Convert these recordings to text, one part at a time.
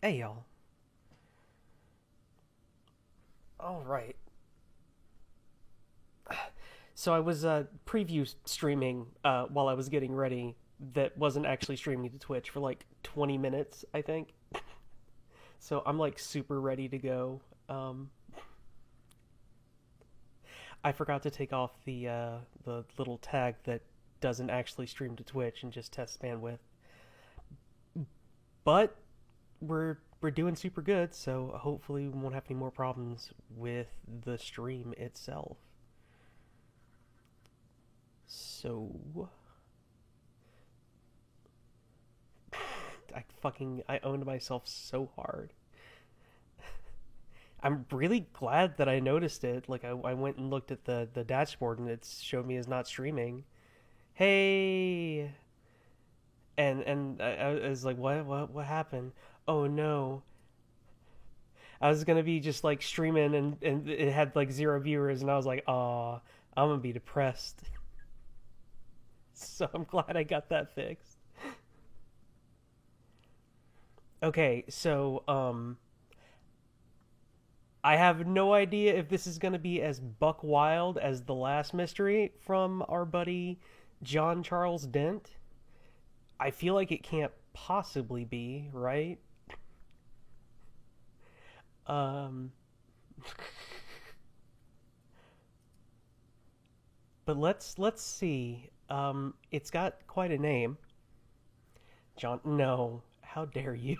Hey y'all. All right. So I was preview streaming while I was getting ready that wasn't actually streaming to Twitch for like 20 minutes, I think. So I'm like super ready to go. Um, I forgot to take off the little tag that doesn't actually stream to Twitch and just tests bandwidth. But we're doing super good, so hopefully we won't have any more problems with the stream itself. So I owned myself so hard. I'm really glad that I noticed it. Like I went and looked at the dashboard and it showed me as not streaming. Hey, and I was like, what happened? Oh no, I was gonna be just like streaming and it had like zero viewers and I was like, oh, I'm gonna be depressed. So I'm glad I got that fixed. Okay, so I have no idea if this is going to be as buck wild as the last mystery from our buddy John Charles Dent. I feel like it can't possibly be, right? Um, but let's see. It's got quite a name. John, no, how dare you?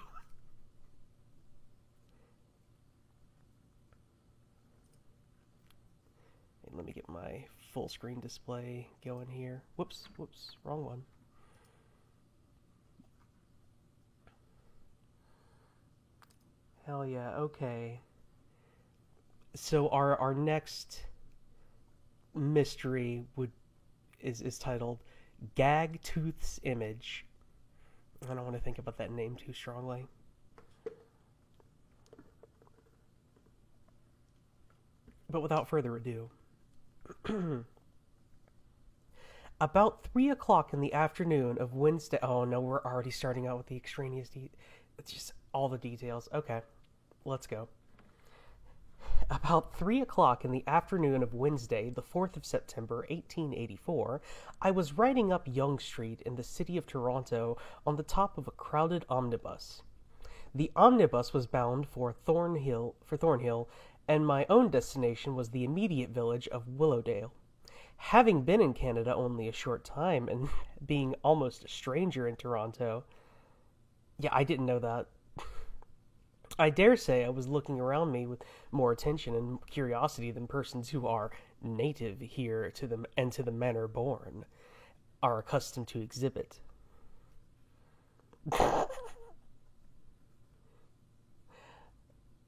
Let me get my full screen display going here. Whoops, wrong one. Hell yeah, okay. So our next mystery would is titled Gagtooth's Image. I don't want to think about that name too strongly. But without further ado, about 3 o'clock in the afternoon of Wednesday. Oh no, we're already starting out with the extraneous. It's just all the details. Okay, let's go. About 3 o'clock in the afternoon of Wednesday, the 4th of September, 1884, I was riding up Yonge Street in the city of Toronto on the top of a crowded omnibus. The omnibus was bound for Thornhill, and my own destination was the immediate village of Willowdale. Having been in Canada only a short time and being almost a stranger in Toronto, yeah, I didn't know that. I dare say I was looking around me with more attention and curiosity than persons who are native here to the and to the manner born are accustomed to exhibit.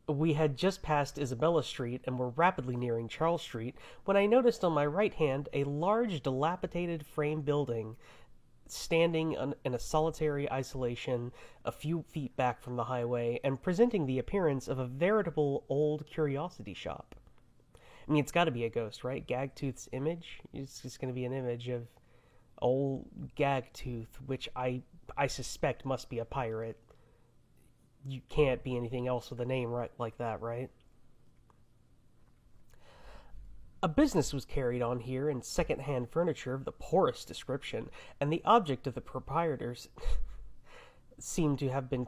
We had just passed Isabella Street and were rapidly nearing Charles Street when I noticed on my right hand a large dilapidated frame building standing in a solitary isolation a few feet back from the highway and presenting the appearance of a veritable old curiosity shop. I mean, it's got to be a ghost, right? Gagtooth's image? It's just going to be an image of old Gagtooth, which I suspect must be a pirate. You can't be anything else with a name right like that, right? A business was carried on here in second-hand furniture of the poorest description, and the object of the proprietors seemed to have been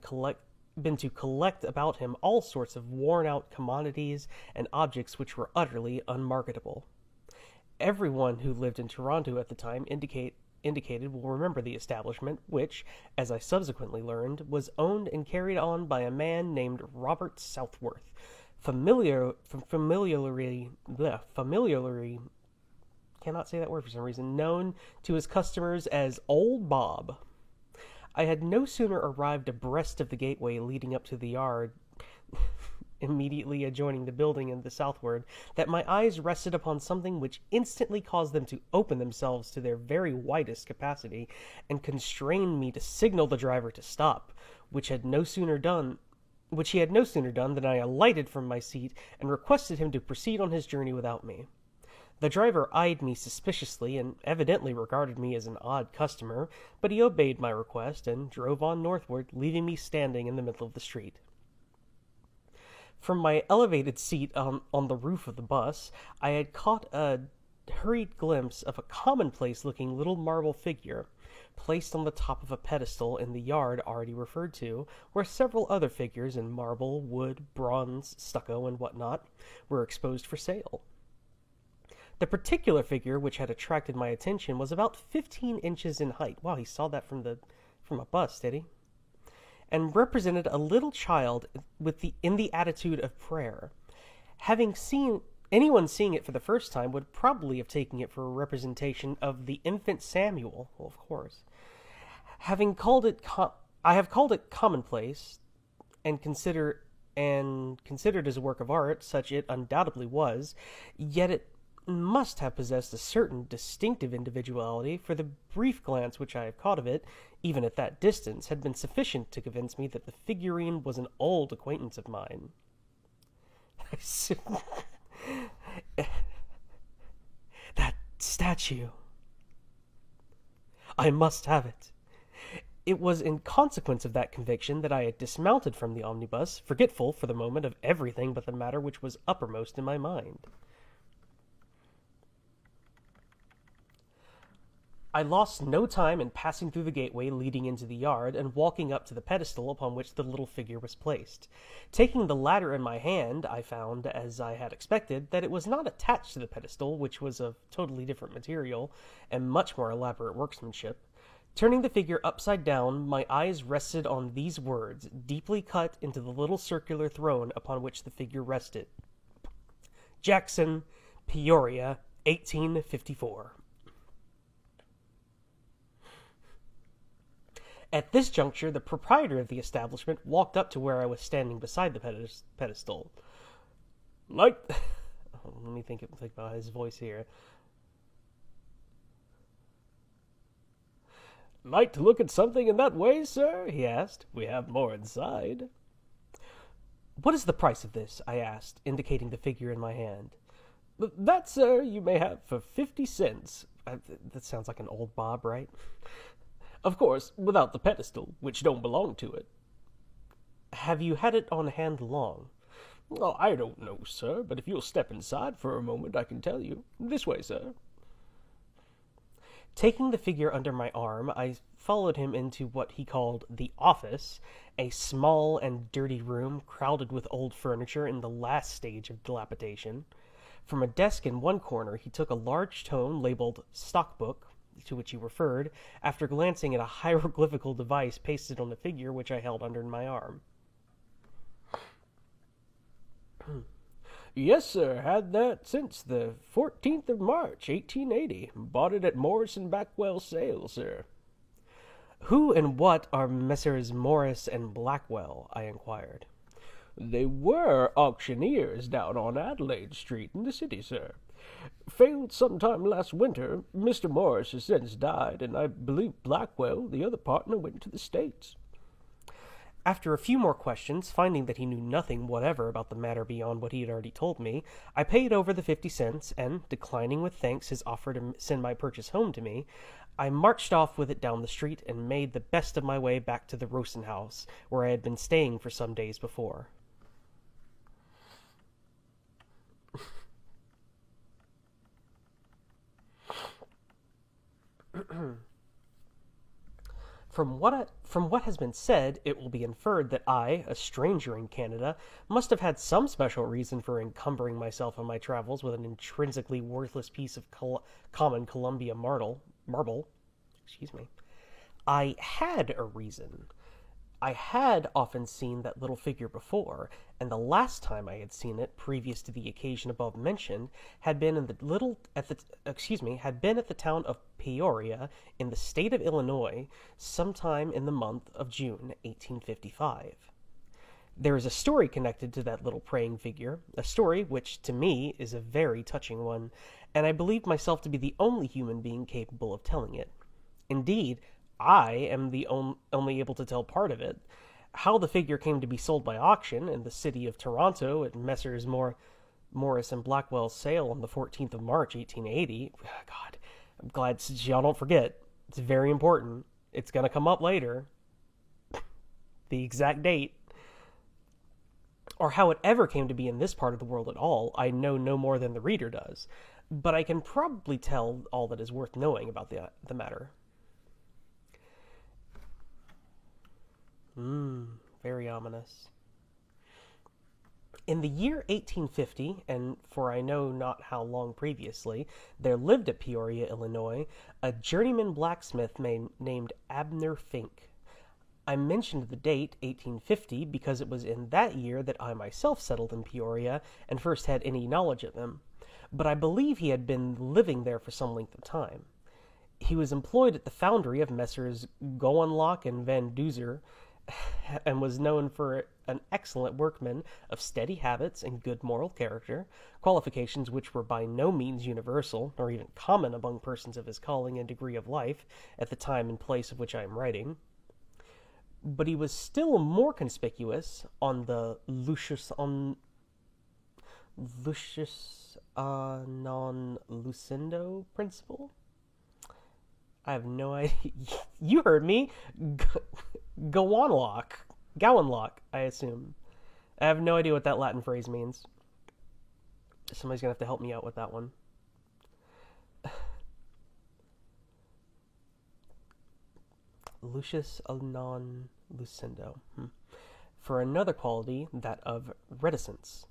to collect about him all sorts of worn-out commodities and objects which were utterly unmarketable. Everyone who lived in Toronto at the time indicated will remember the establishment, which, as I subsequently learned, was owned and carried on by a man named Robert Southworth, familiarly cannot say that word for some reason, known to his customers as Old Bob. I had no sooner arrived abreast of the gateway leading up to the yard immediately adjoining the building in the southward, that my eyes rested upon something which instantly caused them to open themselves to their very widest capacity, and constrained me to signal the driver to stop, which he had no sooner done than I alighted from my seat and requested him to proceed on his journey without me. The driver eyed me suspiciously and evidently regarded me as an odd customer, but he obeyed my request and drove on northward, leaving me standing in the middle of the street. From my elevated seat on the roof of the bus, I had caught a hurried glimpse of a commonplace looking little marble figure placed on the top of a pedestal in the yard already referred to, where several other figures in marble, wood, bronze, stucco, and whatnot were exposed for sale. The particular figure which had attracted my attention was about 15 inches in height. Wow, he saw that from a bus, did he? And represented a little child in the attitude of prayer. Anyone seeing it for the first time would probably have taken it for a representation of the infant Samuel. Well, of course. I have called it commonplace, and considered as a work of art, such it undoubtedly was. Yet it must have possessed a certain distinctive individuality, for the brief glance which I have caught of it, even at that distance, had been sufficient to convince me that the figurine was an old acquaintance of mine. That statue. I must have it. It was in consequence of that conviction that I had dismounted from the omnibus, forgetful for the moment of everything but the matter which was uppermost in my mind. I lost no time in passing through the gateway leading into the yard and walking up to the pedestal upon which the little figure was placed. Taking the ladder in my hand, I found, as I had expected, that it was not attached to the pedestal, which was of totally different material and much more elaborate workmanship. Turning the figure upside down, my eyes rested on these words, deeply cut into the little circular throne upon which the figure rested: Jackson, Peoria, 1854. At this juncture, the proprietor of the establishment walked up to where I was standing beside the pedestal. Let me think about his voice here. Like to look at something in that way, sir? He asked. We have more inside. What is the price of this? I asked, indicating the figure in my hand. That, sir, you may have for 50 cents. That sounds like an old Bob, right? Of course, without the pedestal, which don't belong to it. Have you had it on hand long? Oh, I don't know, sir, but if you'll step inside for a moment, I can tell you. This way, sir. Taking the figure under my arm, I followed him into what he called the office, a small and dirty room crowded with old furniture in the last stage of dilapidation. From a desk in one corner, he took a large tome labeled Stockbook, to which he referred, after glancing at a hieroglyphical device pasted on the figure which I held under my arm. Yes, sir, had that since the 14th of March, 1880. Bought it at Morris and Blackwell's sale, sir. Who and what are Messrs. Morris and Blackwell? I inquired. They were auctioneers down on Adelaide Street in the city, sir. Failed sometime last winter. Mr. Morris has since died, and I believe Blackwell, the other partner, went to the States. After a few more questions, finding that he knew nothing whatever about the matter beyond what he had already told me, I paid over the 50 cents, and, declining with thanks his offer to send my purchase home to me, I marched off with it down the street and made the best of my way back to the Rosen house, where I had been staying for some days before. From what has been said, it will be inferred that I, a stranger in Canada, must have had some special reason for encumbering myself on my travels with an intrinsically worthless piece of common Columbia marble. I had a reason. I had often seen that little figure before, and the last time I had seen it, previous to the occasion above mentioned, had been at the town of Peoria, in the state of Illinois, sometime in the month of June, 1855. There is a story connected to that little praying figure, a story which, to me, is a very touching one, and I believe myself to be the only human being capable of telling it. Indeed, I am the only able to tell part of it. How the figure came to be sold by auction in the city of Toronto at Messrs. Morris and Blackwell's sale on the 14th of March, 1880. God, I'm glad y'all don't forget. It's very important. It's going to come up later. The exact date. or how it ever came to be in this part of the world at all, I know no more than the reader does, but I can probably tell all that is worth knowing about the matter. Very ominous. In the year 1850, and for I know not how long previously, there lived at Peoria, Illinois, a journeyman blacksmith named Abner Fink. I mentioned the date, 1850, because it was in that year that I myself settled in Peoria and first had any knowledge of him, but I believe he had been living there for some length of time. He was employed at the foundry of Messrs. Gowanlock and Van Duzer, and was known for an excellent workman of steady habits and good moral character, qualifications which were by no means universal, nor even common among persons of his calling and degree of life at the time and place of which I am writing. But he was still more conspicuous on the Lucius non lucindo principle. I have no idea. You heard me. Gowanlock, I assume. I have no idea what that Latin phrase means. Somebody's going to have to help me out with that one. Lucius non lucindo. For another quality, that of reticence.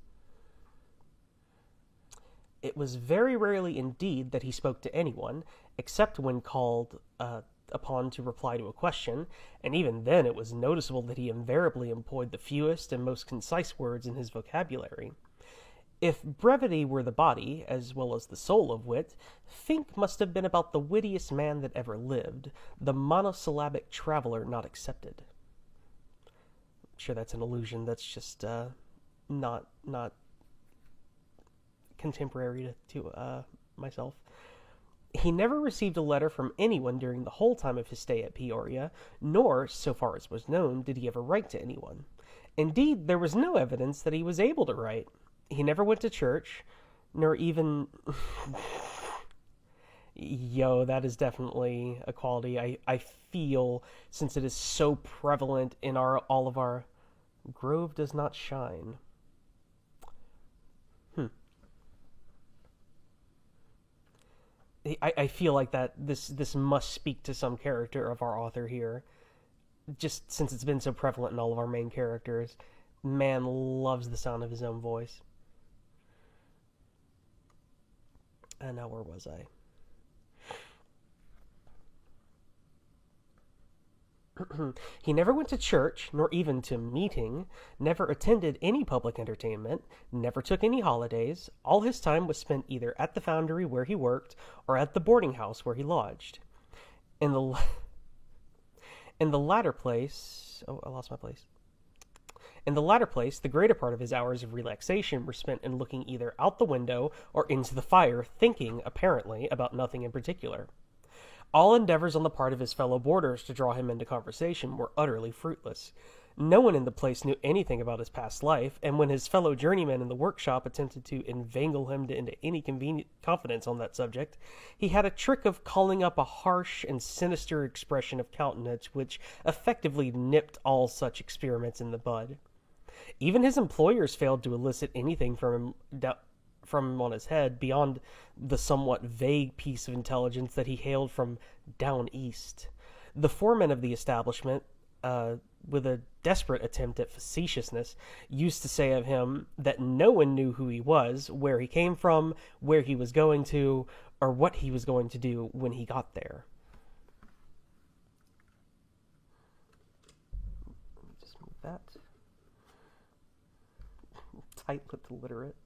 It was very rarely indeed that he spoke to anyone, except when called upon to reply to a question, and even then it was noticeable that he invariably employed the fewest and most concise words in his vocabulary. If brevity were the body, as well as the soul of wit, Fink must have been about the wittiest man that ever lived, the monosyllabic traveler not excepted. I'm sure that's an illusion. That's just not contemporary to myself. He never received a letter from anyone during the whole time of his stay at Peoria, nor, so far as was known, did he ever write to anyone. Indeed, there was no evidence that he was able to write. He never went to church, nor even... Yo, that is definitely a quality I feel, since it is so prevalent in all of our... Grove does not shine. I feel like that this must speak to some character of our author here, just since it's been so prevalent in all of our main characters. Man loves the sound of his own voice. And now where was I? He never went to church, nor even to meeting, never attended any public entertainment, never took any holidays. All his time was spent either at the foundry where he worked, or at the boarding house where he lodged. In the latter place... Oh, I lost my place. In the latter place, the greater part of his hours of relaxation were spent in looking either out the window or into the fire, thinking, apparently, about nothing in particular. All endeavors on the part of his fellow boarders to draw him into conversation were utterly fruitless. No one in the place knew anything about his past life, and when his fellow journeymen in the workshop attempted to inveigle him into any convenient confidence on that subject, he had a trick of calling up a harsh and sinister expression of countenance which effectively nipped all such experiments in the bud. Even his employers failed to elicit anything from him on his head beyond the somewhat vague piece of intelligence that he hailed from down east. The foreman of the establishment, with a desperate attempt at facetiousness, used to say of him that no one knew who he was, where he came from, where he was going to, or what he was going to do when he got there. Just move that. Tight-lipped illiterate.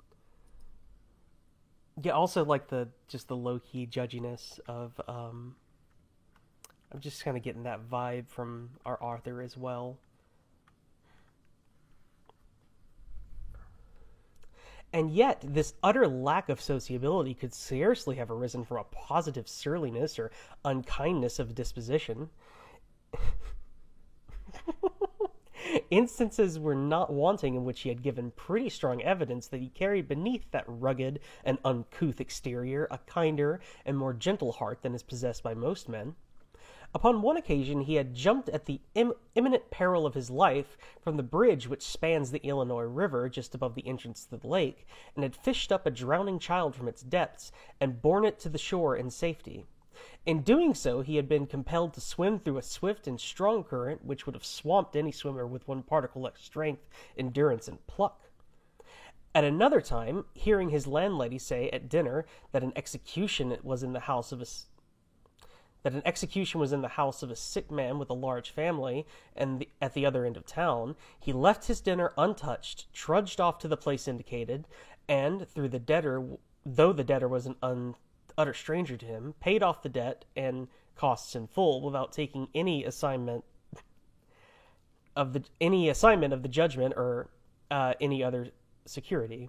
Yeah, also like the low-key judginess of I'm just kind of getting that vibe from our author as well. And yet, this utter lack of sociability could scarcely have arisen from a positive surliness or unkindness of disposition. Instances were not wanting in which he had given pretty strong evidence that he carried beneath that rugged and uncouth exterior a kinder and more gentle heart than is possessed by most men. Upon one occasion he had jumped at the imminent peril of his life from the bridge which spans the Illinois River just above the entrance to the lake, and had fished up a drowning child from its depths and borne it to the shore in safety. In doing so, he had been compelled to swim through a swift and strong current which would have swamped any swimmer with one particle less strength, endurance, and pluck. At another time, hearing his landlady say at dinner that an execution was in the house of a sick man with a large family, and at the other end of town, he left his dinner untouched, trudged off to the place indicated, and, though the debtor was an utter stranger to him, paid off the debt and costs in full without taking any assignment of the judgment or any other security.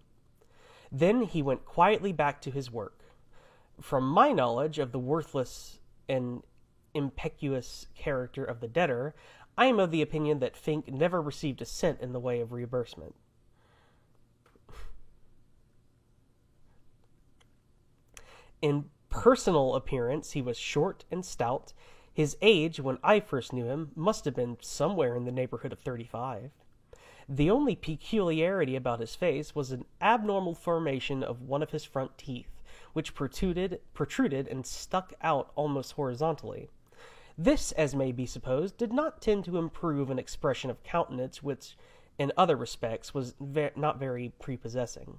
Then he went quietly back to his work. From my knowledge of the worthless and impetuous character of the debtor, I am of the opinion that Fink never received a cent in the way of reimbursement. In personal appearance, he was short and stout. His age, when I first knew him, must have been somewhere in the neighborhood of 35. The only peculiarity about his face was an abnormal formation of one of his front teeth, which protruded and stuck out almost horizontally. This, as may be supposed, did not tend to improve an expression of countenance which, in other respects, was not very prepossessing.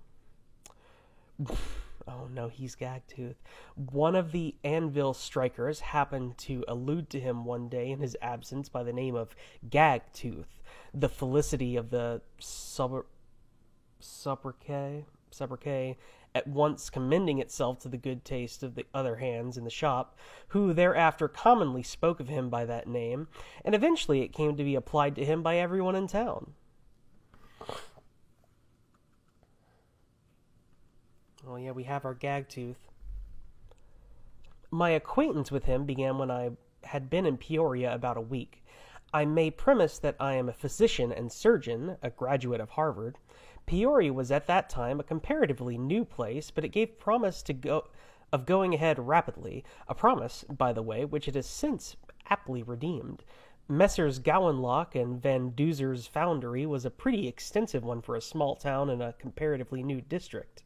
Oh no, he's Gagtooth. One of the Anvil strikers happened to allude to him one day in his absence by the name of Gagtooth, the felicity of the sobriquet at once commending itself to the good taste of the other hands in the shop, who thereafter commonly spoke of him by that name, and eventually it came to be applied to him by everyone in town. Oh yeah, we have our Gagtooth. My acquaintance with him began when I had been in Peoria about a week. I may premise that I am a physician and surgeon, a graduate of Harvard. Peoria was at that time a comparatively new place, but it gave promise of going ahead rapidly, a promise, by the way, which it has since aptly redeemed. Messrs. Gowanlock and Van Duzer's foundry was a pretty extensive one for a small town in a comparatively new district.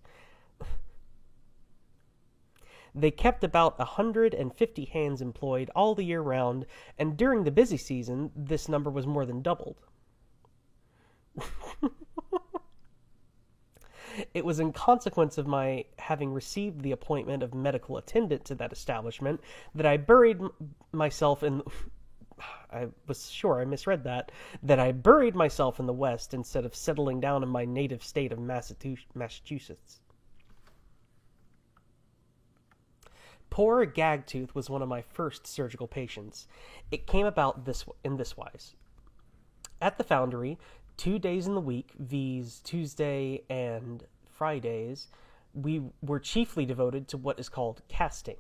They kept about 150 hands employed all the year round, and during the busy season, this number was more than doubled. It was in consequence of my having received the appointment of medical attendant to that establishment that I buried myself in... I was sure I misread that I buried myself in the West instead of settling down in my native state of Massachusetts. Poor Gagtooth was one of my first surgical patients. It came about in this wise. At the foundry, 2 days in the week, viz. Tuesday and Fridays, we were chiefly devoted to what is called casting.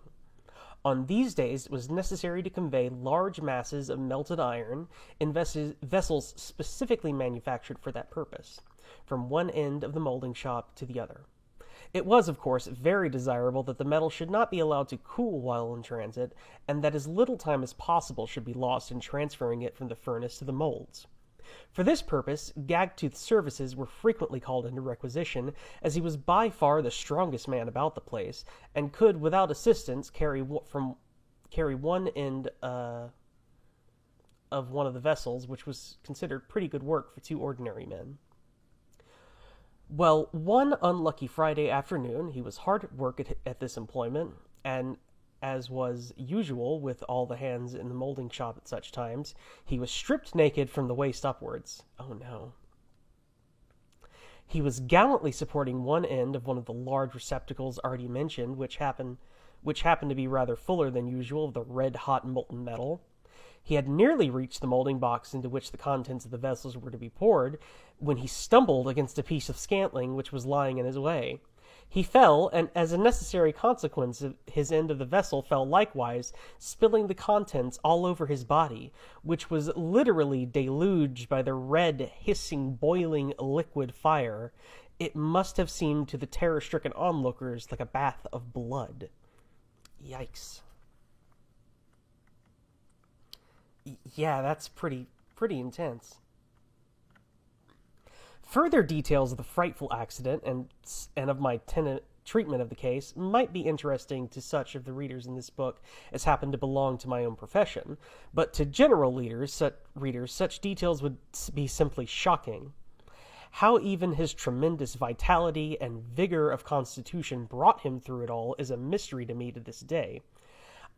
On these days, it was necessary to convey large masses of melted iron in vessels specifically manufactured for that purpose, from one end of the molding shop to the other. It was, of course, very desirable that the metal should not be allowed to cool while in transit, and that as little time as possible should be lost in transferring it from the furnace to the molds. For this purpose, Gagtooth's services were frequently called into requisition, as he was by far the strongest man about the place, and could, without assistance, carry one end of one of the vessels, which was considered pretty good work for 2 ordinary men. Well, one unlucky Friday afternoon, he was hard at work at this employment, and as was usual with all the hands in the molding shop at such times, he was stripped naked from the waist upwards. Oh no. He was gallantly supporting one end of one of the large receptacles already mentioned, which happened to be rather fuller than usual of the red-hot molten metal. He had nearly reached the molding box into which the contents of the vessels were to be poured, when he stumbled against a piece of scantling which was lying in his way. He fell, and as a necessary consequence, his end of the vessel fell likewise, spilling the contents all over his body, which was literally deluged by the red, hissing, boiling liquid fire. It must have seemed to the terror-stricken onlookers like a bath of blood. Yikes. Yeah, that's pretty intense. Further details of the frightful accident and of my tenant treatment of the case might be interesting to such of the readers in this book as happen to belong to my own profession, but to general readers, such details would be simply shocking. How even his tremendous vitality and vigor of constitution brought him through it all is a mystery to me to this day.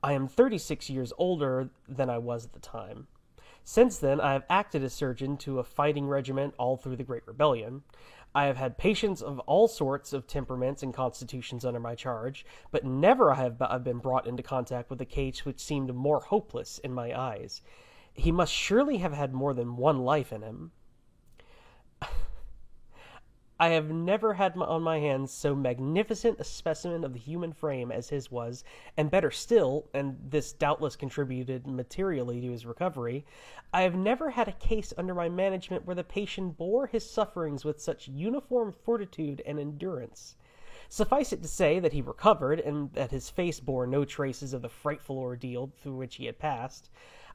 I am 36 years older than I was at the time. Since then, I have acted as surgeon to a fighting regiment all through the Great Rebellion. I have had patients of all sorts of temperaments and constitutions under my charge, but never have I been brought into contact with a case which seemed more hopeless in my eyes. He must surely have had more than one life in him. I have never had on my hands so magnificent a specimen of the human frame as his was, and better still, and this doubtless contributed materially to his recovery, I have never had a case under my management where the patient bore his sufferings with such uniform fortitude and endurance. Suffice it to say that he recovered, and that his face bore no traces of the frightful ordeal through which he had passed.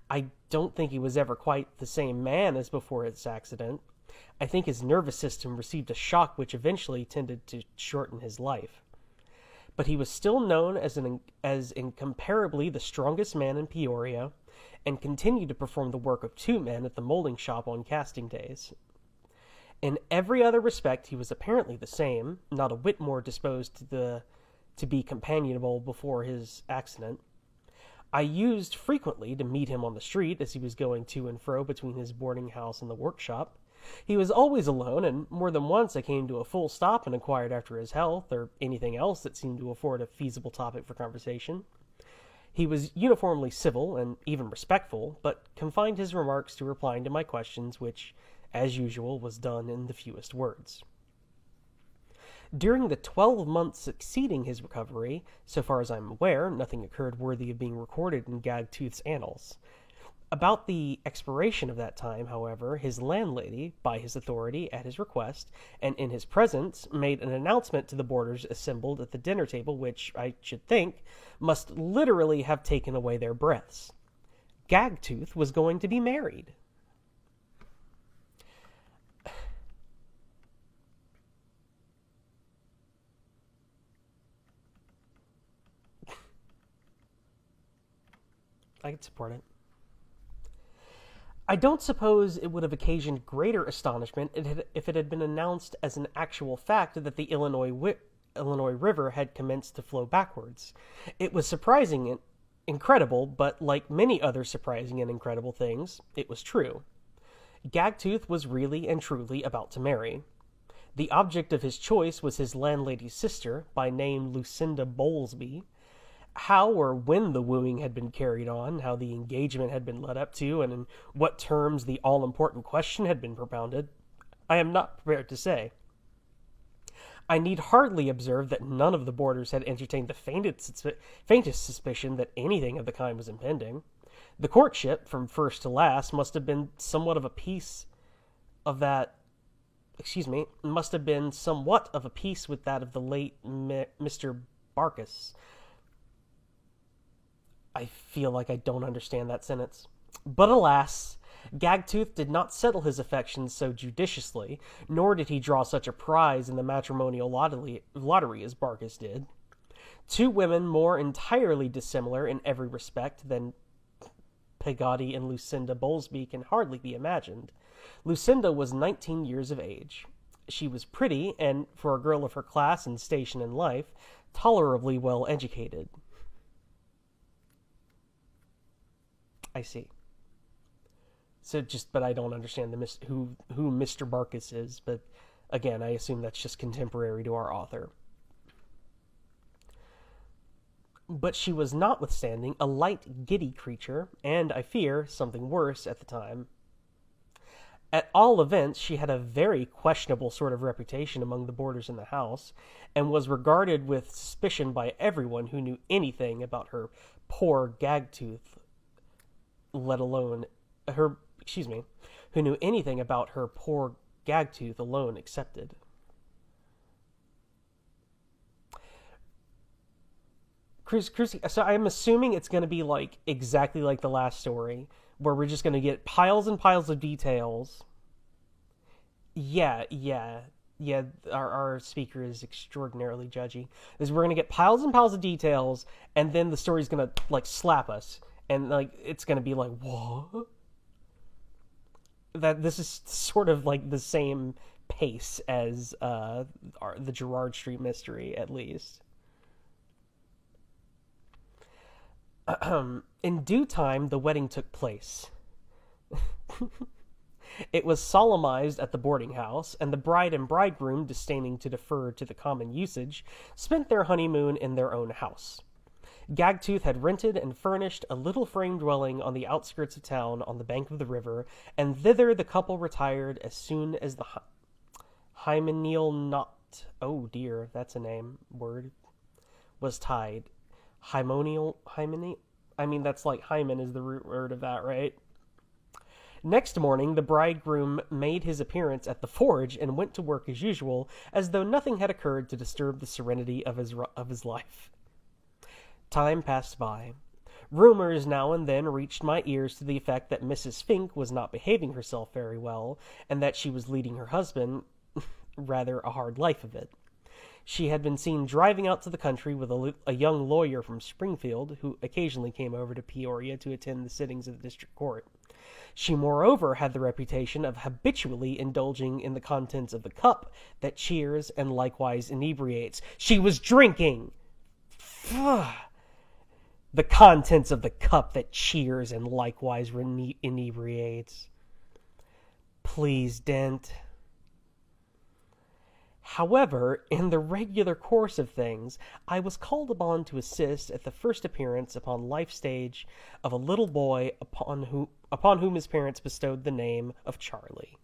I don't think he was ever quite the same man as before his accident. I think his nervous system received a shock which eventually tended to shorten his life. But he was still known as incomparably the strongest man in Peoria, and continued to perform the work of two men at the molding shop on casting days. In every other respect he was apparently the same, not a whit more disposed to be companionable before his accident. I used frequently to meet him on the street as he was going to and fro between his boarding house and the workshop. He was always alone, and more than once I came to a full stop and inquired after his health, or anything else that seemed to afford a feasible topic for conversation. He was uniformly civil and even respectful, but confined his remarks to replying to my questions, which, as usual, was done in the fewest words. During the 12 months succeeding his recovery, so far as I am aware, nothing occurred worthy of being recorded in Gagtooth's annals. About the expiration of that time, however, his landlady, by his authority, at his request, and in his presence, made an announcement to the boarders assembled at the dinner table which, I should think, must literally have taken away their breaths. Gagtooth was going to be married. I could support it. I don't suppose it would have occasioned greater astonishment if it had been announced as an actual fact that the Illinois River had commenced to flow backwards. It was surprising and incredible, but like many other surprising and incredible things, it was true. Gagtooth was really and truly about to marry. The object of his choice was his landlady's sister, by name Lucinda Bowlesby. How or when the wooing had been carried on, how the engagement had been led up to, and in what terms the all-important question had been propounded, I am not prepared to say. I need hardly observe that none of the boarders had entertained the faintest suspicion that anything of the kind was impending. The courtship, from first to last, must have been somewhat of a piece with that of the late Mr. Barkis. I feel like I don't understand that sentence. But alas, Gagtooth did not settle his affections so judiciously, nor did he draw such a prize in the matrimonial lottery as Barkis did. Two women more entirely dissimilar in every respect than Peggotty and Lucinda Bowlesby can hardly be imagined. Lucinda was 19 years of age. She was pretty, and, for a girl of her class and station in life, tolerably well educated. I see. But I don't understand who Mr. Barkis is, but again, I assume that's just contemporary to our author. But she was notwithstanding a light, giddy creature, and, I fear, something worse at the time. At all events, she had a very questionable sort of reputation among the boarders in the house, and was regarded with suspicion by everyone who knew anything about her poor Gagtooth, who knew anything about her poor Gagtooth alone excepted. So I'm assuming it's going to be exactly like the last story, where we're just going to get piles and piles of details. Yeah, our speaker is extraordinarily judgy. Is we're going to get piles and piles of details, and then the story's going to, like, slap us. And, like, it's going to be like, what? That this is sort of, like, the same pace as the Gerard Street mystery, at least. In due time, the wedding took place. It was solemnized at the boarding house, and the bride and bridegroom, disdaining to defer to the common usage, spent their honeymoon in their own house. Gagtooth had rented and furnished a little frame dwelling on the outskirts of town on the bank of the river, and thither the couple retired as soon as the hymeneal knot, oh dear, that's a name, word, was tied. Hymene? I mean, that's like hymen is the root word of that, right? Next morning, the bridegroom made his appearance at the forge and went to work as usual, as though nothing had occurred to disturb the serenity of his life. Time passed by. Rumors now and then reached my ears to the effect that Mrs. Fink was not behaving herself very well, and that she was leading her husband rather a hard life of it. She had been seen driving out to the country with a young lawyer from Springfield, who occasionally came over to Peoria to attend the sittings of the district court. She moreover had the reputation of habitually indulging in the contents of the cup that cheers and likewise inebriates. She was drinking! The contents of the cup that cheers and likewise inebriates. Please, Dent. However, in the regular course of things, I was called upon to assist at the first appearance upon life stage of a little boy upon whom his parents bestowed the name of Charlie.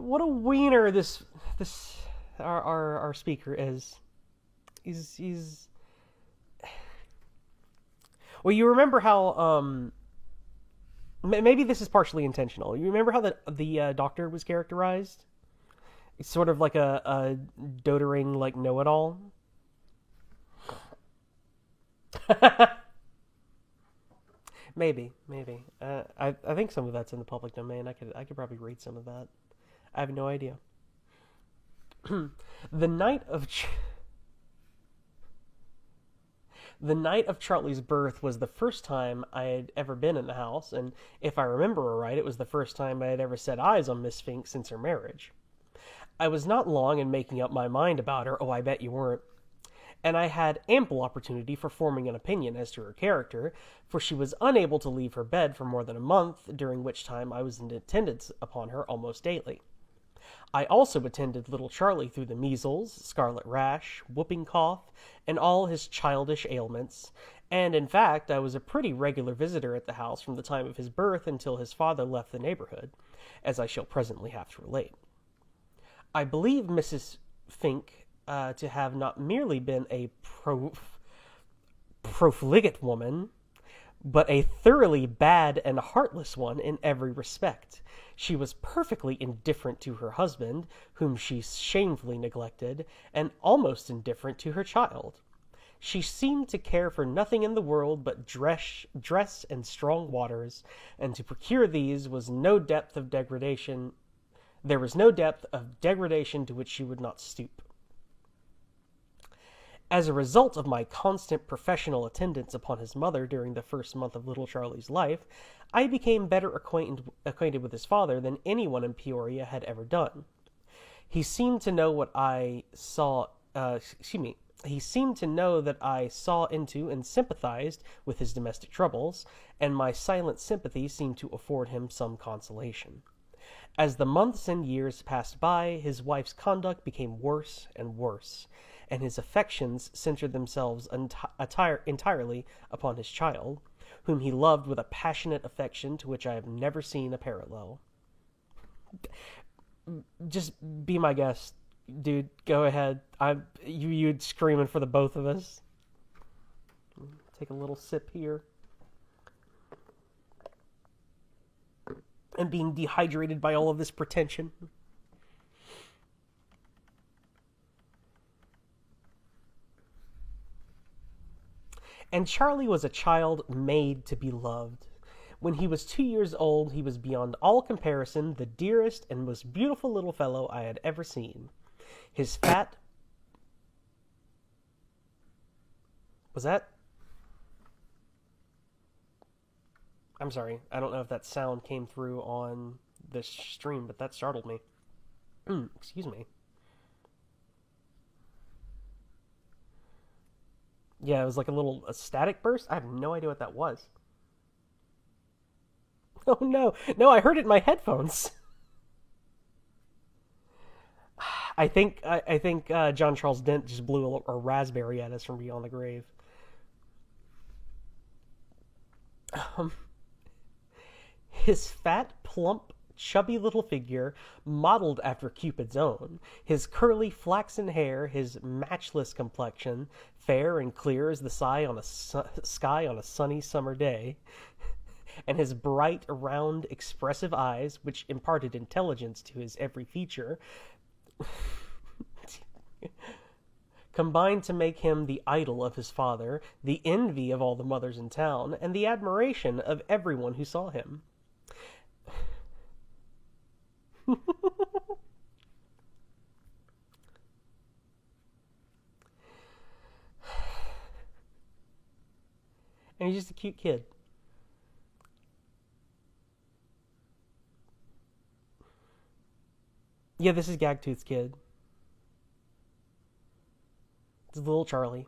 What a wiener this our speaker is. He's well, you remember how maybe this is partially intentional. You remember how the doctor was characterized? It's sort of like a doddering, like, know-it-all. Maybe. I think some of that's in the public domain. I could probably read some of that. I have no idea. The night of Charlie's birth was the first time I had ever been in the house, and if I remember right, it was the first time I had ever set eyes on Miss Fink since her marriage. I was not long in making up my mind about her, oh, I bet you weren't, and I had ample opportunity for forming an opinion as to her character, for she was unable to leave her bed for more than a month, during which time I was in attendance upon her almost daily. I also attended little Charlie through the measles, scarlet rash, whooping cough, and all his childish ailments, and in fact I was a pretty regular visitor at the house from the time of his birth until his father left the neighborhood, as I shall presently have to relate. I believe Mrs. Fink to have not merely been a profligate woman, but a thoroughly bad and heartless one in every respect. She was perfectly indifferent to her husband, whom she shamefully neglected, and almost indifferent to her child. She seemed to care for nothing in the world but dress and strong waters, and to procure these was no depth of degradation. There was no depth of degradation to which she would not stoop. As a result of my constant professional attendance upon his mother during the first month of little Charlie's life, I became better acquainted with his father than anyone in Peoria had ever done. He seemed to know what I saw. He seemed to know that I saw into and sympathized with his domestic troubles, and my silent sympathy seemed to afford him some consolation. As the months and years passed by, his wife's conduct became worse and worse, and his affections centered themselves entirely upon his child, whom he loved with a passionate affection to which I have never seen a parallel. Just be my guest, dude. Go ahead. You screaming for the both of us. Take a little sip here. And being dehydrated by all of this pretension. And Charlie was a child made to be loved. When he was 2 years old, he was beyond all comparison the dearest and most beautiful little fellow I had ever seen. His fat... Was that... I'm sorry. I don't know if that sound came through on this stream, but that startled me. Excuse me. Yeah, it was like a static burst. I have no idea what that was. Oh no. No, I heard it in my headphones. I think John Charles Dent just blew a raspberry at us from beyond the grave. His fat, plump, chubby little figure, modeled after Cupid's own, his curly flaxen hair, his matchless complexion, fair and clear as the sky on a sunny summer day, and his bright, round, expressive eyes, which imparted intelligence to his every feature, combined to make him the idol of his father, the envy of all the mothers in town, and the admiration of everyone who saw him. And he's just a cute kid. Yeah, this is Gagtooth's kid. This is little Charlie.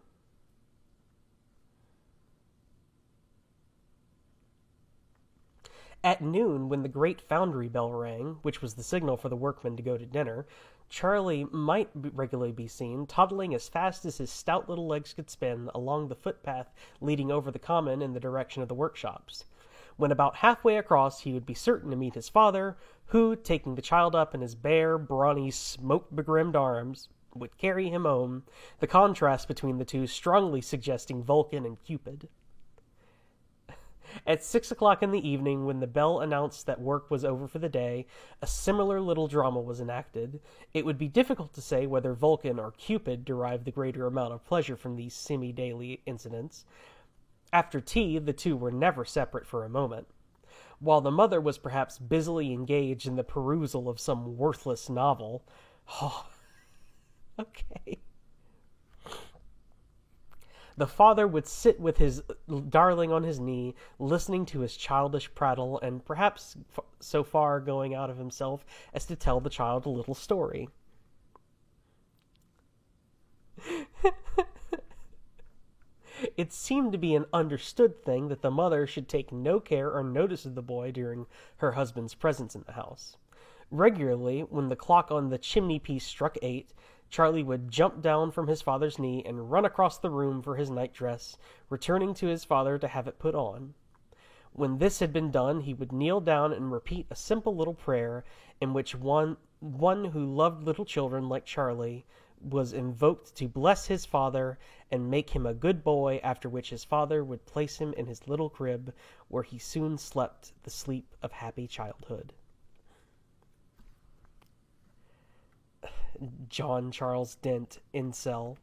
At noon, when the great foundry bell rang, which was the signal for the workmen to go to dinner, Charlie might regularly be seen toddling as fast as his stout little legs could spin along the footpath leading over the common in the direction of the workshops. When about halfway across, he would be certain to meet his father, who, taking the child up in his bare, brawny, smoke-begrimed arms, would carry him home, the contrast between the two strongly suggesting Vulcan and Cupid. At 6 o'clock in the evening, when the bell announced that work was over for the day, a similar little drama was enacted. It would be difficult to say whether Vulcan or Cupid derived the greater amount of pleasure from these semi-daily incidents. After tea, the two were never separate for a moment. While the mother was perhaps busily engaged in the perusal of some worthless novel. Oh, okay. The father would sit with his darling on his knee, listening to his childish prattle, and perhaps so far going out of himself as to tell the child a little story. It seemed to be an understood thing that the mother should take no care or notice of the boy during her husband's presence in the house. Regularly, when the clock on the chimney-piece struck 8, Charlie would jump down from his father's knee and run across the room for his nightdress, returning to his father to have it put on. When this had been done, he would kneel down and repeat a simple little prayer in which one who loved little children like Charlie was invoked to bless his father and make him a good boy, after which his father would place him in his little crib, where he soon slept the sleep of happy childhood. John Charles Dent, incel.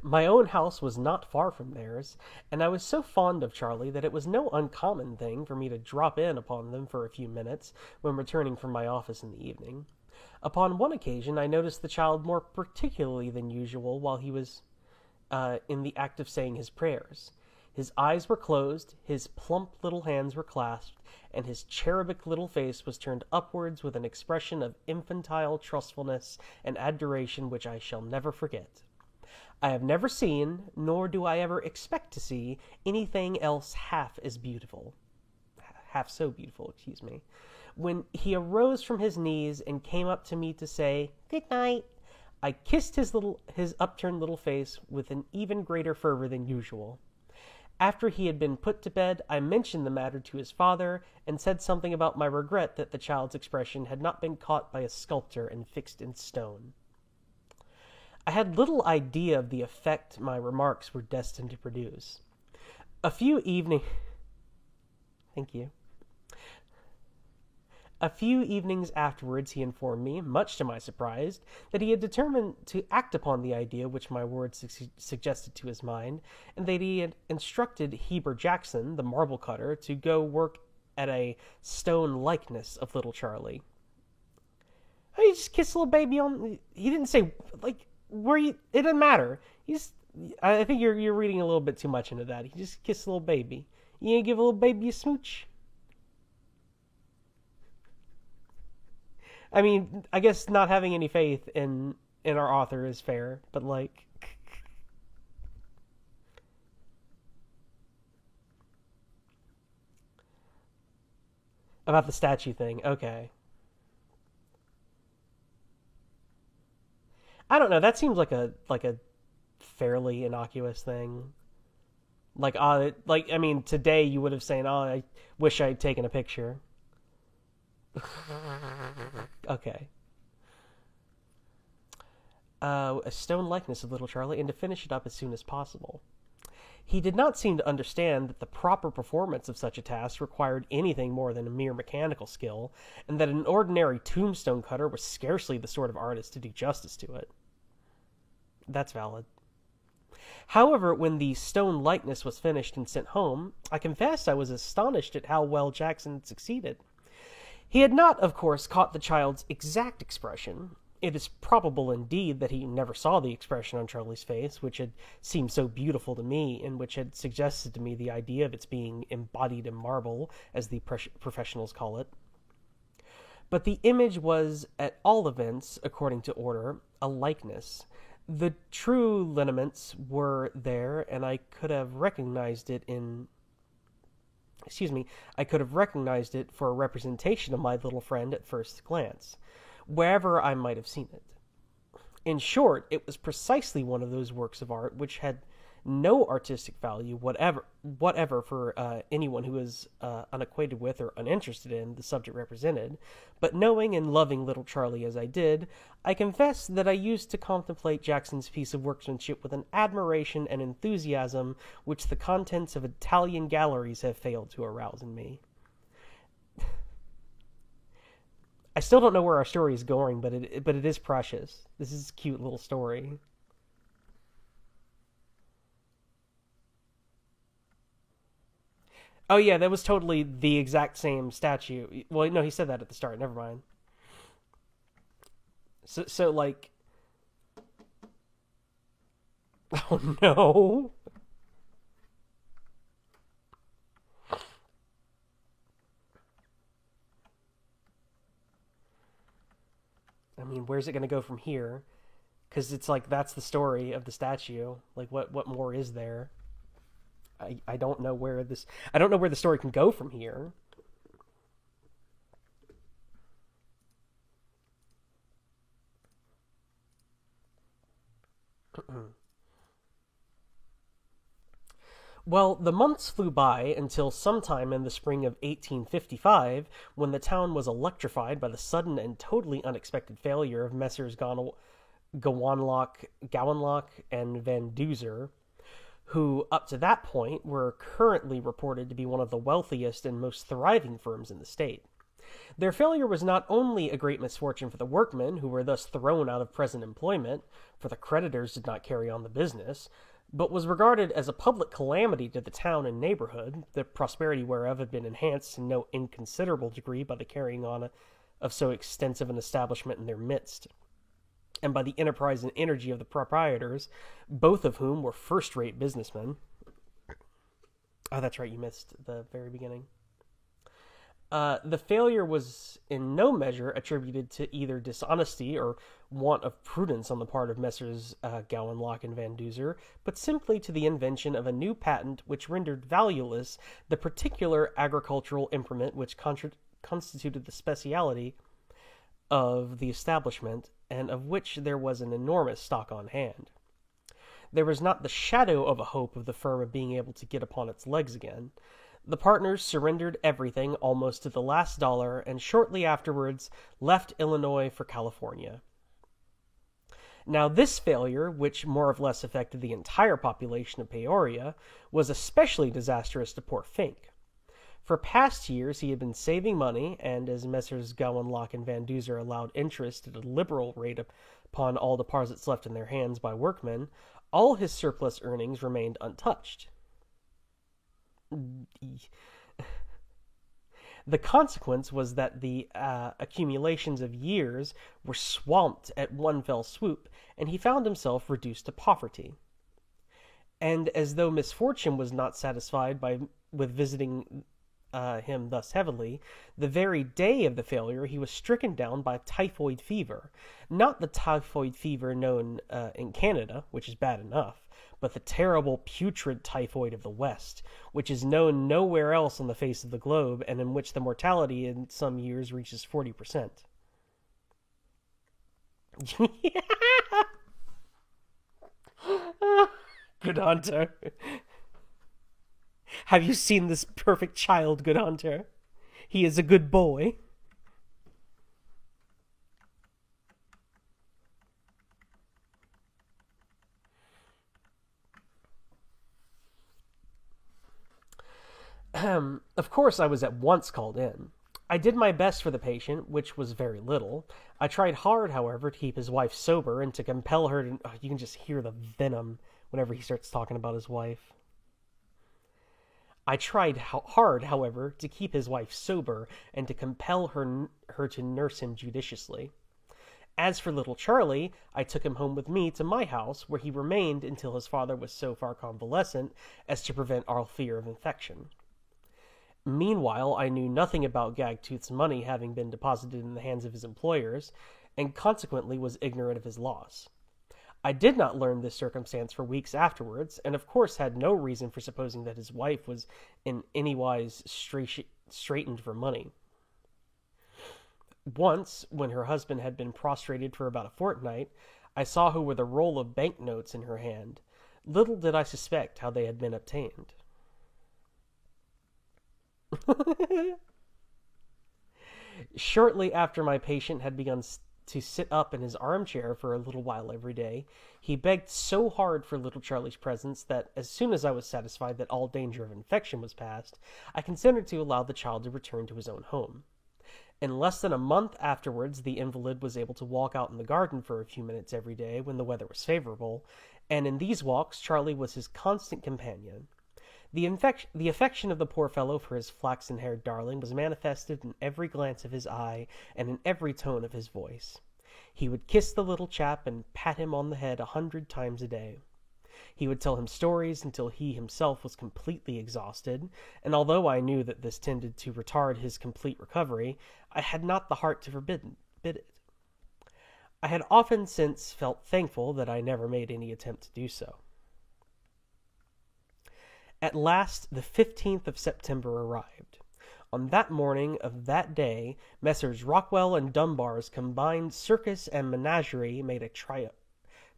My own house was not far from theirs, and I was so fond of Charlie that it was no uncommon thing for me to drop in upon them for a few minutes when returning from my office in the evening. Upon one occasion I noticed the child more particularly than usual while he was in the act of saying his prayers. His eyes were closed, his plump little hands were clasped, and his cherubic little face was turned upwards with an expression of infantile trustfulness and adoration which I shall never forget. I have never seen, nor do I ever expect to see, anything else half so beautiful. When he arose from his knees and came up to me to say, "Good night," I kissed his upturned little face with an even greater fervor than usual. After he had been put to bed, I mentioned the matter to his father, and said something about my regret that the child's expression had not been caught by a sculptor and fixed in stone. I had little idea of the effect my remarks were destined to produce. Thank you. A few evenings afterwards he informed me, much to my surprise, that he had determined to act upon the idea which my words suggested to his mind, and that he had instructed Heber Jackson, the marble cutter, to go work at a stone likeness of little Charlie. He just kissed a little baby on. He didn't say like where you. It doesn't matter. He's. I think you're reading a little bit too much into that. He just kissed a little baby. You gonna give a little baby a smooch? I mean, I guess not having any faith in our author is fair, but like, about the statue thing. Okay, I don't know. That seems like a fairly innocuous thing. Like I mean, today you would have said, "Oh, I wish I'd taken a picture." Okay. A stone likeness of little Charlie, and to finish it up as soon as possible. He did not seem to understand that the proper performance of such a task required anything more than a mere mechanical skill, and that an ordinary tombstone cutter was scarcely the sort of artist to do justice to it. That's valid. However, when the stone likeness was finished and sent home, I confess I was astonished at how well Jackson had succeeded. He had not, of course, caught the child's exact expression. It is probable, indeed, that he never saw the expression on Charlie's face, which had seemed so beautiful to me, and which had suggested to me the idea of its being embodied in marble, as the professionals call it. But the image was, at all events, according to order, a likeness. The true lineaments were there, and I could have recognized it in I could have recognized it for a representation of my little friend at first glance, wherever I might have seen it. In short, it was precisely one of those works of art which had no artistic value whatever for anyone who is unacquainted with or uninterested in the subject represented. But knowing and loving little Charlie as I did, I confess that I used to contemplate Jackson's piece of workmanship with an admiration and enthusiasm which the contents of Italian galleries have failed to arouse in me. I still don't know where our story is going, but it is precious. This is a cute little story. Oh yeah, that was totally the exact same statue. Well, no, he said that at the start. Never mind. So like, oh no. I mean, where's it going to go from here? Because it's like that's the story of the statue. Like, what more is there? I don't know where this. I don't know where the story can go from here. Well, the months flew by until sometime in the spring of 1855, when the town was electrified by the sudden and totally unexpected failure of Messrs. Gowanlock and Van Duzer, who, up to that point, were currently reported to be one of the wealthiest and most thriving firms in the state. Their failure was not only a great misfortune for the workmen, who were thus thrown out of present employment, for the creditors did not carry on the business, but was regarded as a public calamity to the town and neighborhood, the prosperity whereof had been enhanced in no inconsiderable degree by the carrying on of so extensive an establishment in their midst, and by the enterprise and energy of the proprietors, both of whom were first-rate businessmen. Oh, that's right, you missed the very beginning. The failure was in no measure attributed to either dishonesty or want of prudence on the part of Messrs. Gowanlock and Van Duzer, but simply to the invention of a new patent which rendered valueless the particular agricultural implement which constituted the speciality of the establishment, and of which there was an enormous stock on hand. There was not the shadow of a hope of the firm of being able to get upon its legs again. The partners surrendered everything almost to the last dollar, and shortly afterwards left Illinois for California. Now, this failure, which more or less affected the entire population of Peoria, was especially disastrous to poor Fink. For past years, he had been saving money, and as Messrs. Gowanlock and Van Duzer allowed interest at a liberal rate upon all deposits left in their hands by workmen, all his surplus earnings remained untouched. The consequence was that the accumulations of years were swamped at one fell swoop, and he found himself reduced to poverty. And as though misfortune was not satisfied with visiting him thus heavily, the very day of the failure he was stricken down by typhoid fever. Not the typhoid fever known in Canada, which is bad enough, but the terrible putrid typhoid of the West, which is known nowhere else on the face of the globe, and in which the mortality in some years reaches 40%. Good Hunter. Have you seen this perfect child, Good Hunter? He is a good boy. Of course, I was at once called in. I did my best for the patient, which was very little. I tried hard, however, to keep his wife sober and to compel her to... you can just hear the venom whenever he starts talking about his wife. I tried hard, however, to keep his wife sober and to compel her to nurse him judiciously. As for little Charlie, I took him home with me to my house, where he remained until his father was so far convalescent as to prevent all fear of infection. Meanwhile, I knew nothing about Gagtooth's money having been deposited in the hands of his employers, and consequently was ignorant of his loss. I did not learn this circumstance for weeks afterwards, and of course had no reason for supposing that his wife was in any wise straitened for money. Once, when her husband had been prostrated for about a fortnight, I saw her with a roll of banknotes in her hand. Little did I suspect how they had been obtained. Shortly after my patient had begun to sit up in his armchair for a little while every day, he begged so hard for little Charlie's presence that, as soon as I was satisfied that all danger of infection was past, I consented to allow the child to return to his own home. In less than a month afterwards, the invalid was able to walk out in the garden for a few minutes every day when the weather was favorable, and in these walks Charlie was his constant companion. The affection of the poor fellow for his flaxen-haired darling was manifested in every glance of his eye and in every tone of his voice. He would kiss the little chap and pat him on the head 100 times a day. He would tell him stories until he himself was completely exhausted, and although I knew that this tended to retard his complete recovery, I had not the heart to forbid it. I had often since felt thankful that I never made any attempt to do so. At last, the 15th of September arrived. On that morning of that day, Messrs. Rockwell and Dunbar's combined circus and menagerie made a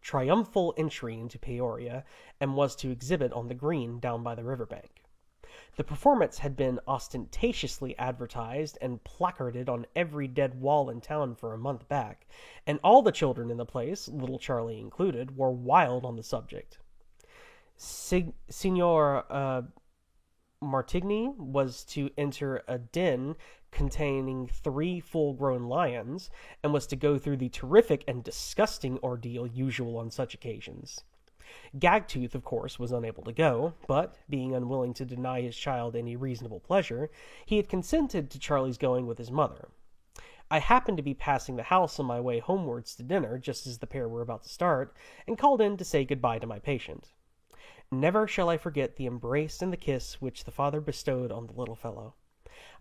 triumphal entry into Peoria, and was to exhibit on the green down by the river-bank. The performance had been ostentatiously advertised and placarded on every dead wall in town for a month back, and all the children in the place, little Charlie included, were wild on the subject. Signor Martigny was to enter a den containing 3 full-grown lions, and was to go through the terrific and disgusting ordeal usual on such occasions. Gagtooth, of course, was unable to go, but, being unwilling to deny his child any reasonable pleasure, he had consented to Charlie's going with his mother. I happened to be passing the house on my way homewards to dinner, just as the pair were about to start, and called in to say good-bye to my patient. Never shall I forget the embrace and the kiss which the father bestowed on the little fellow.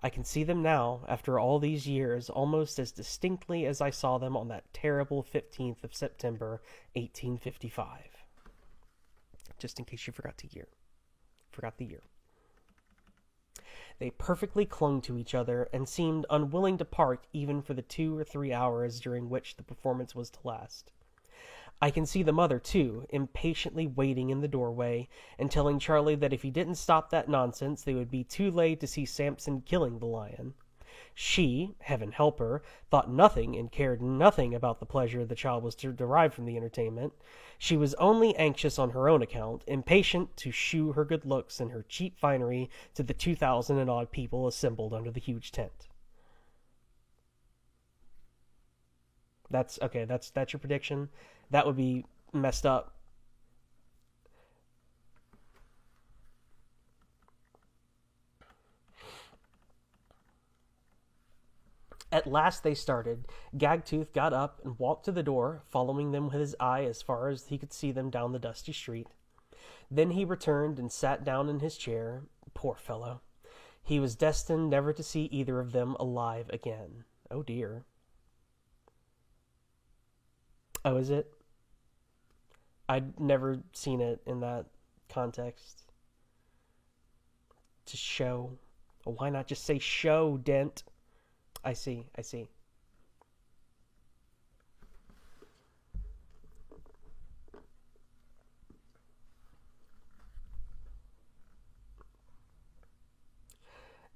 I can see them now, after all these years, almost as distinctly as I saw them on that terrible 15th of September, 1855. Just in case you forgot the year. They perfectly clung to each other, and seemed unwilling to part even for the 2 or 3 hours during which the performance was to last. I can see the mother, too, impatiently waiting in the doorway, and telling Charlie that if he didn't stop that nonsense, they would be too late to see Samson killing the lion. She, heaven help her, thought nothing and cared nothing about the pleasure the child was to derive from the entertainment. She was only anxious on her own account, impatient to shew her good looks and her cheap finery to the 2,000 and odd people assembled under the huge tent. That's okay. That's your prediction. That would be messed up. At last they started. Gagtooth got up and walked to the door, following them with his eye as far as he could see them down the dusty street. Then he returned and sat down in his chair. Poor fellow. He was destined never to see either of them alive again. Oh dear. Oh, is it? I'd never seen it in that context. To show. Well, why not just say show, Dent? I see.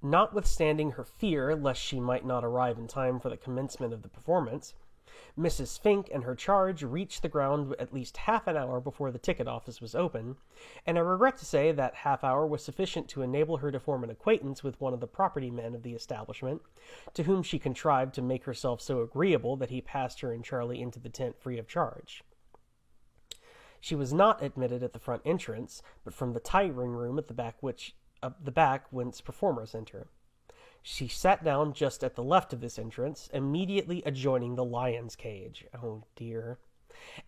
Notwithstanding her fear lest she might not arrive in time for the commencement of the performance, Mrs. Fink and her charge reached the ground at least half an hour before the ticket office was open, and I regret to say that half hour was sufficient to enable her to form an acquaintance with one of the property men of the establishment, to whom she contrived to make herself so agreeable that he passed her and Charlie into the tent free of charge. She was not admitted at the front entrance, but from the tiring room at the back whence performers enter. She sat down just at the left of this entrance, immediately adjoining the lion's cage. Oh, dear.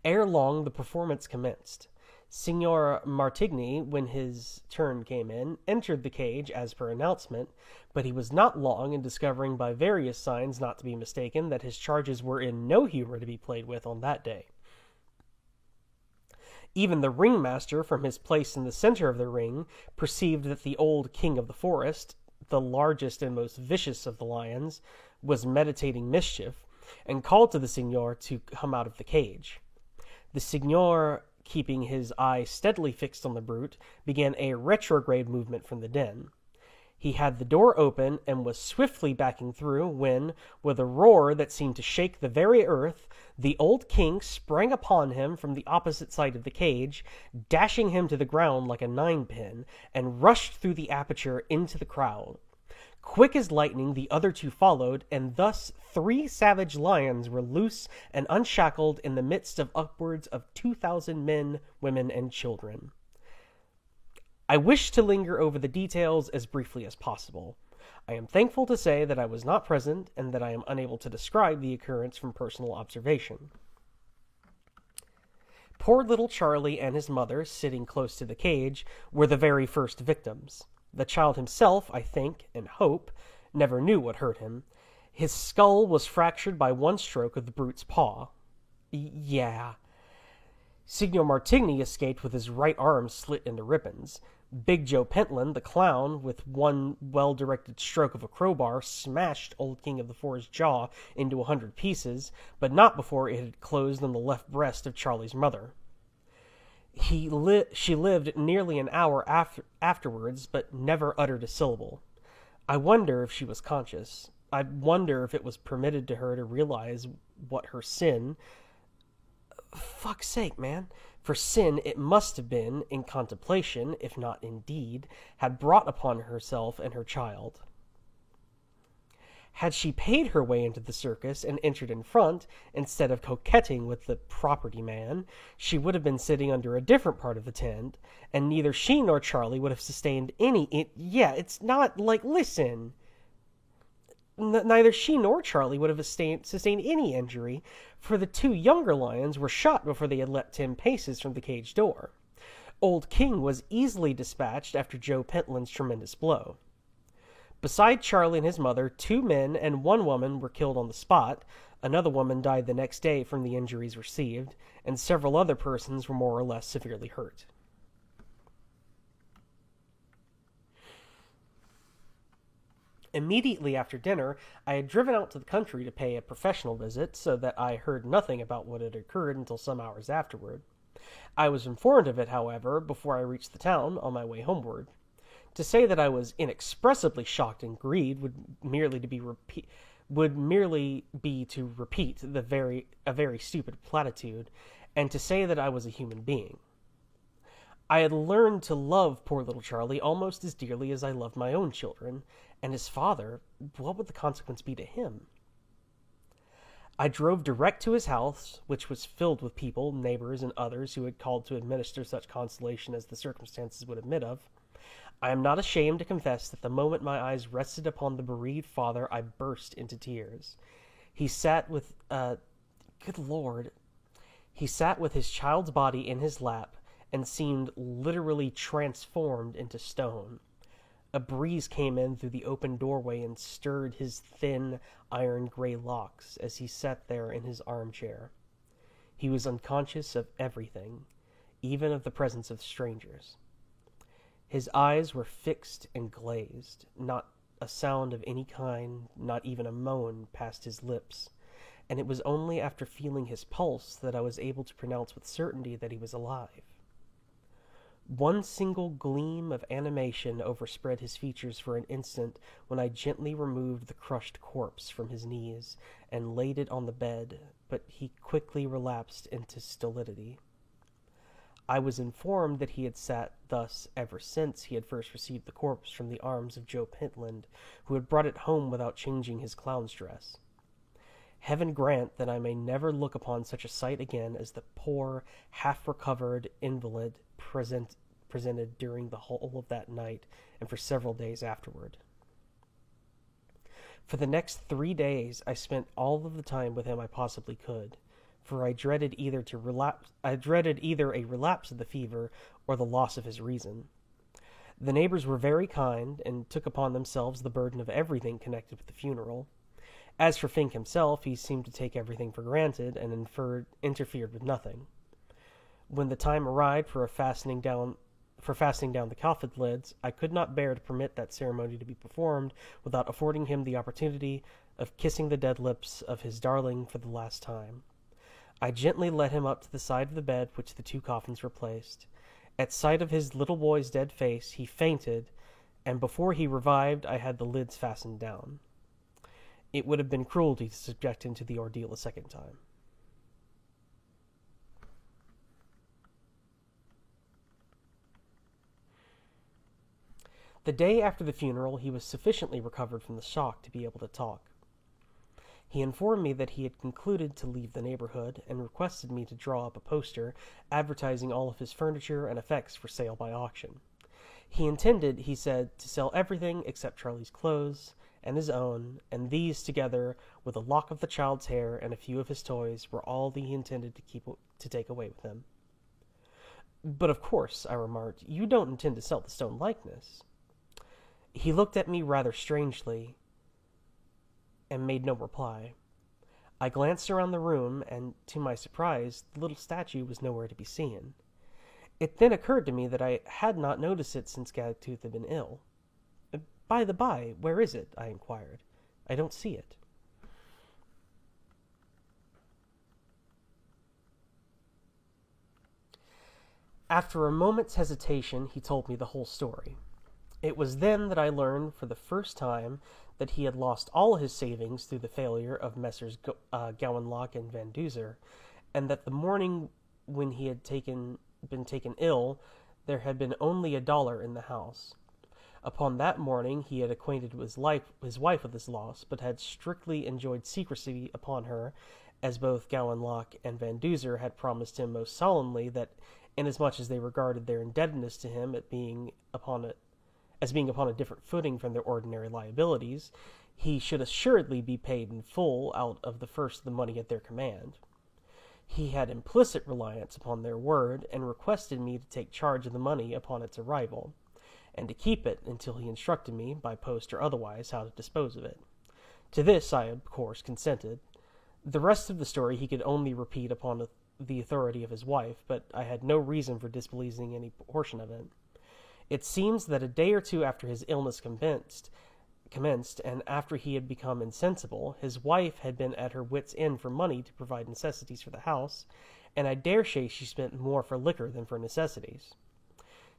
Ere long, the performance commenced. Signor Martigny, when his turn came in, entered the cage as per announcement, but he was not long in discovering by various signs not to be mistaken that his charges were in no humor to be played with on that day. Even the ringmaster, from his place in the center of the ring, perceived that the old king of the forest, the largest and most vicious of the lions, was meditating mischief, and called to the signor to come out of the cage. The signor, keeping his eye steadily fixed on the brute, began a retrograde movement from the den. He had the door open and was swiftly backing through when, with a roar that seemed to shake the very earth, the old king sprang upon him from the opposite side of the cage, dashing him to the ground like a ninepin, and rushed through the aperture into the crowd. Quick as lightning, the other two followed, and thus 3 savage lions were loose and unshackled in the midst of upwards of 2,000 men, women, and children. I wish to linger over the details as briefly as possible. I am thankful to say that I was not present and that I am unable to describe the occurrence from personal observation. Poor little Charlie and his mother, sitting close to the cage, were the very first victims. The child himself, I think, and hope, never knew what hurt him. His skull was fractured by one stroke of the brute's paw. Yeah. Signor Martigny escaped with his right arm slit into ribbons. Big Joe Pentland, the clown, with one well-directed stroke of a crowbar, smashed Old King of the Forest's jaw into 100 pieces, but not before it had closed on the left breast of Charlie's mother. She lived nearly an hour afterwards, but never uttered a syllable. I wonder if she was conscious. I wonder if it was permitted to her to realize what her sin... Fuck's sake, man. For sin it must have been, in contemplation, if not in deed, had brought upon herself and her child. Had she paid her way into the circus and entered in front, instead of coquetting with the property man, she would have been sitting under a different part of the tent, and neither she nor Charlie would have sustained any... it's not like... Listen... Neither she nor Charlie would have sustained any injury, for the 2 younger lions were shot before they had leapt 10 paces from the cage door. Old King was easily dispatched after Joe Pentland's tremendous blow. Beside Charlie and his mother, 2 men and 1 woman were killed on the spot, another woman died the next day from the injuries received, and several other persons were more or less severely hurt. Immediately after dinner, I had driven out to the country to pay a professional visit, so that I heard nothing about what had occurred until some hours afterward. I was informed of it, however, before I reached the town on my way homeward. To say that I was inexpressibly shocked and grieved would merely be to repeat a very stupid platitude, and to say that I was a human being. I had learned to love poor little Charlie almost as dearly as I loved my own children, and his father, what would the consequence be to him? I drove direct to his house, which was filled with people, neighbors, and others who had called to administer such consolation as the circumstances would admit of. I am not ashamed to confess that the moment my eyes rested upon the bereaved father, I burst into tears. He sat with, good Lord, he sat with his child's body in his lap and seemed literally transformed into stone. A breeze came in through the open doorway and stirred his thin, iron-gray locks as he sat there in his armchair. He was unconscious of everything, even of the presence of strangers. His eyes were fixed and glazed. Not a sound of any kind, not even a moan, passed his lips, and it was only after feeling his pulse that I was able to pronounce with certainty that he was alive. One single gleam of animation overspread his features for an instant when I gently removed the crushed corpse from his knees and laid it on the bed, but he quickly relapsed into stolidity. I was informed that he had sat thus ever since he had first received the corpse from the arms of Joe Pentland, who had brought it home without changing his clown's dress. Heaven grant that I may never look upon such a sight again as the poor, half-recovered invalid presented during the whole of that night and for several days afterward. For the next 3 days I spent all of the time with him I possibly could, for I dreaded either a relapse of the fever or the loss of his reason. The neighbors were very kind and took upon themselves the burden of everything connected with the funeral. As for Fink himself, he seemed to take everything for granted and interfered with nothing. When the time arrived for fastening down the coffin lids, I could not bear to permit that ceremony to be performed without affording him the opportunity of kissing the dead lips of his darling for the last time. I gently led him up to the side of the bed which the two coffins were placed. At sight of his little boy's dead face, he fainted, and before he revived, I had the lids fastened down. It would have been cruelty to subject him to the ordeal a second time. The day after the funeral, he was sufficiently recovered from the shock to be able to talk. He informed me that he had concluded to leave the neighborhood and requested me to draw up a poster advertising all of his furniture and effects for sale by auction. He intended, he said, to sell everything except Charlie's clothes and his own, and these, together with a lock of the child's hair and a few of his toys, were all that he intended to take away with him. "But of course," I remarked, "you don't intend to sell the stone likeness." He looked at me rather strangely and made no reply. I glanced around the room, and to my surprise, the little statue was nowhere to be seen. It then occurred to me that I had not noticed it since Gagtooth had been ill. "By the by, where is it?" I inquired. "I don't see it." After a moment's hesitation, he told me the whole story. It was then that I learned for the first time that he had lost all his savings through the failure of Messrs. Gowanlock and Van Duzer, and that the morning when he had been taken ill, there had been only $1 in the house. Upon that morning he had acquainted his wife with his loss, but had strictly enjoined secrecy upon her, as both Gowanlock and Van Duzer had promised him most solemnly that, inasmuch as they regarded their indebtedness to him as being upon a different footing from their ordinary liabilities, he should assuredly be paid in full out of the first of the money at their command. He had implicit reliance upon their word, and requested me to take charge of the money upon its arrival, and to keep it until he instructed me, by post or otherwise, how to dispose of it. To this I, of course, consented. The rest of the story he could only repeat upon the authority of his wife, but I had no reason for disbelieving any portion of it. It seems that a day or two after his illness commenced, and after he had become insensible, his wife had been at her wits' end for money to provide necessities for the house, and I dare say she spent more for liquor than for necessities.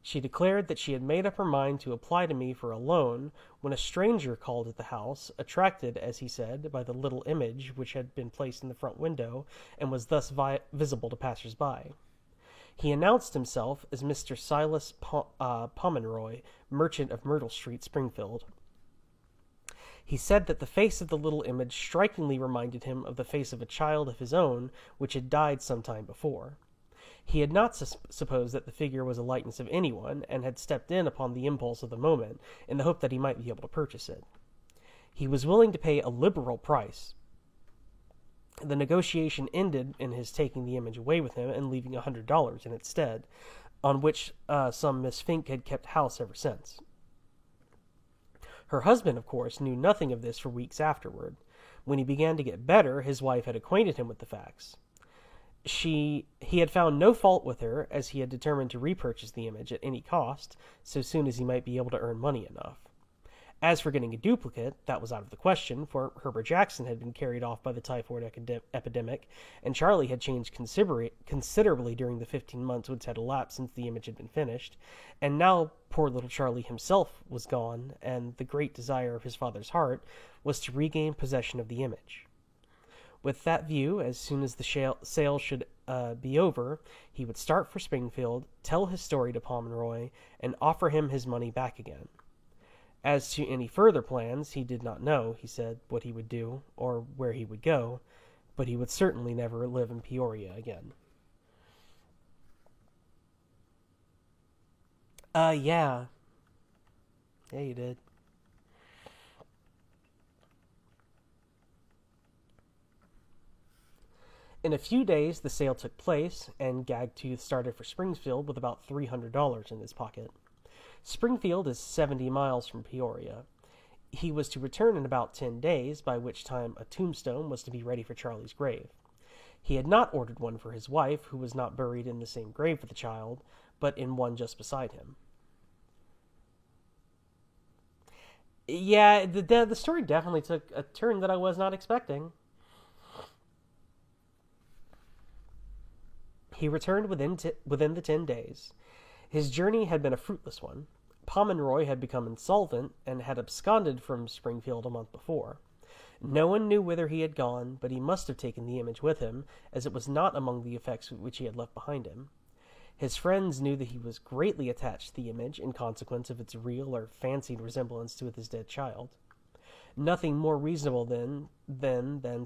She declared that she had made up her mind to apply to me for a loan when a stranger called at the house, attracted, as he said, by the little image which had been placed in the front window and was thus visible to passers-by. He announced himself as Mr. Silas Pomeroy, merchant of Myrtle Street, Springfield. He said that the face of the little image strikingly reminded him of the face of a child of his own which had died some time before. He had not supposed that the figure was a likeness of anyone, and had stepped in upon the impulse of the moment, in the hope that he might be able to purchase it. He was willing to pay a liberal price. The negotiation ended in his taking the image away with him and leaving $100 in its stead, on which some Miss Fink had kept house ever since. Her husband, of course, knew nothing of this for weeks afterward. When he began to get better, his wife had acquainted him with the facts. He had found no fault with her, as he had determined to repurchase the image at any cost, so soon as he might be able to earn money enough. As for getting a duplicate, that was out of the question, for Herbert Jackson had been carried off by the typhoid epidemic, and Charlie had changed considerably during the 15 months which had elapsed since the image had been finished, and now poor little Charlie himself was gone, and the great desire of his father's heart was to regain possession of the image. With that view, as soon as the sale should be over, he would start for Springfield, tell his story to Pomeroy, and offer him his money back again. As to any further plans, he did not know, he said, what he would do, or where he would go, but he would certainly never live in Peoria again. Yeah. Yeah, you did. In a few days, the sale took place, and Gagtooth started for Springfield with about $300 in his pocket. Springfield is 70 miles from Peoria. He was to return in about 10 days, by which time a tombstone was to be ready for Charlie's grave. He had not ordered one for his wife, who was not buried in the same grave with the child, but in one just beside him. Yeah, the story definitely took a turn that I was not expecting. He returned within the 10 days. His journey had been a fruitless one. Pomeroy had become insolvent and had absconded from Springfield a month before. No one knew whither he had gone, but he must have taken the image with him, as it was not among the effects which he had left behind him. His friends knew that he was greatly attached to the image in consequence of its real or fancied resemblance to his dead child. Nothing more reasonable than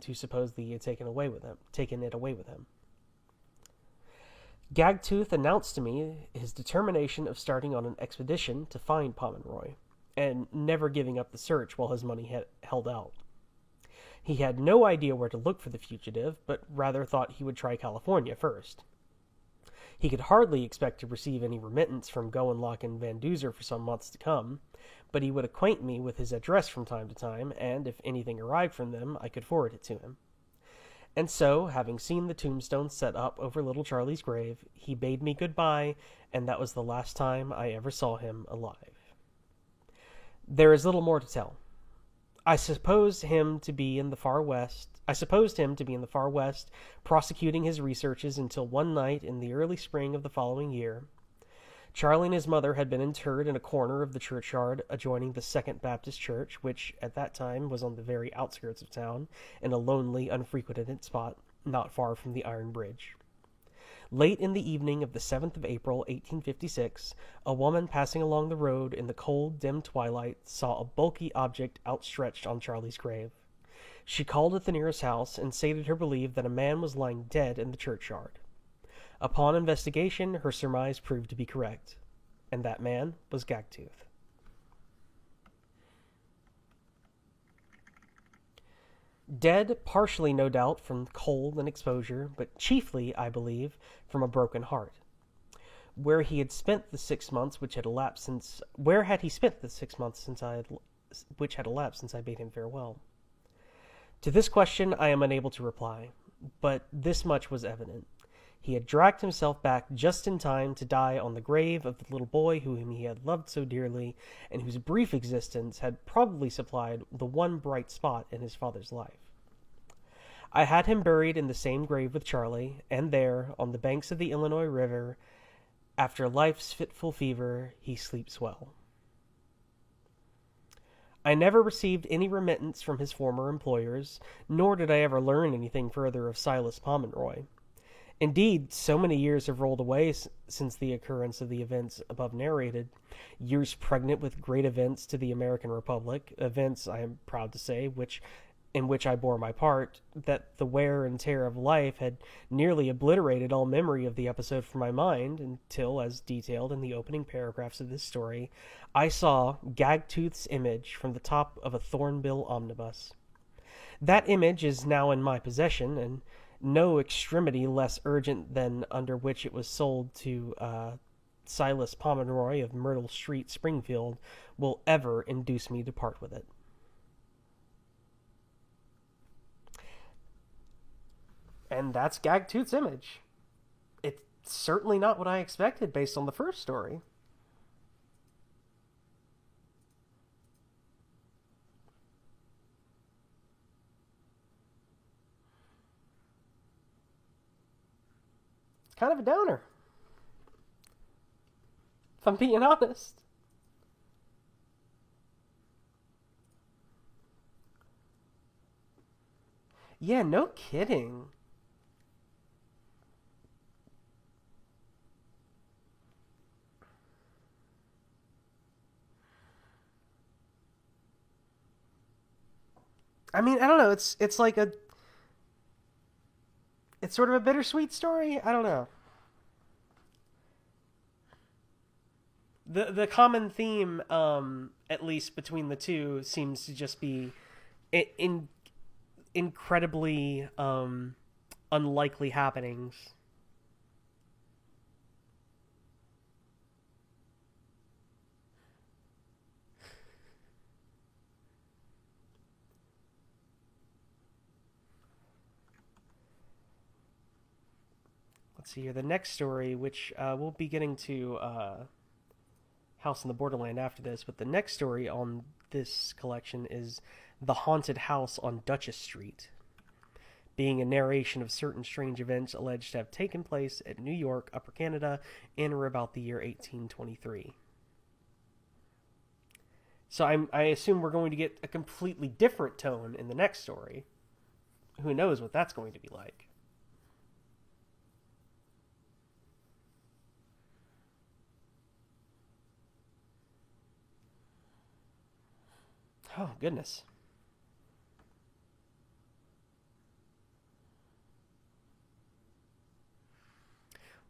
to suppose that he had taken it away with him. Gagtooth announced to me his determination of starting on an expedition to find Pomeroy, and never giving up the search while his money held out. He had no idea where to look for the fugitive, but rather thought he would try California first. He could hardly expect to receive any remittance from Gowanlock and Van Duzer for some months to come, but he would acquaint me with his address from time to time, and if anything arrived from them, I could forward it to him. And so, having seen the tombstone set up over little Charlie's grave, he bade me good-bye, and that was the last time I ever saw him alive. There is little more to tell. I supposed him to be in the far west, prosecuting his researches until one night in the early spring of the following year. Charlie and his mother had been interred in a corner of the churchyard adjoining the Second Baptist Church, which at that time was on the very outskirts of town, in a lonely, unfrequented spot not far from the Iron Bridge. Late in the evening of the 7th of April, 1856, a woman passing along the road in the cold, dim twilight saw a bulky object outstretched on Charlie's grave. She called at the nearest house and stated her belief that a man was lying dead in the churchyard. Upon investigation, her surmise proved to be correct, and that man was Gagtooth. Dead, partially, no doubt, from cold and exposure, but chiefly, I believe, from a broken heart. Where had he spent the 6 months which had elapsed since I bade him farewell? To this question I am unable to reply, but this much was evident. He had dragged himself back just in time to die on the grave of the little boy whom he had loved so dearly, and whose brief existence had probably supplied the one bright spot in his father's life. I had him buried in the same grave with Charlie, and there, on the banks of the Illinois River, After life's fitful fever, he sleeps well. I never received any remittance from his former employers, nor did I ever learn anything further of Silas Pomeroy. Indeed, so many years have rolled away since the occurrence of the events above narrated, years pregnant with great events to the American Republic, events, I am proud to say, in which I bore my part, that the wear and tear of life had nearly obliterated all memory of the episode from my mind, until, as detailed in the opening paragraphs of this story, I saw Gagtooth's image from the top of a Thornbill omnibus. That image is now in my possession, and no extremity less urgent than under which it was sold to Silas Pomeroy of Myrtle Street, Springfield, will ever induce me to part with it. And that's Gagtooth's image. It's certainly not what I expected based on the first story. It's kind of a downer, if I'm being honest. Yeah, no kidding. I mean, I don't know. It's like a it's sort of a bittersweet story. I don't know. The common theme, at least between the two, seems to just be in incredibly unlikely happenings. Let's see here. The next story, which we'll be getting to House in the Borderland after this, but the next story on this collection is The Haunted House on Duchess Street, being a narration of certain strange events alleged to have taken place at New York, Upper Canada, in or about the year 1823. So I assume we're going to get a completely different tone in the next story. Who knows what that's going to be like? Oh, goodness.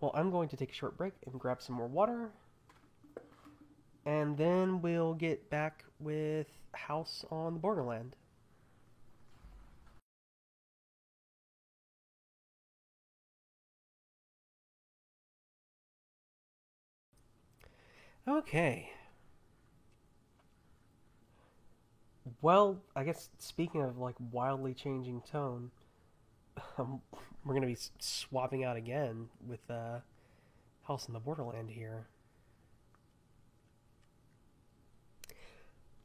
Well, I'm going to take a short break and grab some more water. And then we'll get back with House on the Borderland. Okay. Well, I guess speaking of like wildly changing tone, we're going to be swapping out again with House on the Borderland here.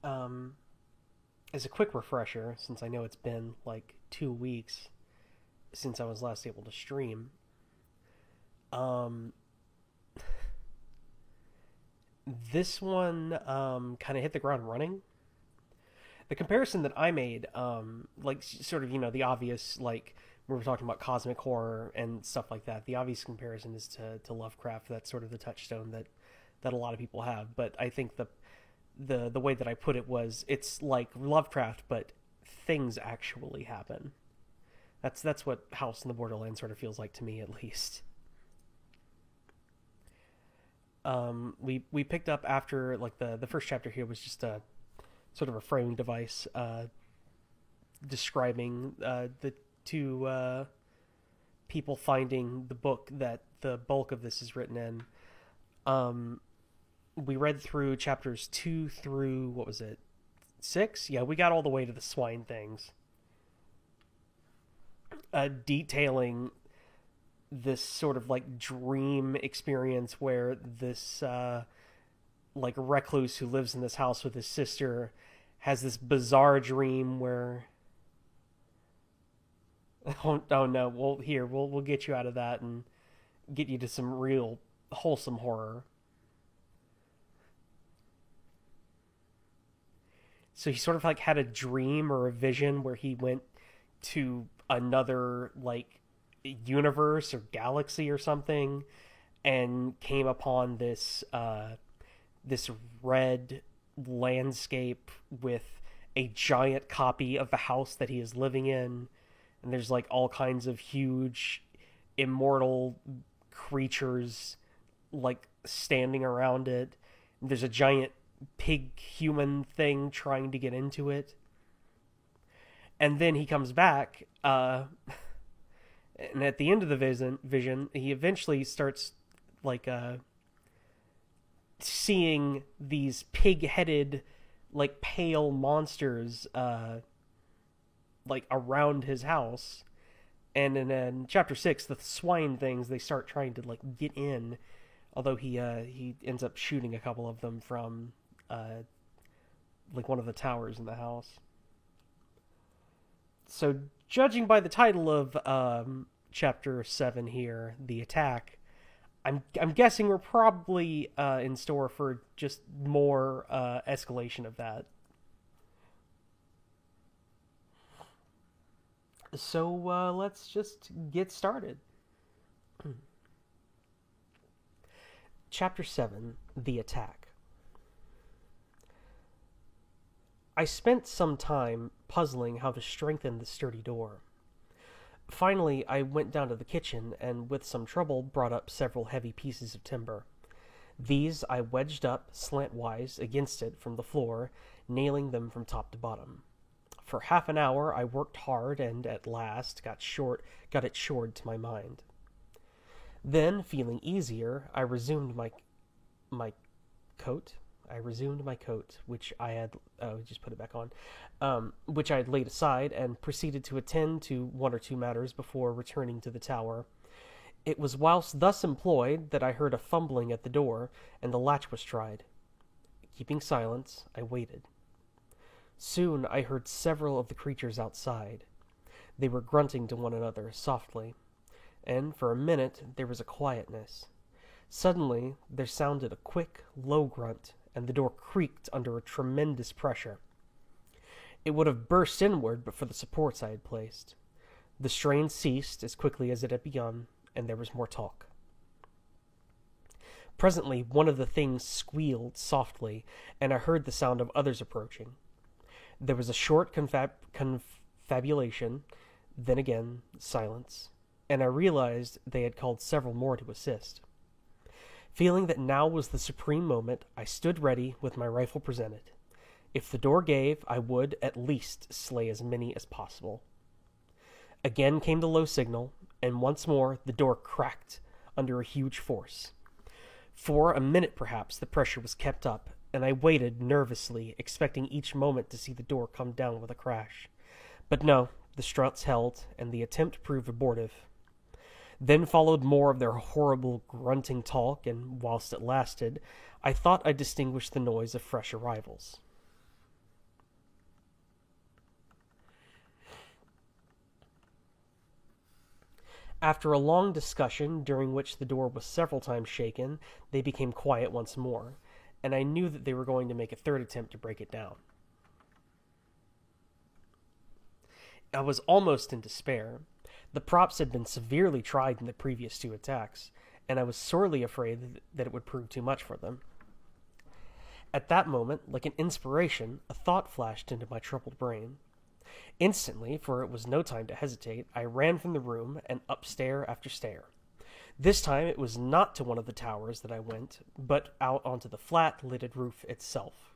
Um, as a quick refresher, since I know it's been like 2 weeks since I was last able to stream, um, this one kind of hit the ground running. The comparison that I made, like sort of the obvious, like we were talking about cosmic horror and stuff like that. The obvious comparison is to Lovecraft. That's sort of the touchstone that a lot of people have. But I think the way that I put it was it's like Lovecraft, but things actually happen. That's what House in the Borderland sort of feels like to me, at least. We picked up after like the first chapter here was just a sort of a framing device describing the two people finding the book that the bulk of this is written in. We read through chapters 2 through, what was it, 6? Yeah, we got all the way to the swine things. Detailing this sort of like dream experience where this like recluse who lives in this house with his sister has this bizarre dream where oh no, well here we'll get you out of that and get you to some real wholesome horror. So he sort of like had a dream or a vision where he went to another like universe or galaxy or something and came upon this red landscape with a giant copy of the house that he is living in, and there's like all kinds of huge immortal creatures like standing around it. There's a giant pig human thing trying to get into it. And then he comes back, and at the end of the vision, he eventually starts like seeing these pig-headed, like pale monsters, like around his house. And in chapter 6, the swine things, they start trying to like get in, although he ends up shooting a couple of them from like one of the towers in the house. So, judging by the title of chapter 7 here, The Attack, I'm guessing we're probably in store for just more escalation of that. So let's just get started. Chapter 7, The Attack. I spent some time puzzling how to strengthen the sturdy door. Finally, I went down to the kitchen and, with some trouble, brought up several heavy pieces of timber. These I wedged up slantwise against it from the floor, nailing them from top to bottom. For half an hour I worked hard and, at last, got it shored to my mind. Then, feeling easier, I resumed my coat. Which I had, just put it back on, which I had laid aside, and proceeded to attend to one or two matters before returning to the tower. It was whilst thus employed that I heard a fumbling at the door, and the latch was tried. Keeping silence, I waited. Soon I heard several of the creatures outside. They were grunting to one another softly, and for a minute there was a quietness. Suddenly there sounded a quick, low grunt, and the door creaked under a tremendous pressure. It would have burst inward but for the supports I had placed. The strain ceased as quickly as it had begun, and there was more talk. Presently one of the things squealed softly, and I heard the sound of others approaching. There was a short confabulation, then again silence, and I realized they had called several more to assist. Feeling that now was the supreme moment, I stood ready with my rifle presented. If the door gave, I would, at least, slay as many as possible. Again came the low signal, and once more the door cracked under a huge force. For a minute, perhaps, the pressure was kept up, and I waited nervously, expecting each moment to see the door come down with a crash. But no, the struts held, and the attempt proved abortive. Then followed more of their horrible grunting talk, and whilst it lasted, I thought I distinguished the noise of fresh arrivals. After a long discussion, during which the door was several times shaken, they became quiet once more, and I knew that they were going to make a third attempt to break it down. I was almost in despair. The props had been severely tried in the previous 2 attacks, and I was sorely afraid that it would prove too much for them. At that moment, like an inspiration, a thought flashed into my troubled brain. Instantly, for it was no time to hesitate, I ran from the room and up stair after stair. This time it was not to one of the towers that I went, but out onto the flat, lidded roof itself.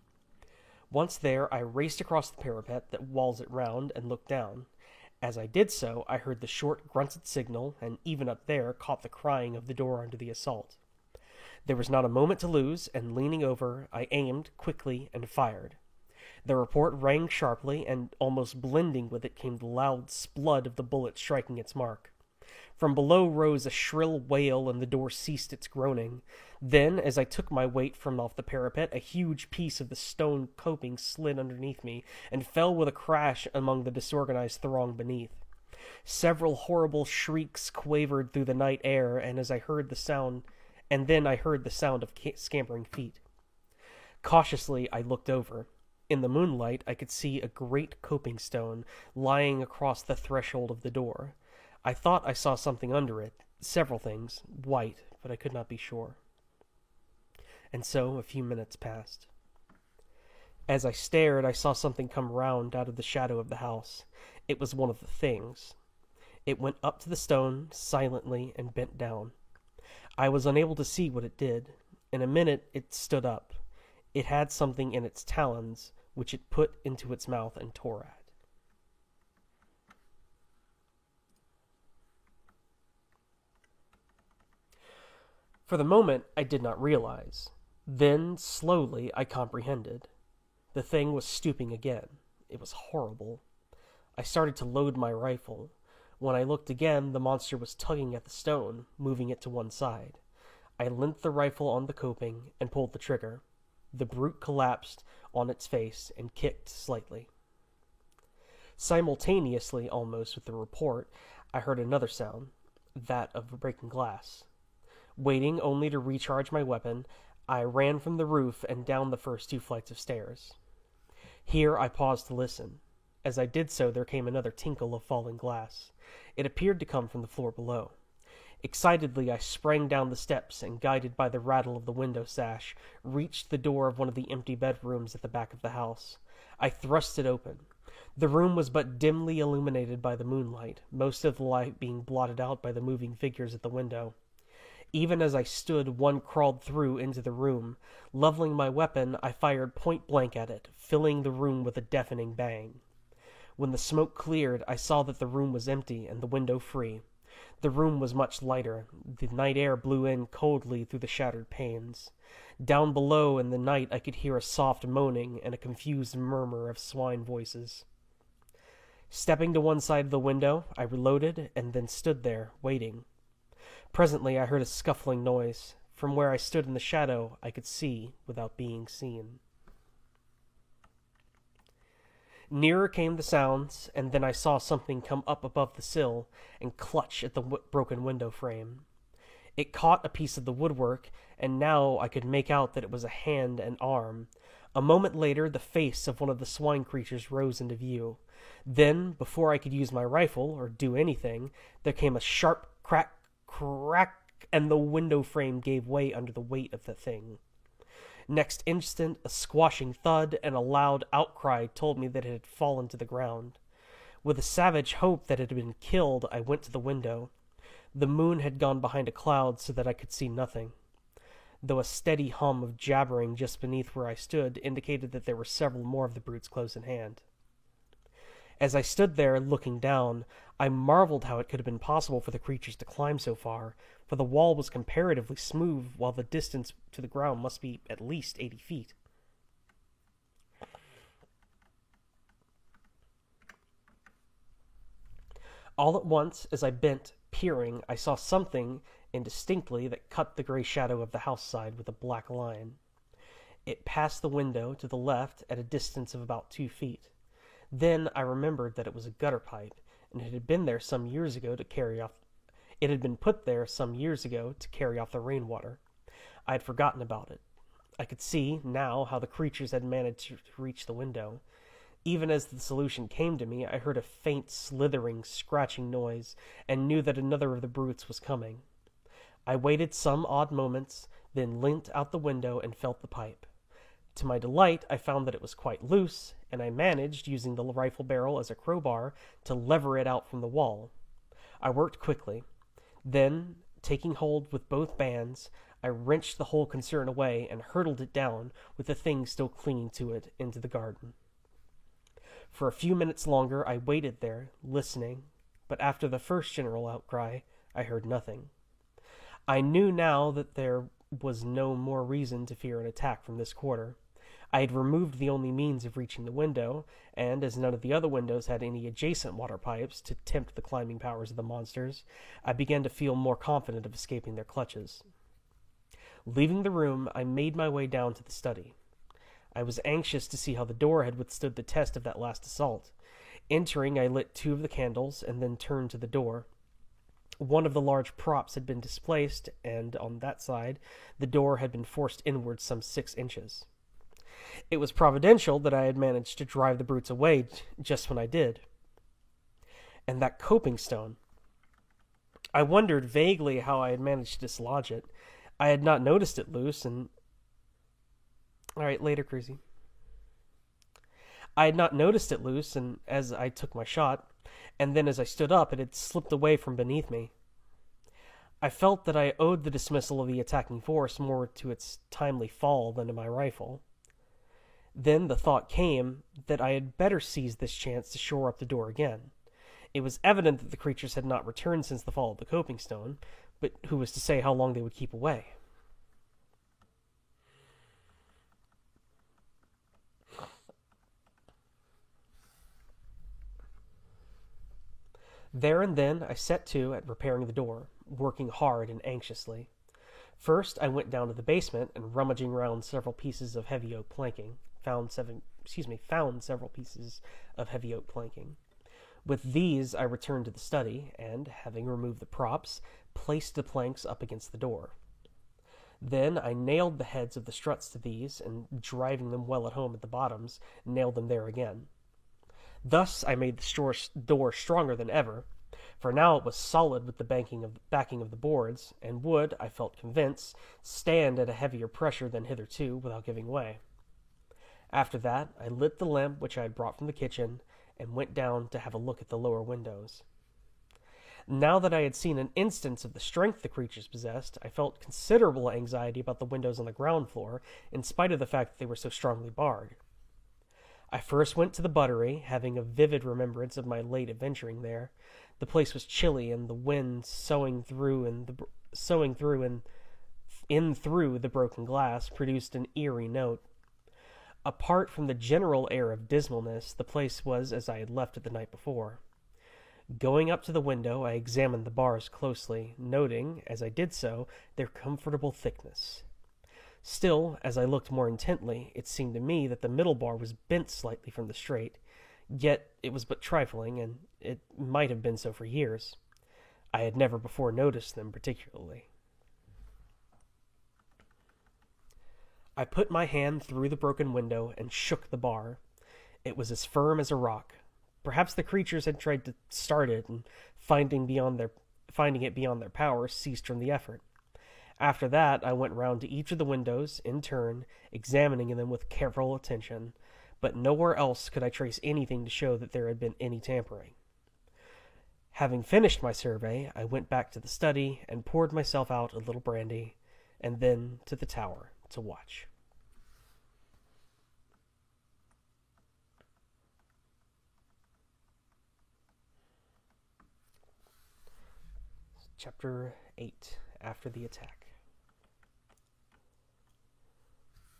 Once there, I raced across the parapet that walls it round and looked down. As I did so, I heard the short, grunted signal, and even up there caught the crying of the door under the assault. There was not a moment to lose, and leaning over, I aimed quickly and fired. The report rang sharply, and almost blending with it came the loud splud of the bullet striking its mark. From below rose a shrill wail, and the door ceased its groaning. Then, as I took my weight from off the parapet, a huge piece of the stone coping slid underneath me, and fell with a crash among the disorganized throng beneath. Several horrible shrieks quavered through the night air, and as I heard the sound, and then I heard the sound of scampering feet. Cautiously, I looked over. In the moonlight, I could see a great coping stone lying across the threshold of the door. I thought I saw something under it, several things, white, but I could not be sure. And so a few minutes passed. As I stared, I saw something come round out of the shadow of the house. It was one of the things. It went up to the stone, silently, and bent down. I was unable to see what it did. In a minute, it stood up. It had something in its talons, which it put into its mouth and tore at. For the moment, I did not realize. Then, slowly, I comprehended. The thing was stooping again. It was horrible. I started to load my rifle. When I looked again, the monster was tugging at the stone, moving it to one side. I leant the rifle on the coping and pulled the trigger. The brute collapsed on its face and kicked slightly. Simultaneously, almost with the report, I heard another sound, that of breaking glass. Waiting only to recharge my weapon, I ran from the roof and down the first 2 flights of stairs. Here I paused to listen. As I did so, there came another tinkle of falling glass. It appeared to come from the floor below. Excitedly, I sprang down the steps and, guided by the rattle of the window sash, reached the door of one of the empty bedrooms at the back of the house. I thrust it open. The room was but dimly illuminated by the moonlight, most of the light being blotted out by the moving figures at the window. Even as I stood, one crawled through into the room. Leveling my weapon, I fired point blank at it, filling the room with a deafening bang. When the smoke cleared, I saw that the room was empty and the window free. The room was much lighter. The night air blew in coldly through the shattered panes. Down below in the night I could hear a soft moaning and a confused murmur of swine voices. Stepping to one side of the window, I reloaded and then stood there, waiting. Presently I heard a scuffling noise. From where I stood in the shadow, I could see without being seen. Nearer came the sounds, and then I saw something come up above the sill and clutch at the broken window frame. It caught a piece of the woodwork, and now I could make out that it was a hand and arm. A moment later, the face of one of the swine creatures rose into view. Then, before I could use my rifle or do anything, there came a sharp crack, and the window frame gave way under the weight of the thing. Next instant, a squashing thud and a loud outcry told me that it had fallen to the ground. With a savage hope that it had been killed, I went to the window. The moon had gone behind a cloud so that I could see nothing, though a steady hum of jabbering just beneath where I stood indicated that there were several more of the brutes close in hand. As I stood there, looking down, I marveled how it could have been possible for the creatures to climb so far, for the wall was comparatively smooth, while the distance to the ground must be at least 80 feet. All at once, as I bent, peering, I saw something indistinctly that cut the gray shadow of the house side with a black line. It passed the window to the left at a distance of about 2 feet. Then I remembered that it was a gutter pipe, and it had been there some years ago to carry off. It had been put there some years ago to carry off the rainwater. I had forgotten about it. I could see, now, how the creatures had managed to reach the window. Even as the solution came to me, I heard a faint, slithering, scratching noise, and knew that another of the brutes was coming. I waited some odd moments, then leant out the window and felt the pipe. To my delight, I found that it was quite loose, and I managed, using the rifle barrel as a crowbar, to lever it out from the wall. I worked quickly. Then, taking hold with both bands, I wrenched the whole concern away and hurled it down, with the thing still clinging to it, into the garden. For a few minutes longer I waited there, listening, but after the first general outcry, I heard nothing. I knew now that there was no more reason to fear an attack from this quarter. I had removed the only means of reaching the window, and as none of the other windows had any adjacent water pipes to tempt the climbing powers of the monsters, I began to feel more confident of escaping their clutches. Leaving the room, I made my way down to the study. I was anxious to see how the door had withstood the test of that last assault. Entering, I lit 2 of the candles, and then turned to the door. One of the large props had been displaced, and on that side, the door had been forced inward some 6 inches. It was providential that I had managed to drive the brutes away just when I did. And that coping stone. I wondered vaguely how I had managed to dislodge it. I had not noticed it loose, and... Alright, later, Cruzy. I had not noticed it loose, and as I took my shot, and then as I stood up, it had slipped away from beneath me. I felt that I owed the dismissal of the attacking force more to its timely fall than to my rifle. Then the thought came that I had better seize this chance to shore up the door again. It was evident that the creatures had not returned since the fall of the coping stone, but who was to say how long they would keep away? There and then I set to at repairing the door, working hard and anxiously. First, I went down to the basement and rummaging around several pieces of heavy oak planking. Found several pieces of heavy oak planking. With these, I returned to the study and, having removed the props, placed the planks up against the door. Then I nailed the heads of the struts to these, and driving them well at home at the bottoms, nailed them there again. Thus I made the door stronger than ever, for now it was solid with the backing of the boards, and would, I felt convinced, stand at a heavier pressure than hitherto without giving way. After that, I lit the lamp which I had brought from the kitchen, and went down to have a look at the lower windows. Now that I had seen an instance of the strength the creatures possessed, I felt considerable anxiety about the windows on the ground floor, in spite of the fact that they were so strongly barred. I first went to the buttery, having a vivid remembrance of my late adventuring there. The place was chilly, and the wind sowing through the broken glass produced an eerie note. Apart from the general air of dismalness, the place was as I had left it the night before. Going up to the window, I examined the bars closely, noting, as I did so, their comfortable thickness. Still, as I looked more intently, it seemed to me that the middle bar was bent slightly from the straight, yet it was but trifling, and it might have been so for years. I had never before noticed them particularly. I put my hand through the broken window and shook the bar. It was as firm as a rock. Perhaps the creatures had tried to start it, and finding it beyond their power, ceased from the effort. After that, I went round to each of the windows, in turn, examining them with careful attention, but nowhere else could I trace anything to show that there had been any tampering. Having finished my survey, I went back to the study and poured myself out a little brandy, and then to the tower to watch. Chapter 8. After the Attack.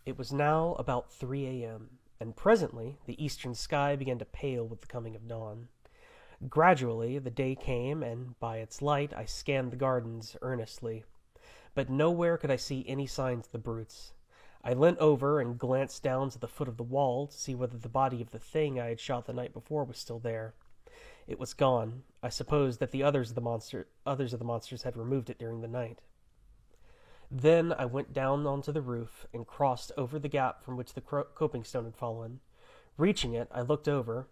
It was now about 3 a.m., and presently the eastern sky began to pale with the coming of dawn. Gradually the day came, and by its light I scanned the gardens earnestly. But nowhere could I see any signs of the brutes. I leant over and glanced down to the foot of the wall to see whether the body of the thing I had shot the night before was still there. It was gone. I supposed that the others of the monsters had removed it during the night. Then I went down onto the roof and crossed over the gap from which the coping stone had fallen. Reaching it, I looked over.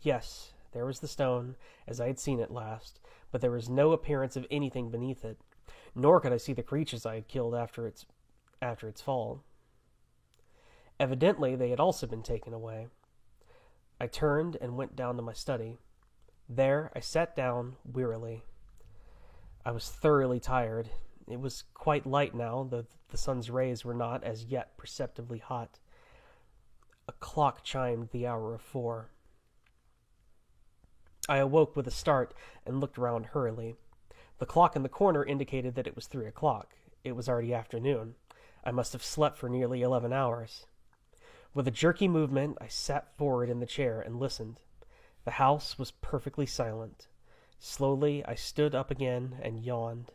Yes, there was the stone, as I had seen it last, but there was no appearance of anything beneath it, nor could I see the creatures I had killed after its fall. Evidently, they had also been taken away. I turned and went down to my study. There I sat down wearily. I was thoroughly tired. It was quite light now, though the sun's rays were not as yet perceptibly hot. A clock chimed the hour of 4. I awoke with a start and looked round hurriedly. The clock in the corner indicated that it was 3 o'clock. It was already afternoon. I must have slept for nearly 11 hours. With a jerky movement, I sat forward in the chair and listened. The house was perfectly silent. Slowly, I stood up again and yawned.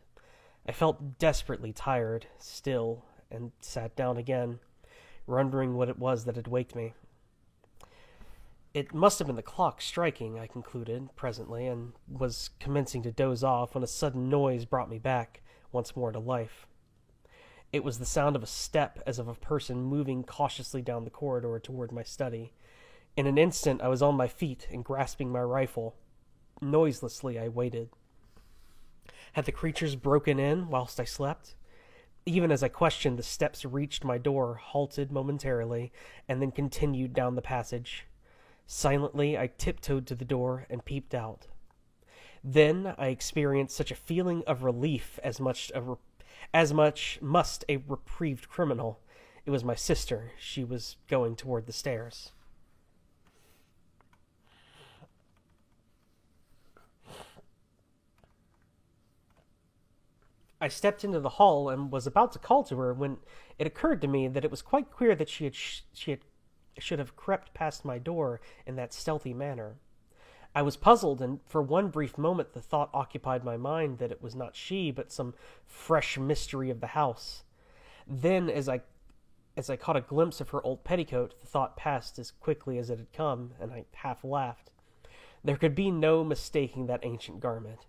I felt desperately tired, still, and sat down again, wondering what it was that had waked me. It must have been the clock striking, I concluded presently, and was commencing to doze off when a sudden noise brought me back once more to life. It was the sound of a step, as of a person moving cautiously down the corridor toward my study. In an instant I was on my feet and grasping my rifle. Noiselessly I waited. Had the creatures broken in whilst I slept? Even as I questioned, the steps reached my door, halted momentarily, and then continued down the passage. Silently I tiptoed to the door and peeped out. Then I experienced such a feeling of relief as much must a reprieved criminal. It was my sister. She was going toward the stairs. I stepped into the hall and was about to call to her when it occurred to me that it was quite queer that she should have crept past my door in that stealthy manner. I was puzzled, and for one brief moment the thought occupied my mind that it was not she, but some fresh mystery of the house. Then, as I caught a glimpse of her old petticoat, the thought passed as quickly as it had come, and I half laughed. There could be no mistaking that ancient garment.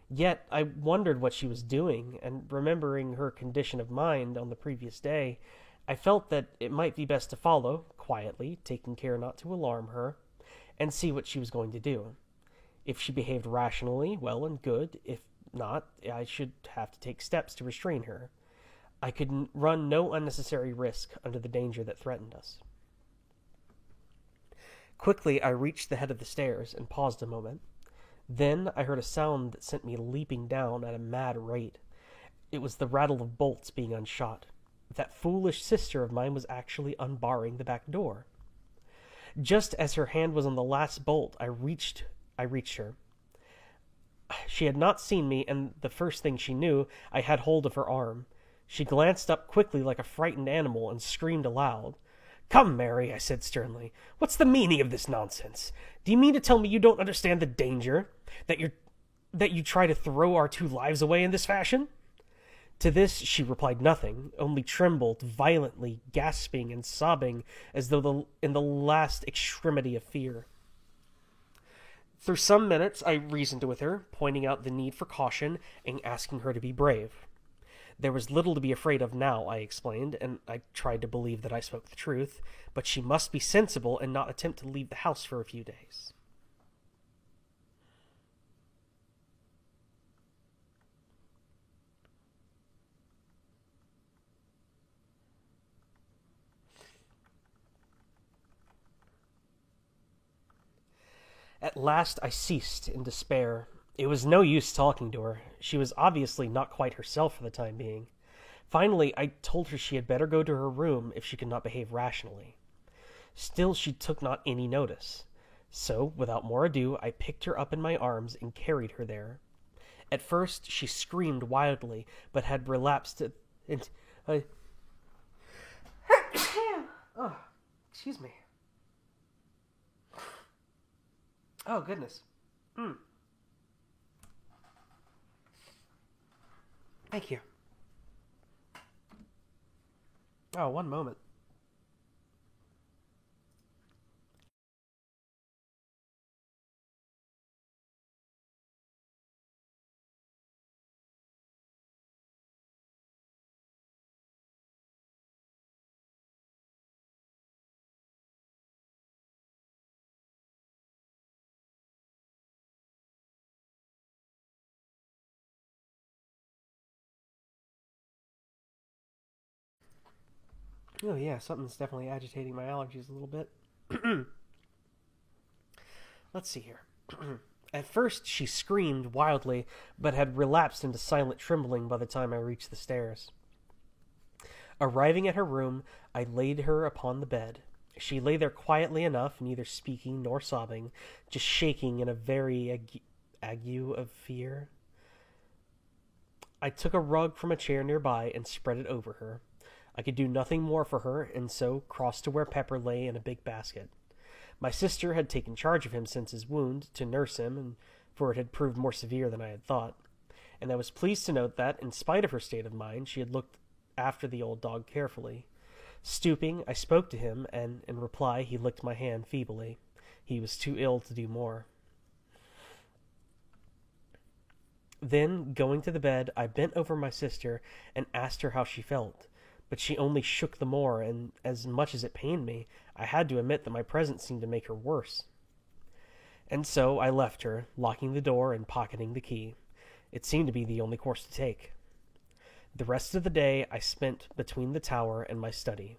Yet I wondered what she was doing, and remembering her condition of mind on the previous day, I felt that it might be best to follow, quietly, taking care not to alarm her, and see what she was going to do. If she behaved rationally, well and good. If not, I should have to take steps to restrain her. I could run no unnecessary risk under the danger that threatened us. Quickly I reached the head of the stairs and paused a moment. Then I heard a sound that sent me leaping down at a mad rate. It was the rattle of bolts being unshot. That foolish sister of mine was actually unbarring the back door. Just as her hand was on the last bolt, I reached her. She had not seen me, and the first thing she knew, I had hold of her arm. She glanced up quickly like a frightened animal and screamed aloud. "Come, Mary," I said sternly. "What's the meaning of this nonsense? Do you mean to tell me you don't understand the danger? That you try to throw our two lives away in this fashion?" To this she replied nothing, only trembled violently, gasping and sobbing as though in the last extremity of fear. For some minutes I reasoned with her, pointing out the need for caution and asking her to be brave. There was little to be afraid of now, I explained, and I tried to believe that I spoke the truth, but she must be sensible and not attempt to leave the house for a few days. At last I ceased in despair. It was no use talking to her. She was obviously not quite herself for the time being. Finally, I told her she had better go to her room if she could not behave rationally. Still she took not any notice. So, without more ado, I picked her up in my arms and carried her there. At first she screamed wildly, but had relapsed into... Oh, excuse me. Oh, goodness. Thank you. Oh, one moment. Oh, yeah, something's definitely agitating my allergies a little bit. Let's see here. At first, she screamed wildly, but had relapsed into silent trembling by the time I reached the stairs. Arriving at her room, I laid her upon the bed. She lay there quietly enough, neither speaking nor sobbing, just shaking in a very ague of fear. I took a rug from a chair nearby and spread it over her. I could do nothing more for her, and so crossed to where Pepper lay in a big basket. My sister had taken charge of him since his wound, to nurse him, for it had proved more severe than I had thought. And I was pleased to note that, in spite of her state of mind, she had looked after the old dog carefully. Stooping, I spoke to him, and in reply he licked my hand feebly. He was too ill to do more. Then, going to the bed, I bent over my sister and asked her how she felt, but she only shook the more, and as much as it pained me, I had to admit that my presence seemed to make her worse. And so I left her, locking the door and pocketing the key. It seemed to be the only course to take. The rest of the day I spent between the tower and my study.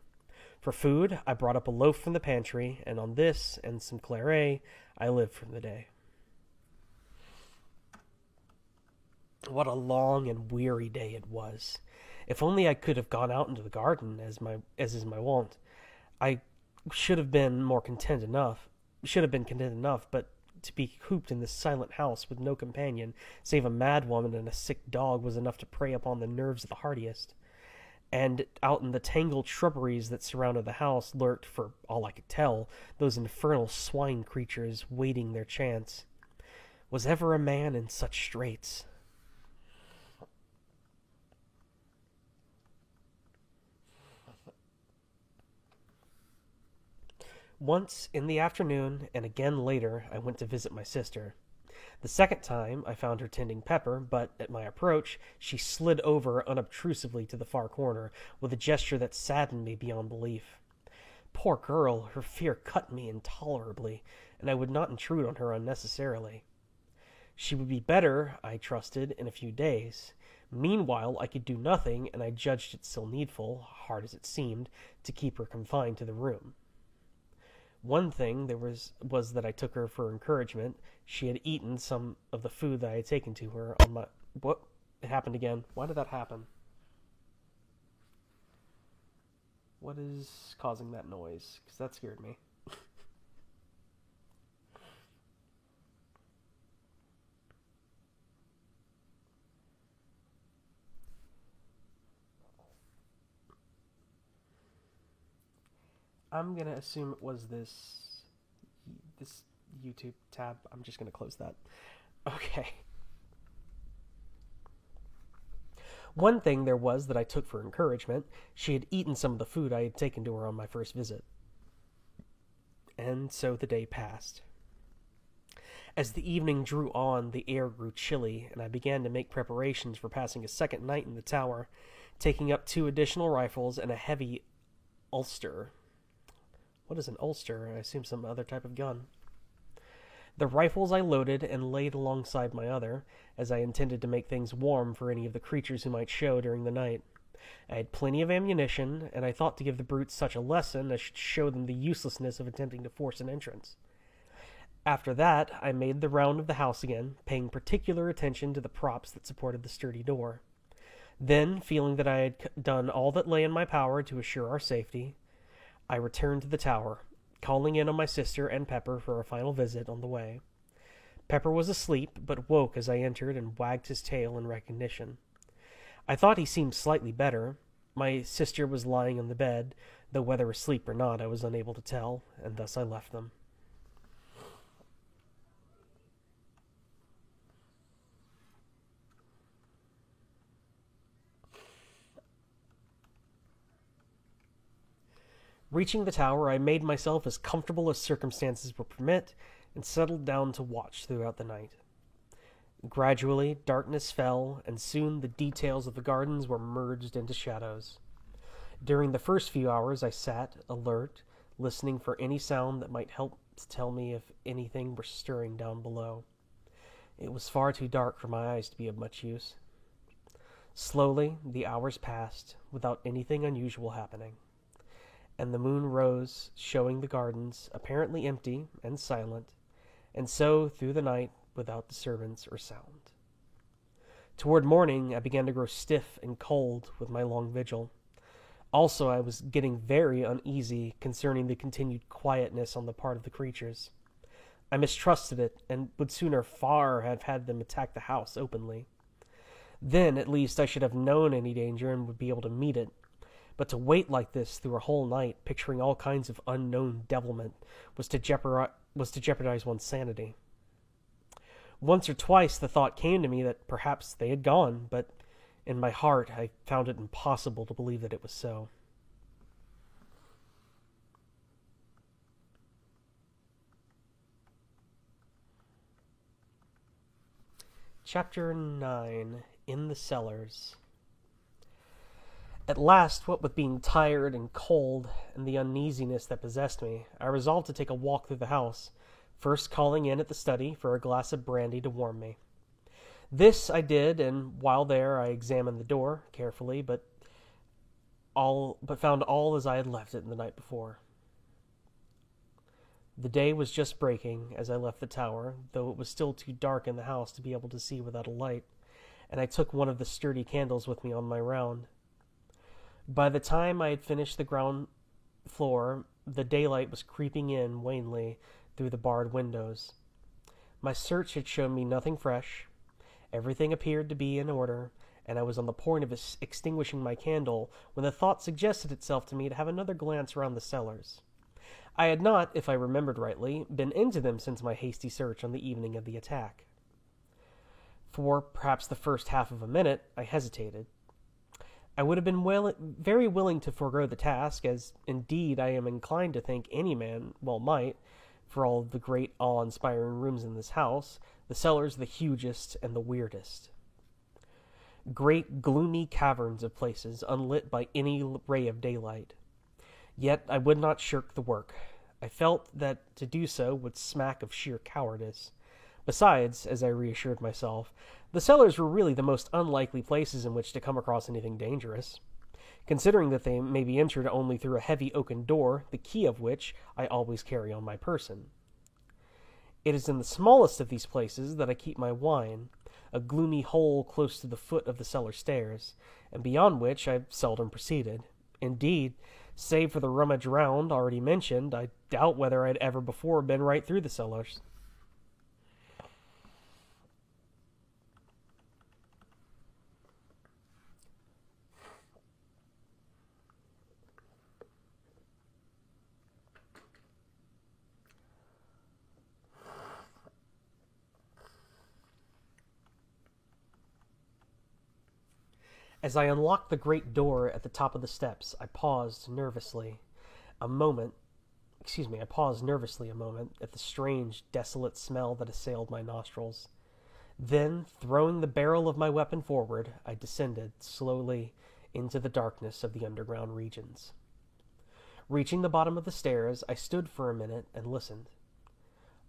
For food, I brought up a loaf from the pantry, and on this and some claret, I lived for the day. What a long and weary day it was. If only I could have gone out into the garden, as is my wont. I should have been content enough, but to be cooped in this silent house with no companion save a mad woman and a sick dog was enough to prey upon the nerves of the hardiest. And out in the tangled shrubberies that surrounded the house lurked, for all I could tell, those infernal swine creatures waiting their chance. Was ever a man in such straits? Once, in the afternoon, and again later, I went to visit my sister. The second time, I found her tending Pepper, but at my approach, she slid over unobtrusively to the far corner, with a gesture that saddened me beyond belief. Poor girl, her fear cut me intolerably, and I would not intrude on her unnecessarily. She would be better, I trusted, in a few days. Meanwhile, I could do nothing, and I judged it still needful, hard as it seemed, to keep her confined to the room. One thing there was that I took her for encouragement. She had eaten some of the food that I had taken to her on my... What? It happened again. Why did that happen? What is causing that noise? Because that scared me. I'm going to assume it was this YouTube tab. I'm just going to close that. Okay. One thing there was that I took for encouragement. She had eaten some of the food I had taken to her on my first visit. And so the day passed. As the evening drew on, the air grew chilly, and I began to make preparations for passing a second night in the tower, taking up 2 additional rifles and a heavy ulster. What is an ulster? I assume some other type of gun. The rifles I loaded and laid alongside my other, as I intended to make things warm for any of the creatures who might show during the night. I had plenty of ammunition, and I thought to give the brutes such a lesson as should show them the uselessness of attempting to force an entrance. After that, I made the round of the house again, paying particular attention to the props that supported the sturdy door. Then, feeling that I had done all that lay in my power to assure our safety, I returned to the tower, calling in on my sister and Pepper for a final visit on the way. Pepper was asleep, but woke as I entered and wagged his tail in recognition. I thought he seemed slightly better. My sister was lying on the bed, though whether asleep or not I was unable to tell, and thus I left them. Reaching the tower, I made myself as comfortable as circumstances would permit, and settled down to watch throughout the night. Gradually, darkness fell, and soon the details of the gardens were merged into shadows. During the first few hours I sat, alert, listening for any sound that might help to tell me if anything were stirring down below. It was far too dark for my eyes to be of much use. Slowly, the hours passed, without anything unusual happening, and the moon rose, showing the gardens apparently empty and silent, and so through the night without disturbance or sound. Toward morning, I began to grow stiff and cold with my long vigil. Also, I was getting very uneasy concerning the continued quietness on the part of the creatures. I mistrusted it, and would sooner far have had them attack the house openly. Then, at least, I should have known any danger and would be able to meet it. But to wait like this through a whole night, picturing all kinds of unknown devilment, was to jeopardize one's sanity. Once or twice the thought came to me that perhaps they had gone, but in my heart I found it impossible to believe that it was so. Chapter 9. In the Cellars. At last, what with being tired and cold and the uneasiness that possessed me, I resolved to take a walk through the house, first calling in at the study for a glass of brandy to warm me. This I did, and while there I examined the door carefully, but found all as I had left it the night before. The day was just breaking as I left the tower, though it was still too dark in the house to be able to see without a light, and I took one of the sturdy candles with me on my round. By the time I had finished the ground floor, the daylight was creeping in wanly through the barred windows. My search had shown me nothing fresh. Everything appeared to be in order, and I was on the point of extinguishing my candle when the thought suggested itself to me to have another glance around the cellars. I had not, if I remembered rightly, been into them since my hasty search on the evening of the attack. For perhaps the first half of a minute, I hesitated. I would have been very willing to forego the task, as indeed I am inclined to think any man might, for all of the great awe-inspiring rooms in this house, the cellars the hugest and the weirdest. Great gloomy caverns of places, unlit by any ray of daylight. Yet I would not shirk the work. I felt that to do so would smack of sheer cowardice. Besides, as I reassured myself, the cellars were really the most unlikely places in which to come across anything dangerous, considering that they may be entered only through a heavy oaken door, the key of which I always carry on my person. It is in the smallest of these places that I keep my wine, a gloomy hole close to the foot of the cellar stairs, and beyond which I seldom proceeded. Indeed, save for the rummage round already mentioned, I doubt whether I'd ever before been right through the cellars. As I unlocked the great door at the top of the steps, I paused nervously a moment at the strange, desolate smell that assailed my nostrils. Then, throwing the barrel of my weapon forward, I descended slowly into the darkness of the underground regions. Reaching the bottom of the stairs, I stood for a minute and listened.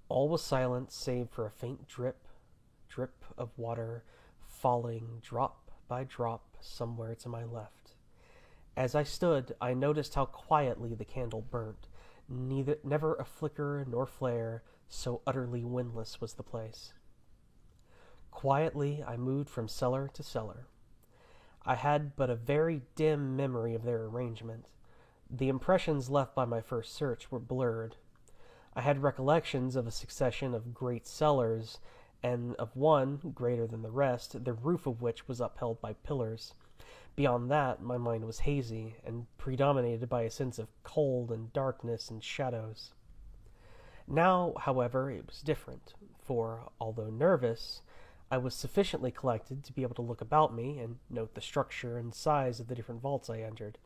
All was silent save for a faint drip of water falling drop by drop somewhere to my left. As I stood, I noticed how quietly the candle burnt, never a flicker nor flare, so utterly windless was the place. Quietly I moved from cellar to cellar. I had but a very dim memory of their arrangement. The impressions left by my first search were blurred. I had recollections of a succession of great cellars, and of one, greater than the rest, the roof of which was upheld by pillars. Beyond that, my mind was hazy, and predominated by a sense of cold and darkness and shadows. Now, however, it was different, for, although nervous, I was sufficiently collected to be able to look about me and note the structure and size of the different vaults I entered.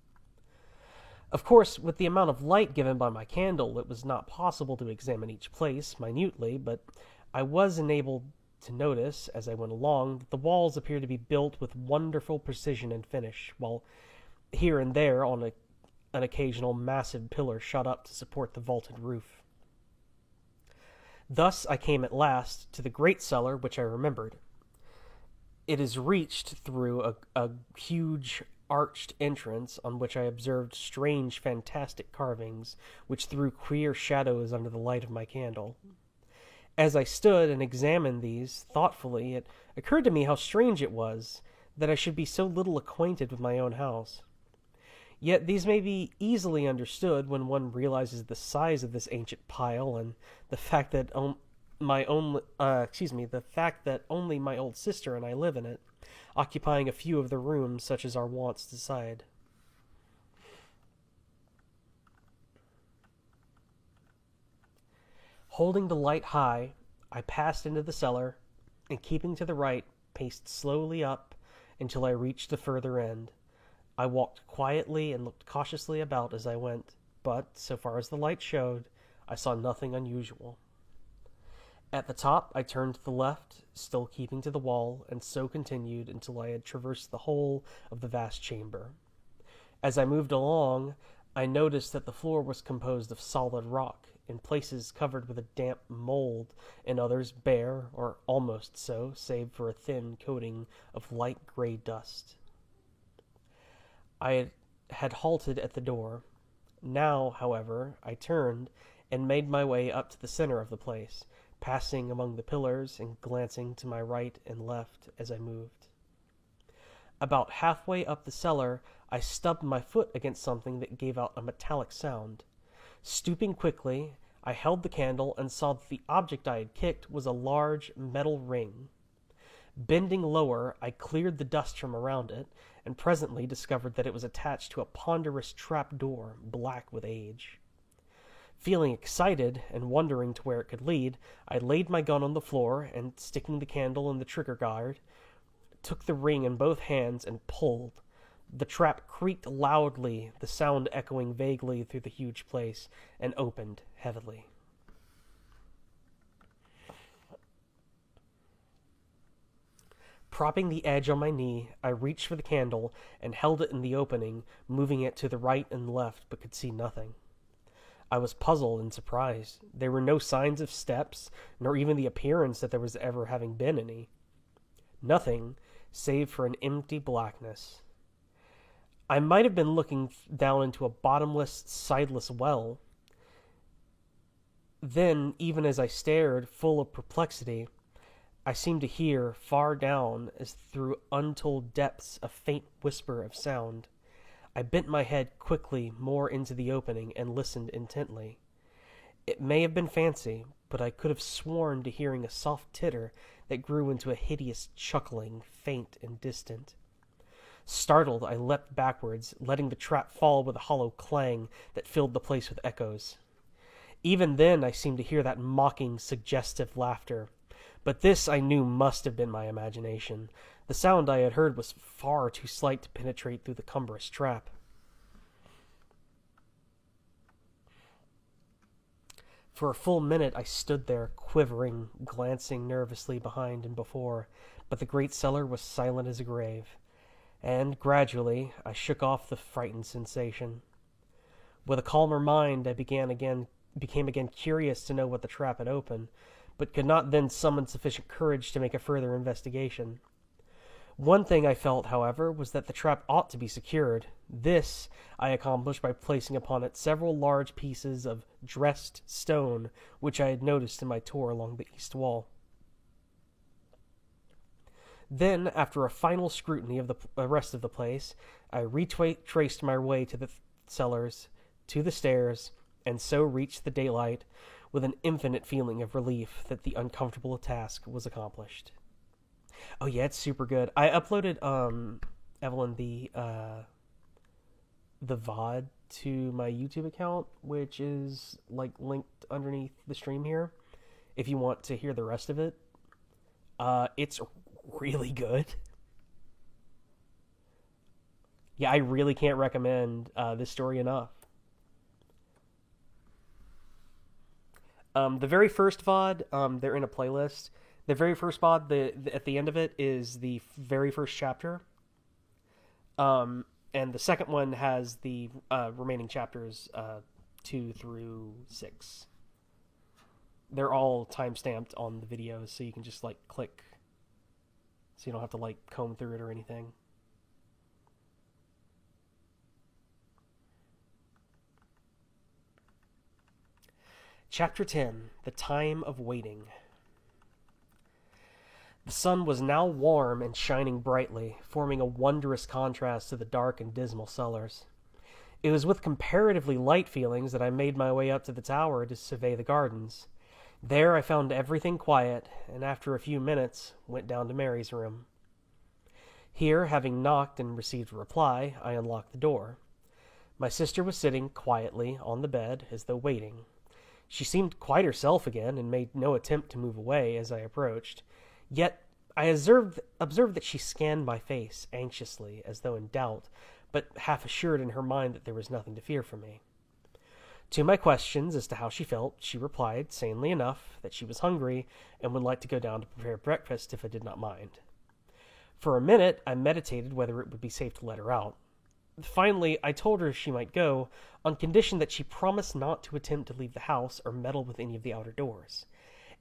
Of course, with the amount of light given by my candle, it was not possible to examine each place minutely, but I was enabled to notice, as I went along, that the walls appeared to be built with wonderful precision and finish, while here and there an occasional massive pillar shot up to support the vaulted roof. Thus I came at last to the great cellar which I remembered. It is reached through a huge arched entrance on which I observed strange, fantastic carvings, which threw queer shadows under the light of my candle. As I stood and examined these thoughtfully, it occurred to me how strange it was that I should be so little acquainted with my own house. Yet these may be easily understood when one realizes the size of this ancient pile and the fact that the fact that only my old sister and I live in it, occupying a few of the rooms such as our wants decide. Holding the light high, I passed into the cellar, and keeping to the right, paced slowly up until I reached the further end. I walked quietly and looked cautiously about as I went, but, so far as the light showed, I saw nothing unusual. At the top, I turned to the left, still keeping to the wall, and so continued until I had traversed the whole of the vast chamber. As I moved along, I noticed that the floor was composed of solid rock, in places covered with a damp mold, in others bare, or almost so, save for a thin coating of light gray dust. I had halted at the door. Now, however, I turned and made my way up to the center of the place, passing among the pillars and glancing to my right and left as I moved. About halfway up the cellar, I stubbed my foot against something that gave out a metallic sound. Stooping quickly, I held the candle and saw that the object I had kicked was a large metal ring. Bending lower, I cleared the dust from around it, and presently discovered that it was attached to a ponderous trap door, black with age. Feeling excited and wondering to where it could lead, I laid my gun on the floor and, sticking the candle in the trigger guard, took the ring in both hands and pulled. The trap creaked loudly, the sound echoing vaguely through the huge place, and opened heavily. Propping the edge on my knee, I reached for the candle and held it in the opening, moving it to the right and left, but could see nothing. I was puzzled and surprised. There were no signs of steps, nor even the appearance that there was ever having been any. Nothing, save for an empty blackness. I might have been looking down into a bottomless, sideless well. Then, even as I stared, full of perplexity, I seemed to hear, far down, as through untold depths, a faint whisper of sound. I bent my head quickly more into the opening and listened intently. It may have been fancy, but I could have sworn to hearing a soft titter that grew into a hideous chuckling, faint and distant. Startled, I leapt backwards, letting the trap fall with a hollow clang that filled the place with echoes. Even then I seemed to hear that mocking, suggestive laughter. But this I knew must have been my imagination. The sound I had heard was far too slight to penetrate through the cumbrous trap. For a full minute I stood there, quivering, glancing nervously behind and before, but the great cellar was silent as a grave. And, gradually, I shook off the frightened sensation. With a calmer mind, I became again curious to know what the trap had opened, but could not then summon sufficient courage to make a further investigation. One thing I felt, however, was that the trap ought to be secured. This I accomplished by placing upon it several large pieces of dressed stone, which I had noticed in my tour along the east wall. Then, after a final scrutiny of the rest of the place, I retraced my way to the cellars, to the stairs, and so reached the daylight with an infinite feeling of relief that the uncomfortable task was accomplished. Oh yeah, it's super good. I uploaded Evelyn the VOD to my YouTube account, which is like linked underneath the stream here if you want to hear the rest of it. It's really good. Yeah, I really can't recommend this story enough. The very first VOD, they're in a playlist. The very first VOD, at the end of it is the very first chapter. And the second one has the remaining chapters 2 through 6. They're all time-stamped on the videos, so you can just, like, click. So you don't have to, like, comb through it or anything. Chapter 10, The Time of Waiting. The sun was now warm and shining brightly, forming a wondrous contrast to the dark and dismal cellars. It was with comparatively light feelings that I made my way up to the tower to survey the gardens. There I found everything quiet, and after a few minutes went down to Mary's room. Here, having knocked and received a reply, I unlocked the door. My sister was sitting quietly on the bed, as though waiting. She seemed quite herself again, and made no attempt to move away as I approached. Yet I observed that she scanned my face anxiously, as though in doubt, but half assured in her mind that there was nothing to fear from me. To my questions as to how she felt, she replied, sanely enough, that she was hungry and would like to go down to prepare breakfast if I did not mind. For a minute, I meditated whether it would be safe to let her out. Finally, I told her she might go, on condition that she promise not to attempt to leave the house or meddle with any of the outer doors.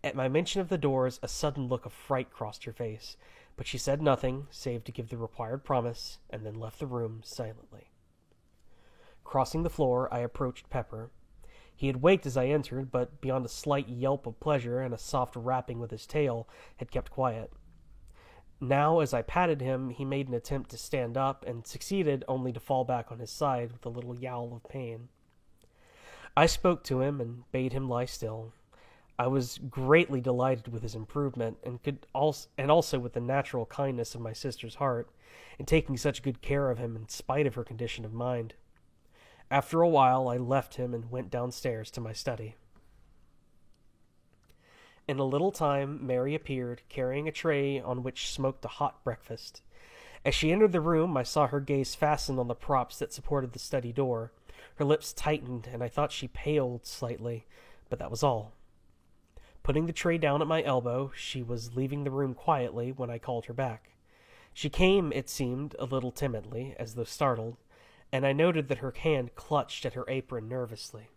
At my mention of the doors, a sudden look of fright crossed her face, but she said nothing, save to give the required promise, and then left the room silently. Crossing the floor, I approached Pepper. He had waked as I entered, but beyond a slight yelp of pleasure and a soft rapping with his tail, had kept quiet. Now, as I patted him, he made an attempt to stand up, and succeeded only to fall back on his side with a little yowl of pain. I spoke to him and bade him lie still. I was greatly delighted with his improvement, and also with the natural kindness of my sister's heart, in taking such good care of him in spite of her condition of mind. After a while, I left him and went downstairs to my study. In a little time, Mary appeared, carrying a tray on which smoked a hot breakfast. As she entered the room, I saw her gaze fastened on the props that supported the study door. Her lips tightened, and I thought she paled slightly, but that was all. Putting the tray down at my elbow, she was leaving the room quietly when I called her back. She came, it seemed, a little timidly, as though startled, and I noted that her hand clutched at her apron nervously.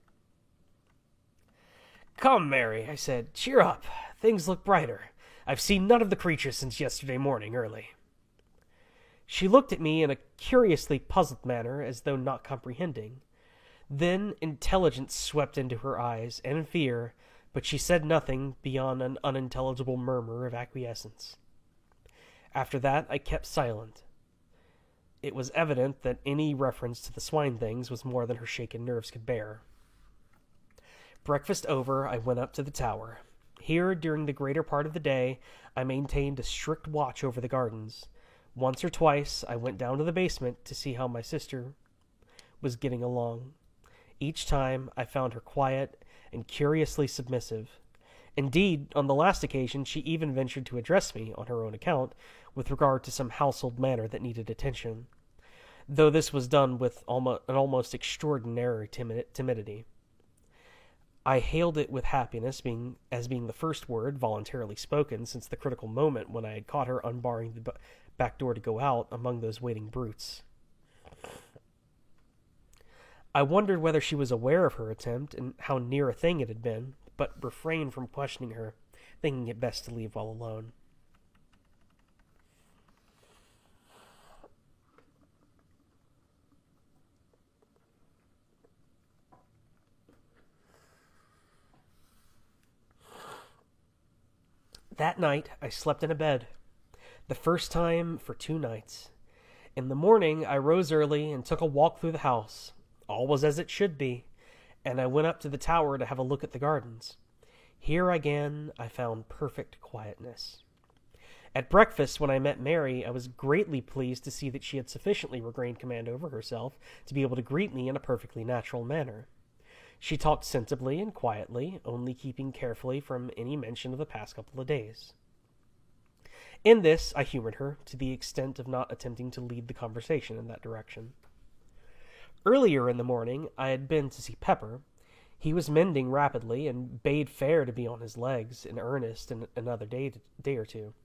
"Come, Mary," I said. "Cheer up. Things look brighter. I've seen none of the creatures since yesterday morning early." She looked at me in a curiously puzzled manner, as though not comprehending. Then intelligence swept into her eyes, and fear, but she said nothing beyond an unintelligible murmur of acquiescence. After that, I kept silent. It was evident that any reference to the swine things was more than her shaken nerves could bear. Breakfast over, I went up to the tower. Here, during the greater part of the day, I maintained a strict watch over the gardens. Once or twice, I went down to the basement to see how my sister was getting along. Each time, I found her quiet and curiously submissive. Indeed, on the last occasion, she even ventured to address me, on her own account, with regard to some household matter that needed attention, though this was done with an almost extraordinary timidity. I hailed it with happiness, as being the first word voluntarily spoken since the critical moment when I had caught her unbarring the back door to go out among those waiting brutes. I wondered whether she was aware of her attempt and how near a thing it had been, but refrained from questioning her, thinking it best to leave well alone. That night, I slept in a bed, the first time for 2 nights. In the morning, I rose early and took a walk through the house. All was as it should be, and I went up to the tower to have a look at the gardens. Here again, I found perfect quietness. At breakfast, when I met Mary, I was greatly pleased to see that she had sufficiently regained command over herself to be able to greet me in a perfectly natural manner. She talked sensibly and quietly, only keeping carefully from any mention of the past couple of days. In this, I humored her, to the extent of not attempting to lead the conversation in that direction. Earlier in the morning, I had been to see Pepper. He was mending rapidly, and bade fair to be on his legs in earnest in another day or two.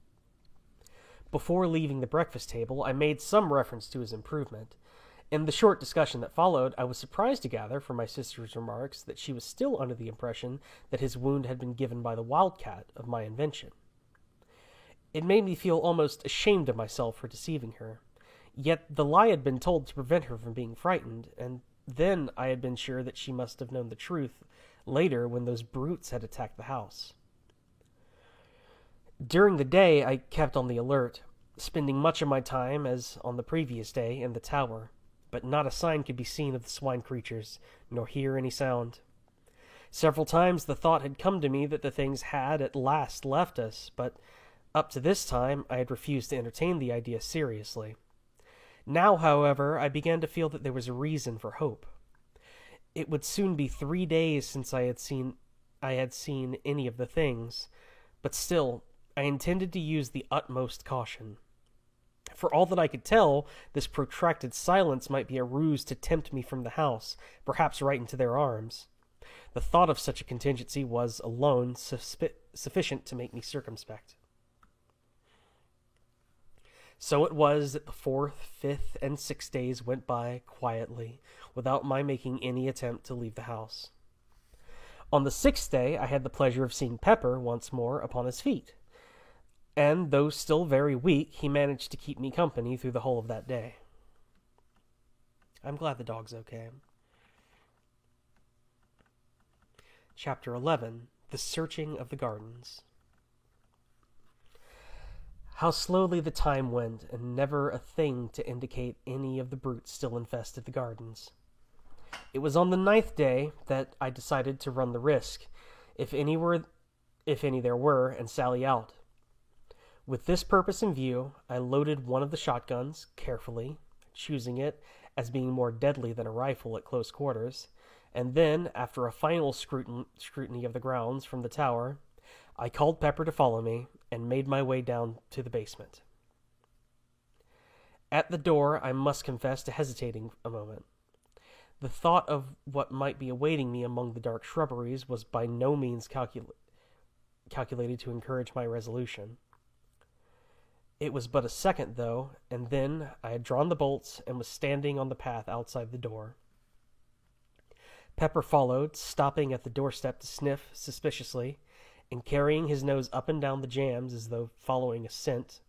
Before leaving the breakfast table, I made some reference to his improvement. In the short discussion that followed, I was surprised to gather from my sister's remarks that she was still under the impression that his wound had been given by the wildcat of my invention. It made me feel almost ashamed of myself for deceiving her. Yet the lie had been told to prevent her from being frightened, and then I had been sure that she must have known the truth later when those brutes had attacked the house. During the day, I kept on the alert, spending much of my time, as on the previous day, in the tower, but not a sign could be seen of the swine creatures, nor hear any sound. Several times the thought had come to me that the things had at last left us, but up to this time I had refused to entertain the idea seriously. Now, however, I began to feel that there was a reason for hope. It would soon be 3 days since I had seen any of the things, but still, I intended to use the utmost caution. For all that I could tell, this protracted silence might be a ruse to tempt me from the house, perhaps right into their arms. The thought of such a contingency was alone sufficient to make me circumspect. So it was that the 4th, 5th, and 6th days went by quietly, without my making any attempt to leave the house. On the 6th day, I had the pleasure of seeing Pepper once more upon his feet, and though still very weak, he managed to keep me company through the whole of that day. I'm glad the dog's okay. Chapter 11. The Searching of the Gardens. How slowly the time went, and never a thing to indicate any of the brutes still infested the gardens. It was on the 9th day that I decided to run the risk, if any there were, and sally out. With this purpose in view, I loaded one of the shotguns carefully, choosing it as being more deadly than a rifle at close quarters, and then, after a final scrutiny of the grounds from the tower, I called Pepper to follow me, and made my way down to the basement. At the door, I must confess to hesitating a moment. The thought of what might be awaiting me among the dark shrubberies was by no means calculated to encourage my resolution. It was but a second, though, and then I had drawn the bolts and was standing on the path outside the door. Pepper followed, stopping at the doorstep to sniff suspiciously, and carrying his nose up and down the jambs as though following a scent.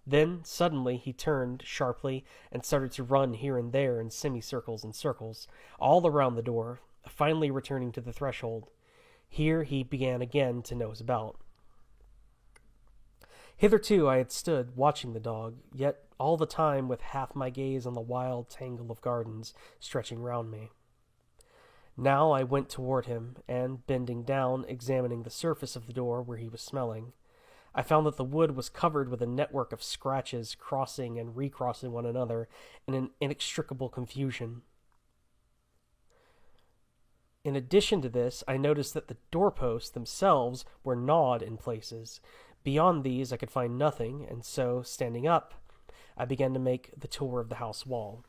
Then, suddenly, he turned sharply and started to run here and there in semicircles and circles, all around the door, finally returning to the threshold. Here he began again to nose about. Hitherto I had stood watching the dog, yet all the time with half my gaze on the wild tangle of gardens stretching round me. Now I went toward him, and, bending down, examining the surface of the door where he was smelling, I found that the wood was covered with a network of scratches crossing and recrossing one another in an inextricable confusion. In addition to this, I noticed that the doorposts themselves were gnawed in places. Beyond these I could find nothing, and so, standing up, I began to make the tour of the house wall.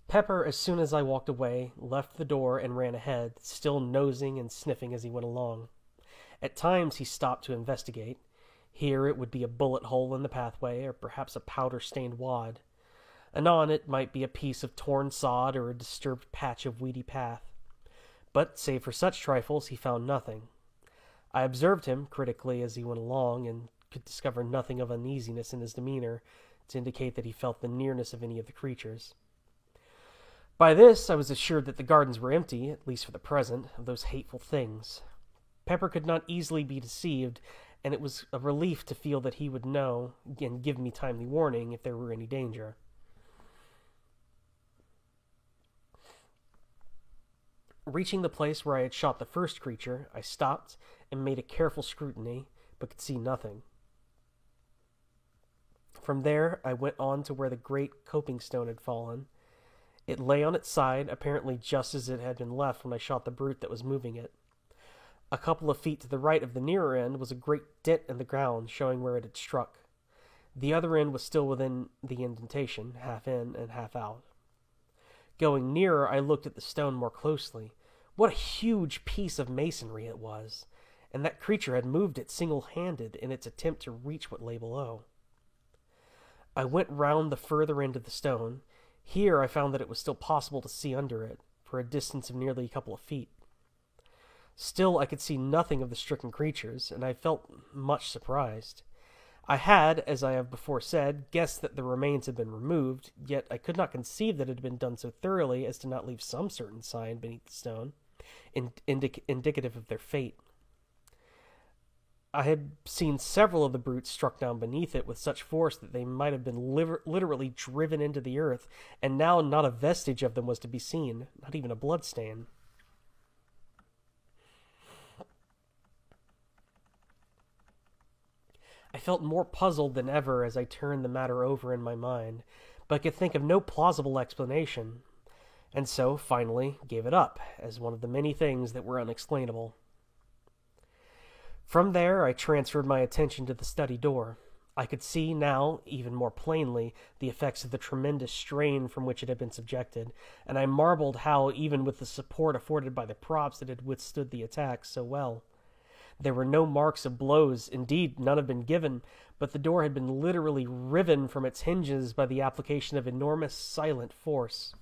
Pepper, as soon as I walked away, left the door and ran ahead, still nosing and sniffing as he went along. At times he stopped to investigate. Here it would be a bullet hole in the pathway, or perhaps a powder-stained wad. Anon it might be a piece of torn sod or a disturbed patch of weedy path. But, save for such trifles, he found nothing. I observed him critically as he went along, and could discover nothing of uneasiness in his demeanor to indicate that he felt the nearness of any of the creatures. By this I was assured that the gardens were empty, at least for the present, of those hateful things. Pepper could not easily be deceived, and it was a relief to feel that he would know and give me timely warning if there were any danger. Reaching the place where I had shot the first creature, I stopped and made a careful scrutiny, but could see nothing. From there I went on to where the great coping stone had fallen. It lay on its side, apparently just as it had been left when I shot the brute that was moving it. A couple of feet to the right of the nearer end was a great dent in the ground, showing where it had struck. The other end was still within the indentation, half in and half out. Going nearer, I looked at the stone more closely. What a huge piece of masonry it was, and that creature had moved it single-handed in its attempt to reach what lay below. I went round the further end of the stone. Here I found that it was still possible to see under it, for a distance of nearly a couple of feet. Still I could see nothing of the stricken creatures, and I felt much surprised. I had, as I have before said, guessed that the remains had been removed, yet I could not conceive that it had been done so thoroughly as to not leave some certain sign beneath the stone, indicative of their fate. I had seen several of the brutes struck down beneath it with such force that they might have been literally driven into the earth, and now not a vestige of them was to be seen, not even a bloodstain. I felt more puzzled than ever as I turned the matter over in my mind, but could think of no plausible explanation, and so, finally, gave it up as one of the many things that were unexplainable. From there, I transferred my attention to the study door. I could see now, even more plainly, the effects of the tremendous strain from which it had been subjected, and I marveled how, even with the support afforded by the props, it had withstood the attack so well. There were no marks of blows, indeed, none had been given, but the door had been literally riven from its hinges by the application of enormous silent force.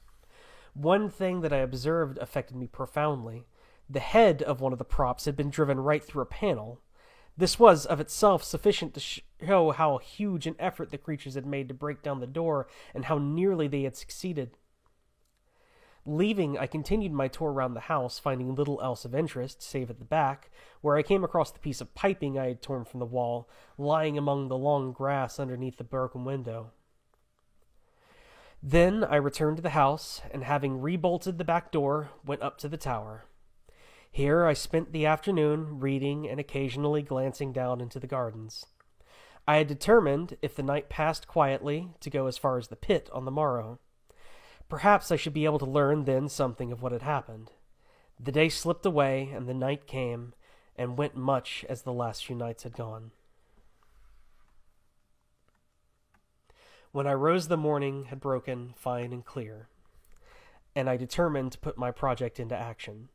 One thing that I observed affected me profoundly. The head of one of the props had been driven right through a panel. This was, of itself, sufficient to show how huge an effort the creatures had made to break down the door, and how nearly they had succeeded. Leaving, I continued my tour round the house, finding little else of interest, save at the back, where I came across the piece of piping I had torn from the wall, lying among the long grass underneath the broken window. Then I returned to the house, and having rebolted the back door, went up to the tower. Here I spent the afternoon, reading and occasionally glancing down into the gardens. I had determined, if the night passed quietly, to go as far as the pit on the morrow. Perhaps I should be able to learn then something of what had happened. The day slipped away, and the night came, and went much as the last few nights had gone. When I rose, the morning had broken fine and clear, and I determined to put my project into action.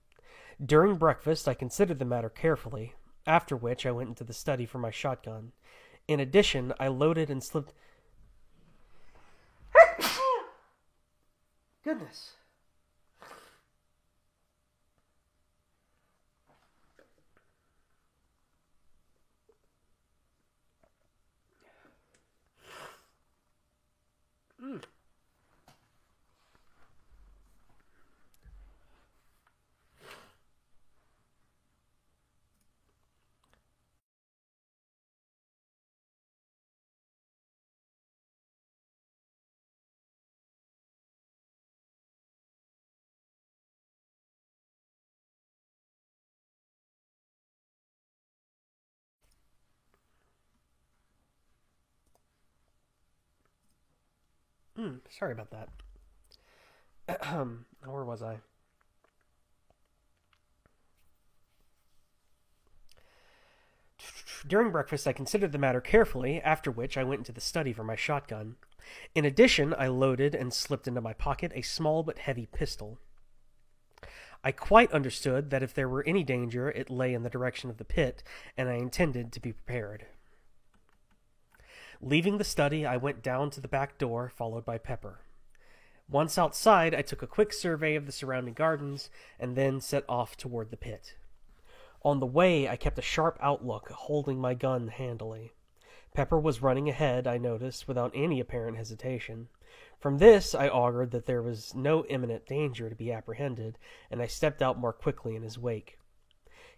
During breakfast, I considered the matter carefully, after which I went into the study for my shotgun. In addition, I loaded and slipped... Goodness. Sorry about that. Where was I? During breakfast, I considered the matter carefully, after which I went into the study for my shotgun. In addition, I loaded and slipped into my pocket a small but heavy pistol. I quite understood that if there were any danger, it lay in the direction of the pit, and I intended to be prepared. Leaving the study, I went down to the back door, followed by Pepper. Once outside, I took a quick survey of the surrounding gardens, and then set off toward the pit. On the way, I kept a sharp outlook, holding my gun handily. Pepper was running ahead, I noticed, without any apparent hesitation. From this, I augured that there was no imminent danger to be apprehended, and I stepped out more quickly in his wake.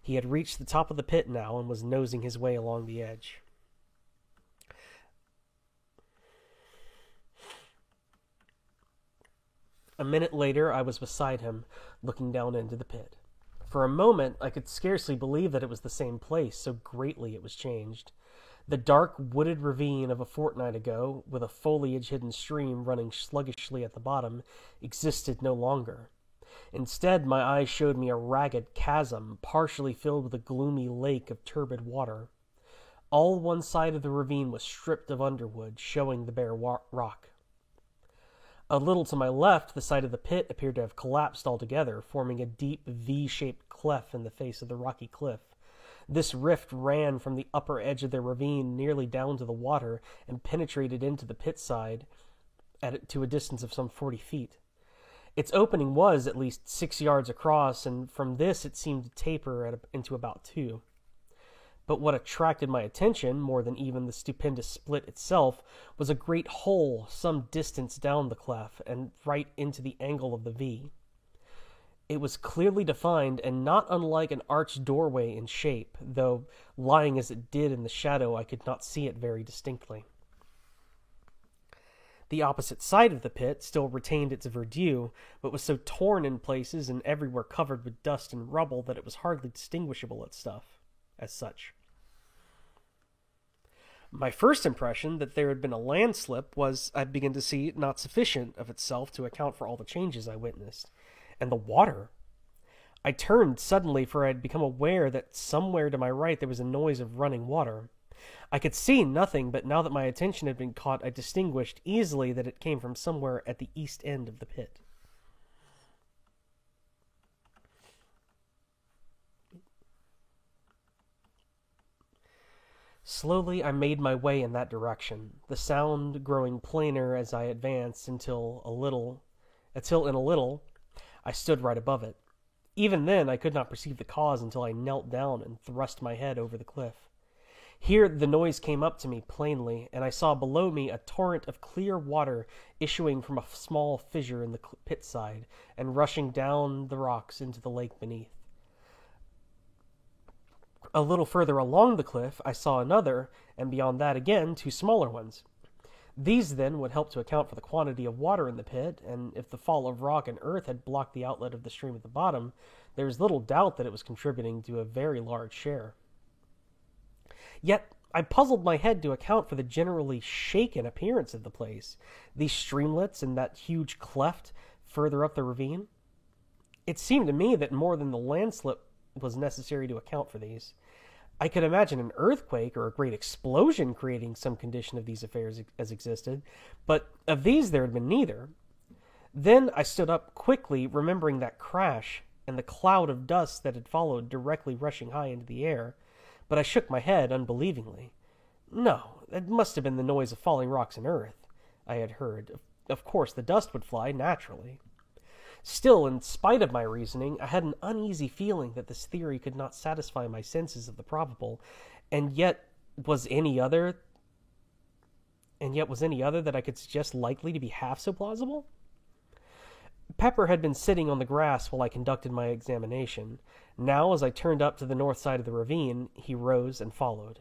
He had reached the top of the pit now, and was nosing his way along the edge. A minute later, I was beside him, looking down into the pit. For a moment, I could scarcely believe that it was the same place, so greatly it was changed. The dark, wooded ravine of a fortnight ago, with a foliage-hidden stream running sluggishly at the bottom, existed no longer. Instead, my eyes showed me a ragged chasm, partially filled with a gloomy lake of turbid water. All one side of the ravine was stripped of underwood, showing the bare rock. A little to my left, the side of the pit appeared to have collapsed altogether, forming a deep V-shaped cleft in the face of the rocky cliff. This rift ran from the upper edge of the ravine nearly down to the water and penetrated into the pit side to a distance of some 40 feet. Its opening was at least 6 yards across, and from this it seemed to taper into about 2. But what attracted my attention, more than even the stupendous split itself, was a great hole some distance down the cleft, and right into the angle of the V. It was clearly defined, and not unlike an arched doorway in shape, though, lying as it did in the shadow, I could not see it very distinctly. The opposite side of the pit still retained its verdure, but was so torn in places and everywhere covered with dust and rubble that it was hardly distinguishable as such. My first impression that there had been a landslip was, I began to see, not sufficient of itself to account for all the changes I witnessed. And the water! I turned suddenly, for I had become aware that somewhere to my right there was a noise of running water. I could see nothing, but now that my attention had been caught, I distinguished easily that it came from somewhere at the east end of the pit. Slowly I made my way in that direction, the sound growing plainer as I advanced until in a little I stood right above it. Even then I could not perceive the cause until I knelt down and thrust my head over the cliff. Here the noise came up to me plainly, and I saw below me a torrent of clear water issuing from a small fissure in the pit side and rushing down the rocks into the lake beneath. A little further along the cliff I saw another, and beyond that again 2 smaller ones. These, then, would help to account for the quantity of water in the pit, and if the fall of rock and earth had blocked the outlet of the stream at the bottom, there is little doubt that it was contributing to a very large share. Yet I puzzled my head to account for the generally shaken appearance of the place, these streamlets and that huge cleft further up the ravine. It seemed to me that more than the landslip was necessary to account for these. I could imagine an earthquake or a great explosion creating some condition of these affairs as existed, but of these there had been neither. Then I stood up quickly, remembering that crash and the cloud of dust that had followed, directly rushing high into the air, but I shook my head unbelievingly. No, it must have been the noise of falling rocks and earth I had heard. Of course, the dust would fly, naturally. Still, in spite of my reasoning, I had an uneasy feeling that this theory could not satisfy my senses of the probable, and yet was any other that I could suggest likely to be half so plausible? Pepper had been sitting on the grass while I conducted my examination. Now, as I turned up to the north side of the ravine, he rose and followed.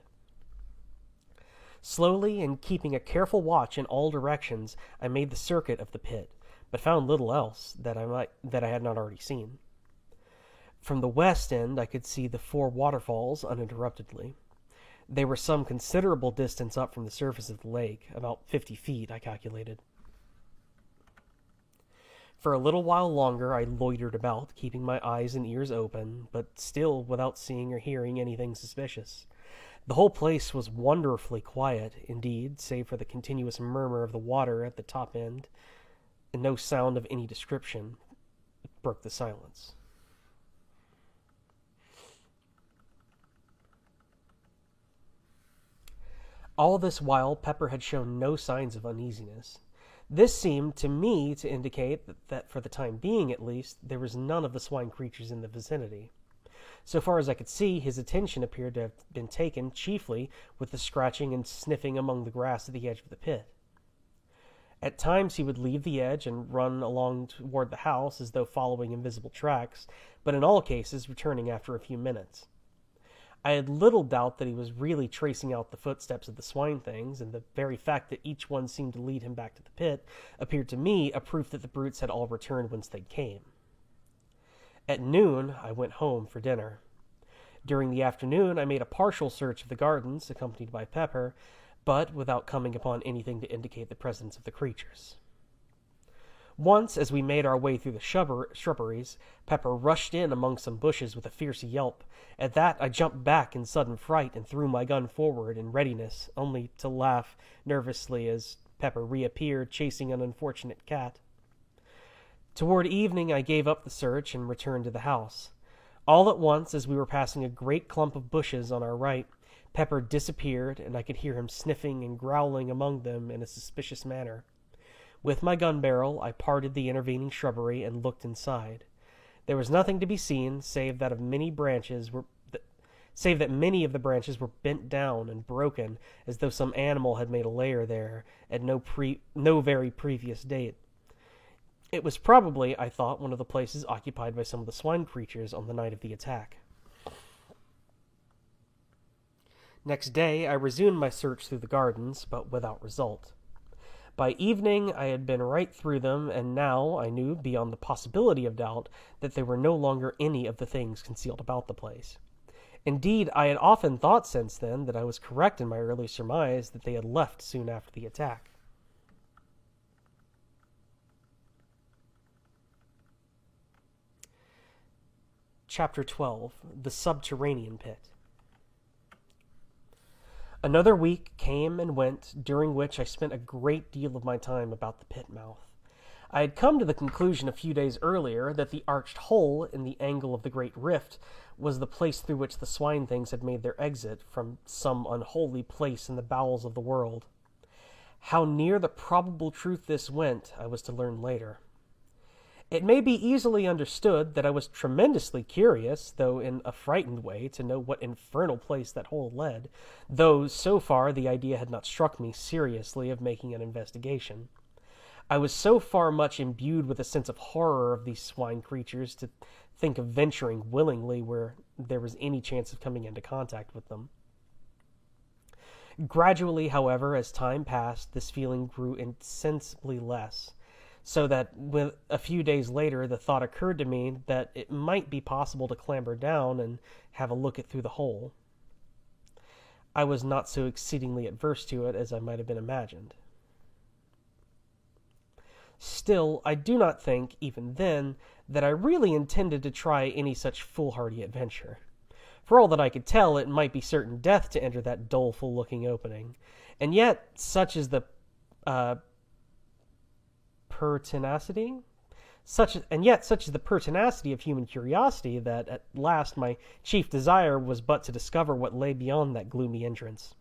Slowly, and keeping a careful watch in all directions, I made the circuit of the pit, but found little else that I had not already seen. From the west end I could see the 4 waterfalls uninterruptedly. They were some considerable distance up from the surface of the lake, about 50 feet, I calculated. For a little while longer I loitered about, keeping my eyes and ears open, but still without seeing or hearing anything suspicious. The whole place was wonderfully quiet, indeed, save for the continuous murmur of the water at the top end, and no sound of any description broke the silence. All this while, Pepper had shown no signs of uneasiness. This seemed to me to indicate that for the time being, at least, there was none of the swine creatures in the vicinity. So far as I could see, his attention appeared to have been taken chiefly with the scratching and sniffing among the grass at the edge of the pit. At times he would leave the edge and run along toward the house as though following invisible tracks, but in all cases returning after a few minutes. I had little doubt that he was really tracing out the footsteps of the swine things, and the very fact that each one seemed to lead him back to the pit appeared to me a proof that the brutes had all returned whence they came. At noon I went home for dinner. During the afternoon I made a partial search of the gardens, accompanied by Pepper, but without coming upon anything to indicate the presence of the creatures. Once, as we made our way through the shrubberies, Pepper rushed in among some bushes with a fierce yelp. At that I jumped back in sudden fright and threw my gun forward in readiness, only to laugh nervously as Pepper reappeared, chasing an unfortunate cat. Toward evening I gave up the search and returned to the house. All at once, as we were passing a great clump of bushes on our right, Pepper disappeared, and I could hear him sniffing and growling among them in a suspicious manner. With my gun barrel, I parted the intervening shrubbery and looked inside. There was nothing to be seen, save that many of the branches were bent down and broken, as though some animal had made a lair there at no very previous date. It was probably, I thought, one of the places occupied by some of the swine creatures on the night of the attack. Next day I resumed my search through the gardens, but without result. By evening I had been right through them, and now I knew, beyond the possibility of doubt, that there were no longer any of the things concealed about the place. Indeed, I had often thought since then that I was correct in my early surmise that they had left soon after the attack. Chapter 12. The Subterranean Pit. Another week came and went, during which I spent a great deal of my time about the pit mouth. I had come to the conclusion a few days earlier that the arched hole in the angle of the great rift was the place through which the swine things had made their exit from some unholy place in the bowels of the world. How near the probable truth this went, I was to learn later. It may be easily understood that I was tremendously curious, though in a frightened way, to know what infernal place that hole led, though so far the idea had not struck me seriously of making an investigation. I was so far much imbued with a sense of horror of these swine creatures to think of venturing willingly where there was any chance of coming into contact with them. Gradually, however, as time passed, this feeling grew insensibly less, so that a few days later the thought occurred to me that it might be possible to clamber down and have a look at through the hole. I was not so exceedingly adverse to it as I might have been imagined. Still, I do not think, even then, that I really intended to try any such foolhardy adventure. For all that I could tell, it might be certain death to enter that doleful-looking opening, and yet such is the pertinacity of human curiosity that at last my chief desire was but to discover what lay beyond that gloomy entrance.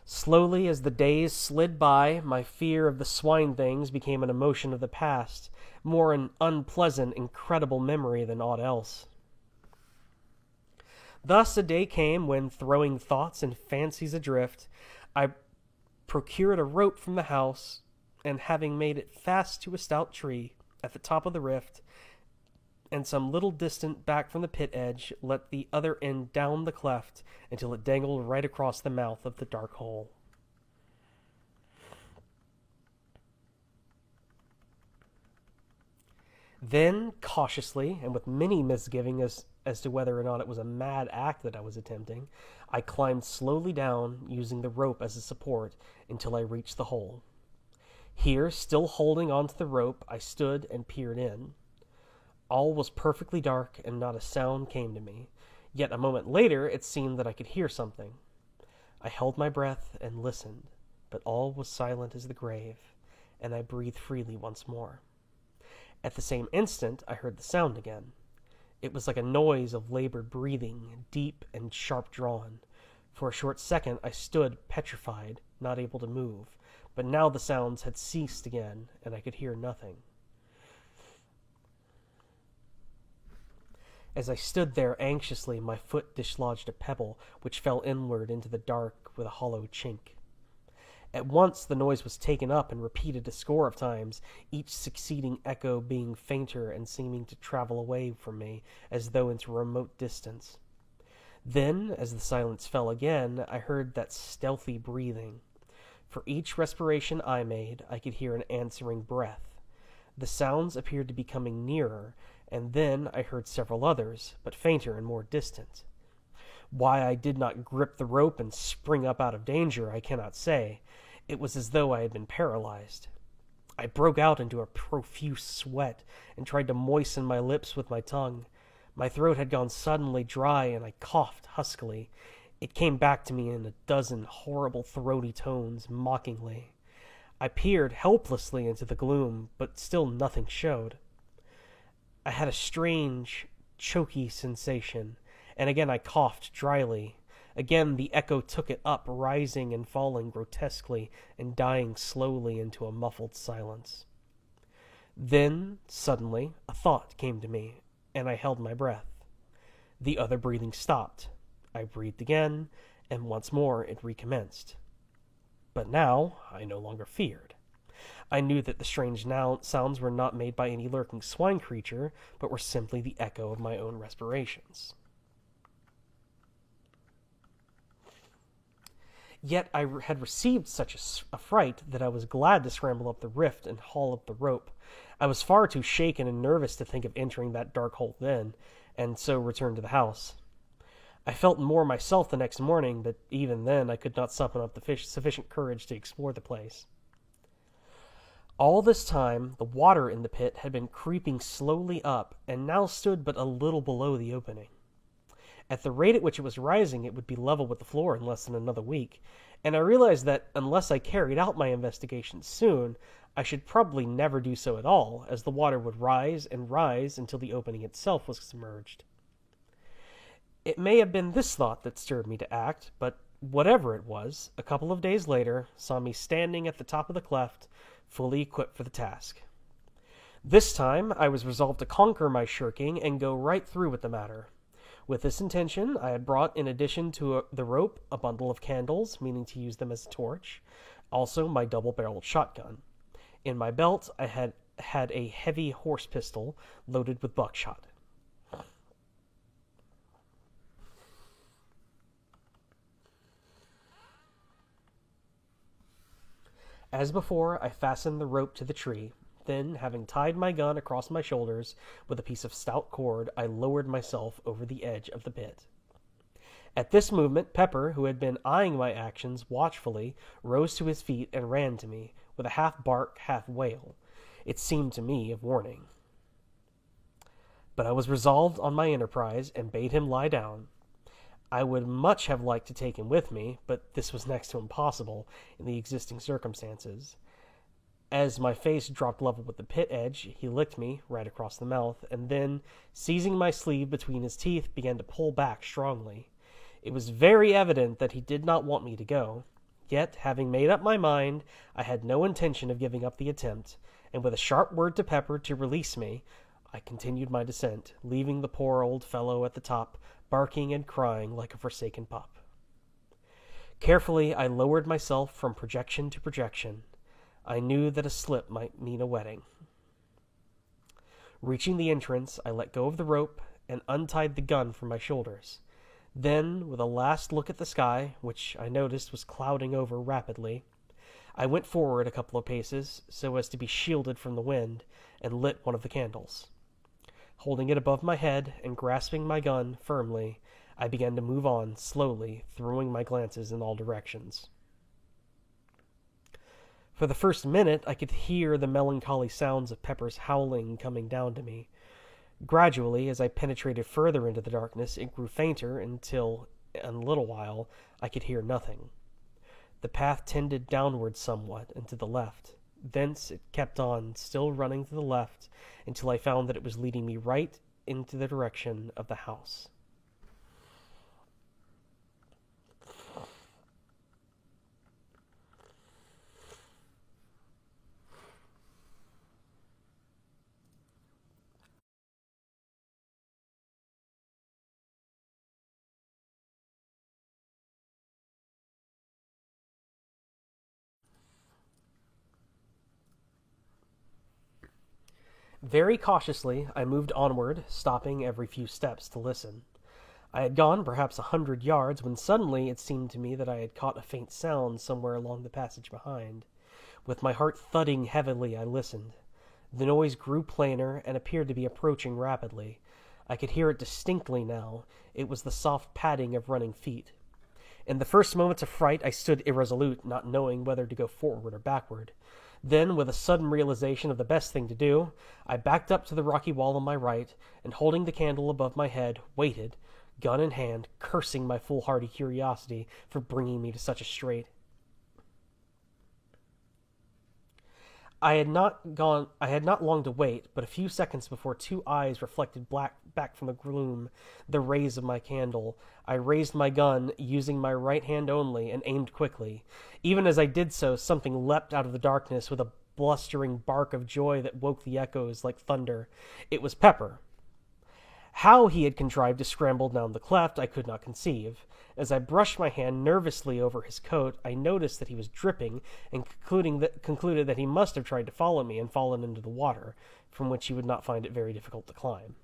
Slowly, as the days slid by, my fear of the swine things became an emotion of the past, more an unpleasant, incredible memory than aught else. Thus a day came when, throwing thoughts and fancies adrift, I procured a rope from the house, and having made it fast to a stout tree at the top of the rift, and some little distant back from the pit edge, let the other end down the cleft until it dangled right across the mouth of the dark hole. Then, cautiously, and with many misgivings as to whether or not it was a mad act that I was attempting, I climbed slowly down, using the rope as a support, until I reached the hole. Here, still holding onto the rope, I stood and peered in. All was perfectly dark, and not a sound came to me. Yet a moment later it seemed that I could hear something. I held my breath and listened, but all was silent as the grave, and I breathed freely once more. At the same instant I heard the sound again. It was like a noise of labored breathing, deep and sharp-drawn. For a short second I stood petrified, not able to move, but now the sounds had ceased again, and I could hear nothing. As I stood there anxiously, my foot dislodged a pebble, which fell inward into the dark with a hollow chink. At once the noise was taken up and repeated a score of times, each succeeding echo being fainter and seeming to travel away from me, as though into remote distance. Then, as the silence fell again, I heard that stealthy breathing. For each respiration I made, I could hear an answering breath. The sounds appeared to be coming nearer, and then I heard several others, but fainter and more distant. Why I did not grip the rope and spring up out of danger, I cannot say. It was as though I had been paralyzed. I broke out into a profuse sweat and tried to moisten my lips with my tongue. My throat had gone suddenly dry, and I coughed huskily. It came back to me in a dozen horrible throaty tones, mockingly. I peered helplessly into the gloom, but still nothing showed. I had a strange, choky sensation, and again I coughed dryly. Again the echo took it up, rising and falling grotesquely, and dying slowly into a muffled silence. Then, suddenly, a thought came to me, and I held my breath. The other breathing stopped. I breathed again, and once more it recommenced. But now I no longer feared. I knew that the strange sounds were not made by any lurking swine creature, but were simply the echo of my own respirations. Yet I had received such a fright that I was glad to scramble up the rift and haul up the rope. I was far too shaken and nervous to think of entering that dark hole then, and so returned to the house. I felt more myself the next morning, but even then I could not summon up the sufficient courage to explore the place. All this time the water in the pit had been creeping slowly up, and now stood but a little below the opening. At the rate at which it was rising, it would be level with the floor in less than another week, and I realized that unless I carried out my investigation soon, I should probably never do so at all, as the water would rise and rise until the opening itself was submerged. It may have been this thought that stirred me to act, but whatever it was, a couple of days later saw me standing at the top of the cleft, fully equipped for the task. This time, I was resolved to conquer my shirking and go right through with the matter. With this intention, I had brought, in addition to the rope, a bundle of candles, meaning to use them as a torch, also my double-barreled shotgun. In my belt, I had a heavy horse pistol loaded with buckshot. As before, I fastened the rope to the tree. Then, having tied my gun across my shoulders with a piece of stout cord, I lowered myself over the edge of the pit. At this movement, Pepper, who had been eyeing my actions watchfully, rose to his feet and ran to me, with a half-bark, half-wail. It seemed to me of warning. But I was resolved on my enterprise, and bade him lie down. I would much have liked to take him with me, but this was next to impossible in the existing circumstances. As my face dropped level with the pit edge, he licked me right across the mouth, and then, seizing my sleeve between his teeth, began to pull back strongly. It was very evident that he did not want me to go. Yet, having made up my mind, I had no intention of giving up the attempt, and with a sharp word to Pepper to release me, I continued my descent, leaving the poor old fellow at the top, barking and crying like a forsaken pup. Carefully, I lowered myself from projection to projection. I knew that a slip might mean a wetting. Reaching the entrance, I let go of the rope and untied the gun from my shoulders. Then, with a last look at the sky, which I noticed was clouding over rapidly, I went forward a couple of paces so as to be shielded from the wind, and lit one of the candles. Holding it above my head and grasping my gun firmly, I began to move on slowly, throwing my glances in all directions. For the first minute, I could hear the melancholy sounds of Pepper's howling coming down to me. Gradually, as I penetrated further into the darkness, it grew fainter until, in a little while, I could hear nothing. The path tended downward somewhat and to the left. Thence it kept on, still running to the left, until I found that it was leading me right into the direction of the house. Very cautiously, I moved onward, stopping every few steps to listen. I had gone perhaps 100 yards when suddenly it seemed to me that I had caught a faint sound somewhere along the passage behind. With my heart thudding heavily, I listened. The noise grew plainer and appeared to be approaching rapidly. I could hear it distinctly now. It was the soft padding of running feet. In the first moments of fright, I stood irresolute, not knowing whether to go forward or backward. Then, with a sudden realization of the best thing to do, I backed up to the rocky wall on my right, and holding the candle above my head, waited, gun in hand, cursing my foolhardy curiosity for bringing me to such a strait. I had not long to wait, but a few seconds before two eyes reflected back from the gloom the rays of my candle. I raised my gun, using my right hand only, and aimed quickly. Even as I did so, something leapt out of the darkness with a blustering bark of joy that woke the echoes like thunder. It was Pepper. How he had contrived to scramble down the cleft, I could not conceive. As I brushed my hand nervously over his coat, I noticed that he was dripping, and concluded that he must have tried to follow me and fallen into the water, from which he would not find it very difficult to climb.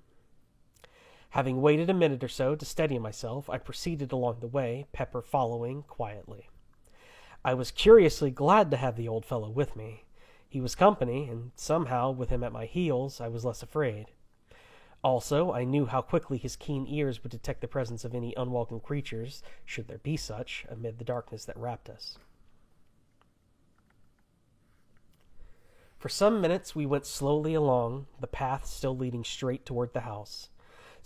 Having waited a minute or so to steady myself, I proceeded along the way, Pepper following quietly. I was curiously glad to have the old fellow with me. He was company, and somehow, with him at my heels, I was less afraid. Also, I knew how quickly his keen ears would detect the presence of any unwelcome creatures, should there be such, amid the darkness that wrapped us. For some minutes we went slowly along, the path still leading straight toward the house.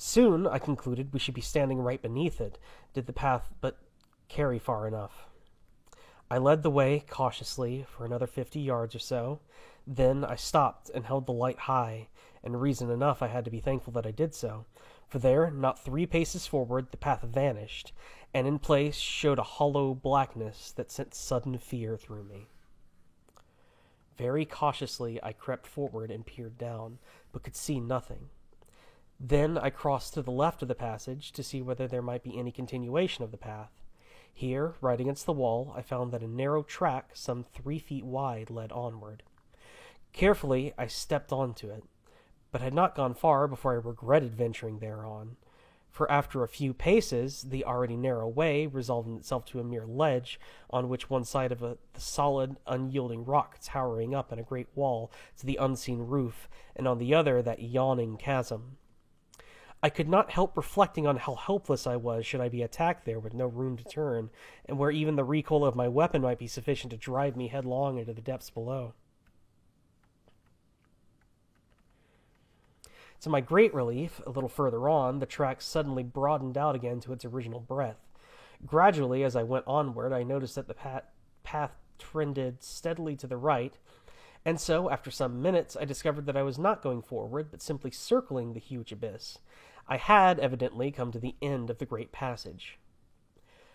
Soon, I concluded, we should be standing right beneath it, did the path but carry far enough. I led the way cautiously for another 50 yards or so. Then I stopped and held the light high, and reason enough I had to be thankful that I did so, for there, not 3 paces forward, the path vanished, and in place showed a hollow blackness that sent sudden fear through me. Very cautiously I crept forward and peered down, but could see nothing. Then I crossed to the left of the passage to see whether there might be any continuation of the path. Here, right against the wall, I found that a narrow track some 3 feet wide led onward. Carefully, I stepped onto it, but had not gone far before I regretted venturing thereon, for after a few paces, the already narrow way resolved itself to a mere ledge, on which one side of the solid, unyielding rock towering up in a great wall to the unseen roof, and on the other that yawning chasm. I could not help reflecting on how helpless I was should I be attacked there with no room to turn, and where even the recoil of my weapon might be sufficient to drive me headlong into the depths below. To my great relief, a little further on, the track suddenly broadened out again to its original breadth. Gradually, as I went onward, I noticed that the path trended steadily to the right, and so, after some minutes, I discovered that I was not going forward, but simply circling the huge abyss. I had, evidently, come to the end of the great passage.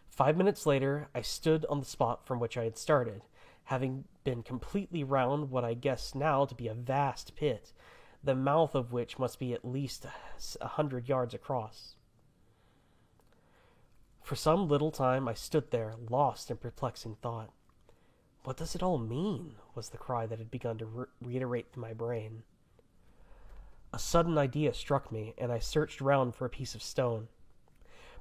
5 minutes later, I stood on the spot from which I had started, having been completely round what I guessed now to be a vast pit, the mouth of which must be at least 100 yards across. For some little time I stood there, lost in perplexing thought. "What does it all mean?" was the cry that had begun to reiterate through my brain. A sudden idea struck me, and I searched round for a piece of stone.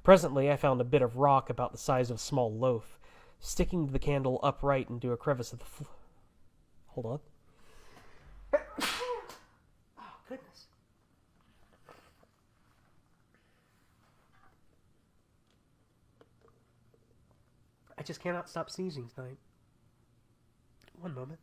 Presently I found a bit of rock about the size of a small loaf, sticking the candle upright into a crevice of the floor. Hold on. Oh, goodness. I just cannot stop sneezing tonight. One moment.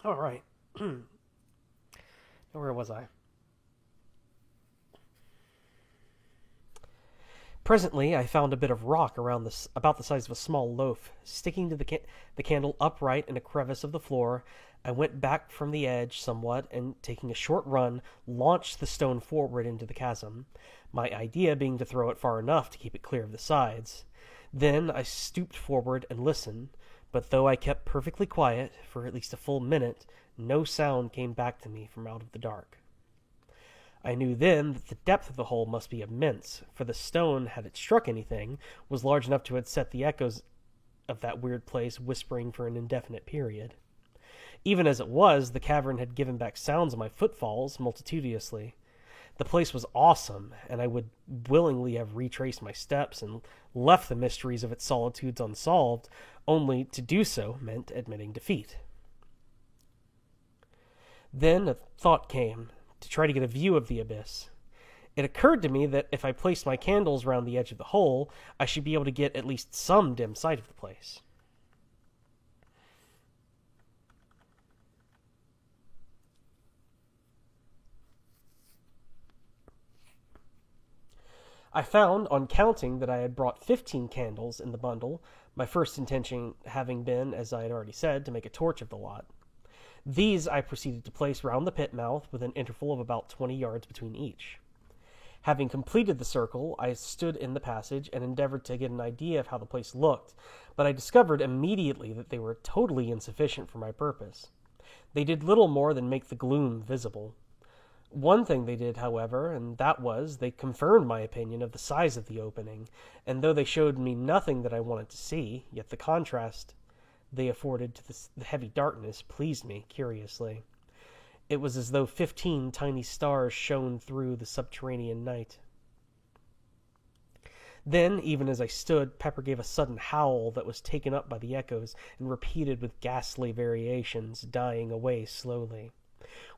All right. Where was I? Presently, I found a bit of rock around about the size of a small loaf, sticking to the candle upright in a crevice of the floor. I went back from the edge somewhat, and taking a short run, launched the stone forward into the chasm, my idea being to throw it far enough to keep it clear of the sides. Then I stooped forward and listened, but though I kept perfectly quiet for at least a full minute, no sound came back to me from out of the dark. I knew then that the depth of the hole must be immense, for the stone, had it struck anything, was large enough to have set the echoes of that weird place whispering for an indefinite period. Even as it was, the cavern had given back sounds of my footfalls multitudinously. The place was awesome, and I would willingly have retraced my steps and left the mysteries of its solitudes unsolved, only to do so meant admitting defeat. Then a thought came, to try to get a view of the abyss. It occurred to me that if I placed my candles round the edge of the hole, I should be able to get at least some dim sight of the place. I found, on counting, that I had brought 15 candles in the bundle, my first intention having been, as I had already said, to make a torch of the lot. These I proceeded to place round the pit mouth, with an interval of about 20 yards between each. Having completed the circle, I stood in the passage and endeavored to get an idea of how the place looked, but I discovered immediately that they were totally insufficient for my purpose. They did little more than make the gloom visible. One thing they did, however, and that was, they confirmed my opinion of the size of the opening, and though they showed me nothing that I wanted to see, yet the contrast they afforded to the heavy darkness pleased me curiously. It was as though 15 tiny stars shone through the subterranean night. Then, even as I stood, Pepper gave a sudden howl that was taken up by the echoes and repeated with ghastly variations, dying away slowly.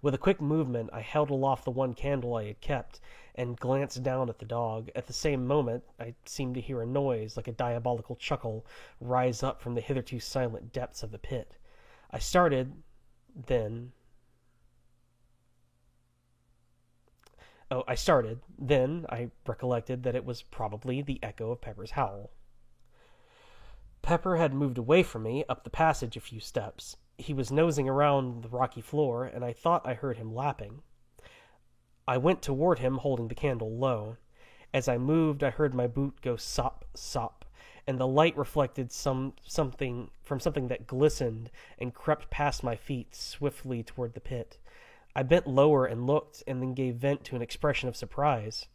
With a quick movement, I held aloft the one candle I had kept and glanced down at the dog. At the same moment, I seemed to hear a noise like a diabolical chuckle rise up from the hitherto silent depths of the pit. I started, then I recollected that it was probably the echo of Pepper's howl. Pepper had moved away from me, up the passage a few steps. He was nosing around the rocky floor, and I thought I heard him lapping. I went toward him, holding the candle low. As I moved, I heard my boot go sop, sop, and the light reflected something that glistened and crept past my feet swiftly toward the pit. I bent lower and looked, and then gave vent to an expression of surprise.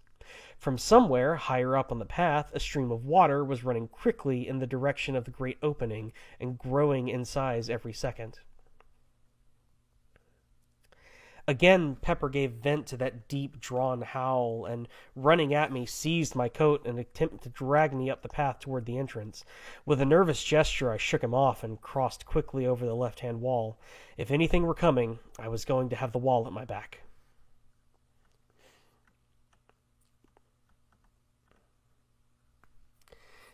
From somewhere, higher up on the path, a stream of water was running quickly in the direction of the great opening and growing in size every second. Again, Pepper gave vent to that deep-drawn howl, and running at me, seized my coat and attempted to drag me up the path toward the entrance. With a nervous gesture, I shook him off and crossed quickly over the left-hand wall. If anything were coming, I was going to have the wall at my back.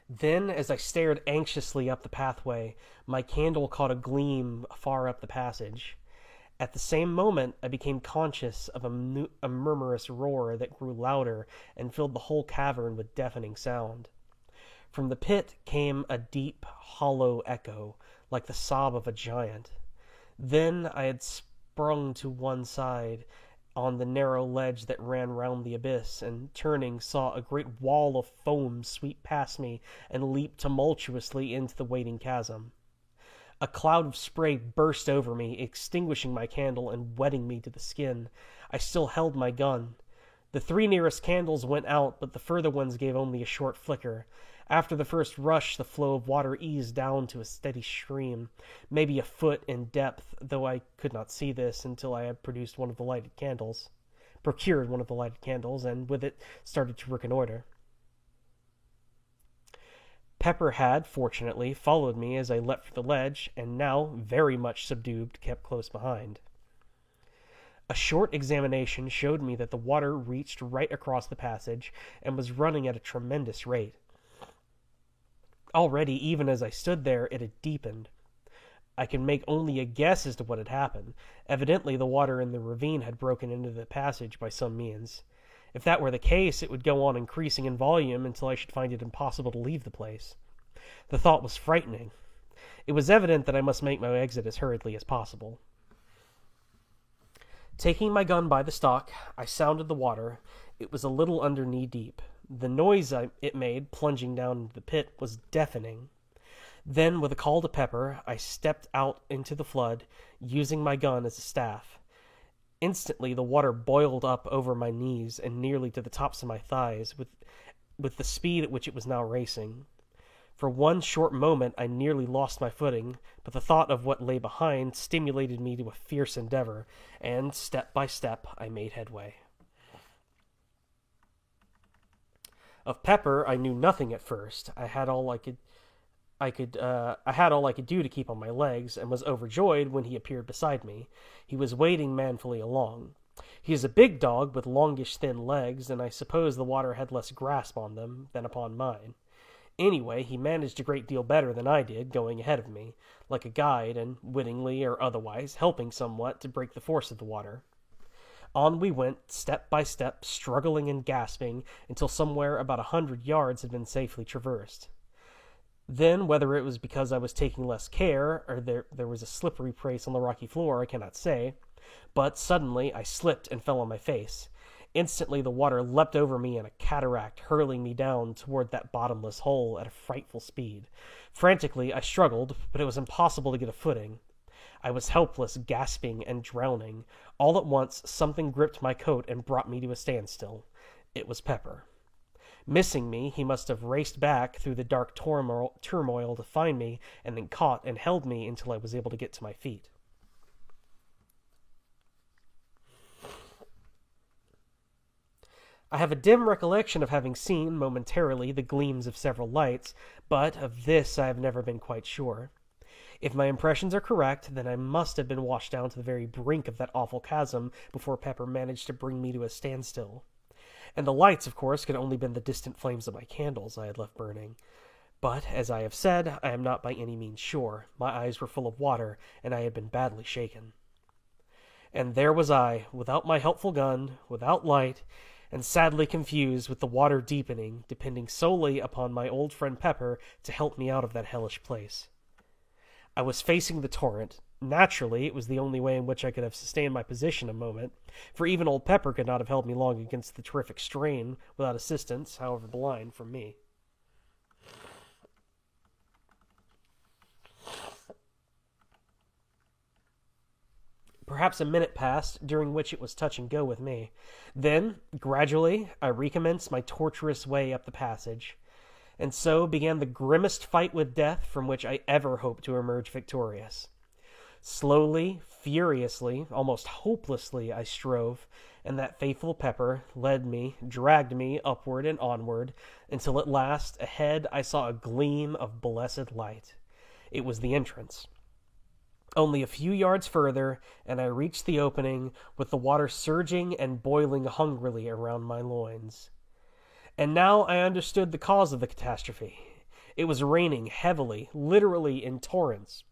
Then, as I stared anxiously up the pathway, my candle caught a gleam far up the passage. At the same moment, I became conscious of a murmurous roar that grew louder and filled the whole cavern with deafening sound. From the pit came a deep, hollow echo, like the sob of a giant. Then I had sprung to one side on the narrow ledge that ran round the abyss, and turning, saw a great wall of foam sweep past me and leap tumultuously into the waiting chasm. A cloud of spray burst over me, extinguishing my candle and wetting me to the skin. I still held my gun. The 3 nearest candles went out, but the further ones gave only a short flicker. After the first rush, the flow of water eased down to a steady stream, maybe a foot in depth, though I could not see this until I had procured one of the lighted candles, and with it started to reconnoiter. Pepper had, fortunately, followed me as I leapt for the ledge, and now, very much subdued, kept close behind. A short examination showed me that the water reached right across the passage and was running at a tremendous rate. Already, even as I stood there, it had deepened. I could make only a guess as to what had happened. Evidently, the water in the ravine had broken into the passage by some means. If that were the case, it would go on increasing in volume until I should find it impossible to leave the place. The thought was frightening. It was evident that I must make my exit as hurriedly as possible. Taking my gun by the stock, I sounded the water. It was a little under knee-deep. The noise it made, plunging down into the pit, was deafening. Then, with a call to Pepper, I stepped out into the flood, using my gun as a staff. Instantly, the water boiled up over my knees and nearly to the tops of my thighs, with the speed at which it was now racing. For one short moment, I nearly lost my footing, but the thought of what lay behind stimulated me to a fierce endeavor, and step by step, I made headway. Of Pepper, I knew nothing at first. I had all I could do to keep on my legs, and was overjoyed when he appeared beside me. He was wading manfully along. He is a big dog with longish, thin legs, and I suppose the water had less grasp on them than upon mine. Anyway, he managed a great deal better than I did, going ahead of me, like a guide, and wittingly or otherwise helping somewhat to break the force of the water. On we went, step by step, struggling and gasping, until somewhere about 100 yards had been safely traversed. Then, whether it was because I was taking less care, or there was a slippery place on the rocky floor, I cannot say, but suddenly I slipped and fell on my face. Instantly the water leapt over me in a cataract, hurling me down toward that bottomless hole at a frightful speed. Frantically I struggled, but it was impossible to get a footing. I was helpless, gasping, and drowning. All at once something gripped my coat and brought me to a standstill. It was Pepper. Missing me, he must have raced back through the dark turmoil to find me, and then caught and held me until I was able to get to my feet. I have a dim recollection of having seen, momentarily, the gleams of several lights, but of this I have never been quite sure. If my impressions are correct, then I must have been washed down to the very brink of that awful chasm before Pepper managed to bring me to a standstill. And the lights, of course, could only have been the distant flames of my candles I had left burning. But, as I have said, I am not by any means sure. My eyes were full of water, and I had been badly shaken. And there was I, without my helpful gun, without light, and sadly confused with the water deepening, depending solely upon my old friend Pepper to help me out of that hellish place. I was facing the torrent. Naturally, it was the only way in which I could have sustained my position a moment, for even old Pepper could not have held me long against the terrific strain without assistance, however blind, from me. Perhaps a minute passed, during which it was touch and go with me. Then, gradually, I recommenced my tortuous way up the passage, and so began the grimmest fight with death from which I ever hoped to emerge victorious. Slowly, furiously, almost hopelessly I strove, and that faithful Pepper led me, dragged me upward and onward, until at last, ahead, I saw a gleam of blessed light. It was the entrance. Only a few yards further, and I reached the opening, with the water surging and boiling hungrily around my loins. And now I understood the cause of the catastrophe. It was raining heavily, literally in torrents.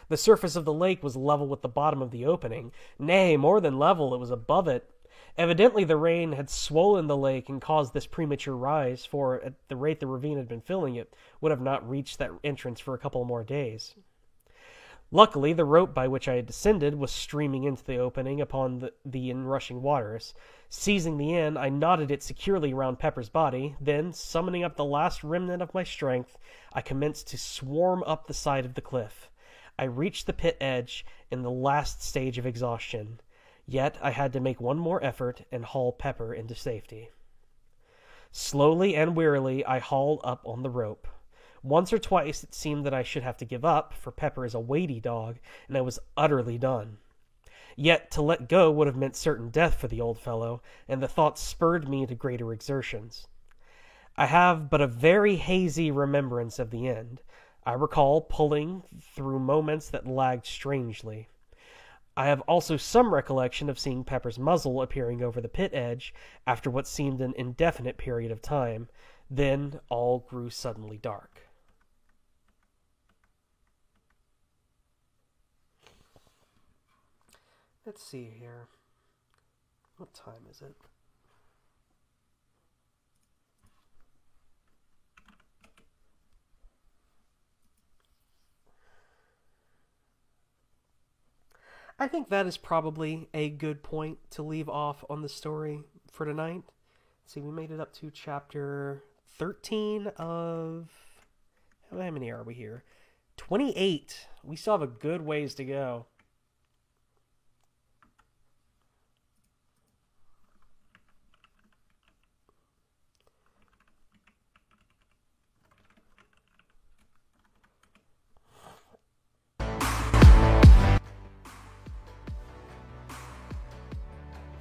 The surface of the lake was level with the bottom of the opening. Nay, more than level, it was above it. Evidently the rain had swollen the lake and caused this premature rise, for at the rate the ravine had been filling, it would have not reached that entrance for a couple more days. Luckily, the rope by which I had descended was streaming into the opening upon the inrushing waters. Seizing the end, I knotted it securely round Pepper's body. Then, summoning up the last remnant of my strength, I commenced to swarm up the side of the cliff. I reached the pit edge in the last stage of exhaustion. Yet I had to make one more effort and haul Pepper into safety. Slowly and wearily I hauled up on the rope. Once or twice it seemed that I should have to give up, for Pepper is a weighty dog, and I was utterly done. Yet to let go would have meant certain death for the old fellow, and the thought spurred me to greater exertions. I have but a very hazy remembrance of the end. I recall pulling through moments that lagged strangely. I have also some recollection of seeing Pepper's muzzle appearing over the pit edge after what seemed an indefinite period of time. Then all grew suddenly dark. Let's see here. What time is it? I think that is probably a good point to leave off on the story for tonight. Let's see, we made it up to chapter 13 of... How many are we here? 28. We still have a good ways to go.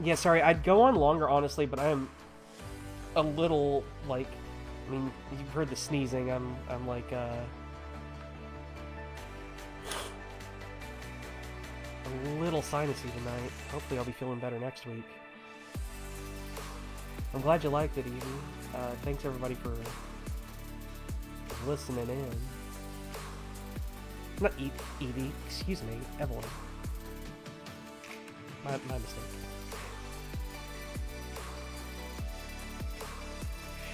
Yeah, sorry, I'd go on longer, honestly, but I am a little, like, I mean, you've heard the sneezing, I'm like, a little sinusy tonight. Hopefully I'll be feeling better next week. I'm glad you liked it, Evie. Thanks, everybody, for listening in. Not Evie, excuse me, Evelyn. My mistake.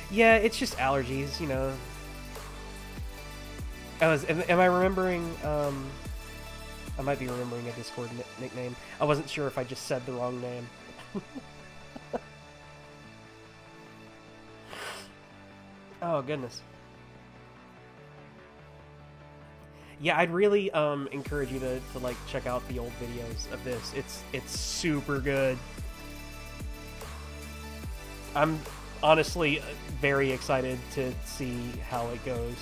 Yeah, it's just allergies, you know. Am I remembering, I might be remembering a Discord nickname. I wasn't sure if I just said the wrong name. Oh, goodness. Yeah, I'd really encourage you to like check out the old videos of this. It's super good. I'm honestly very excited to see how it goes.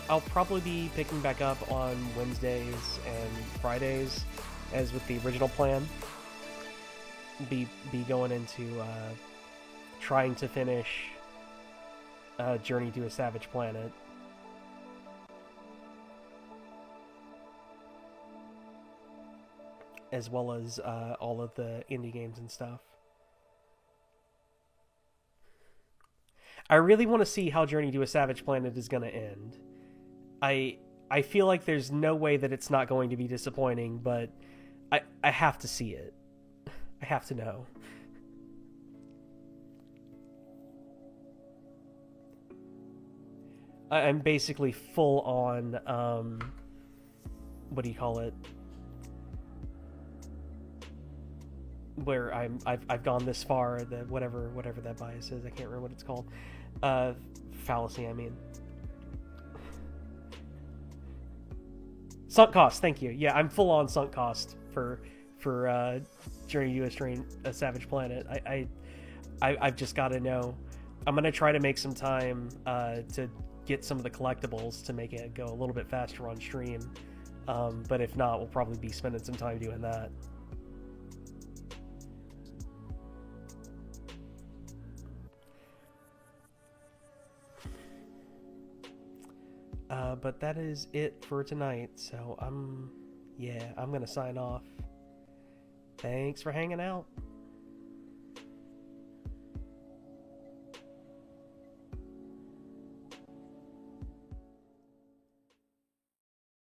I'll probably be picking back up on Wednesdays and Fridays, as with the original plan. Be going into trying to finish Journey to a Savage Planet. As well as all of the indie games and stuff. I really want to see how Journey to a Savage Planet is going to end. I feel like there's no way that it's not going to be disappointing, but I have to see it. I have to know. I'm basically full on what do you call it? Where I've gone this far, the whatever that bias is, I can't remember what it's called. Fallacy, I mean. Sunk cost, thank you. Yeah, I'm full on sunk cost for Journey to a Savage Planet. I've just got to know. I'm gonna try to make some time to get some of the collectibles to make it go a little bit faster on stream. But if not, we'll probably be spending some time doing that. But that is it for tonight, so I'm gonna sign off. Thanks for hanging out.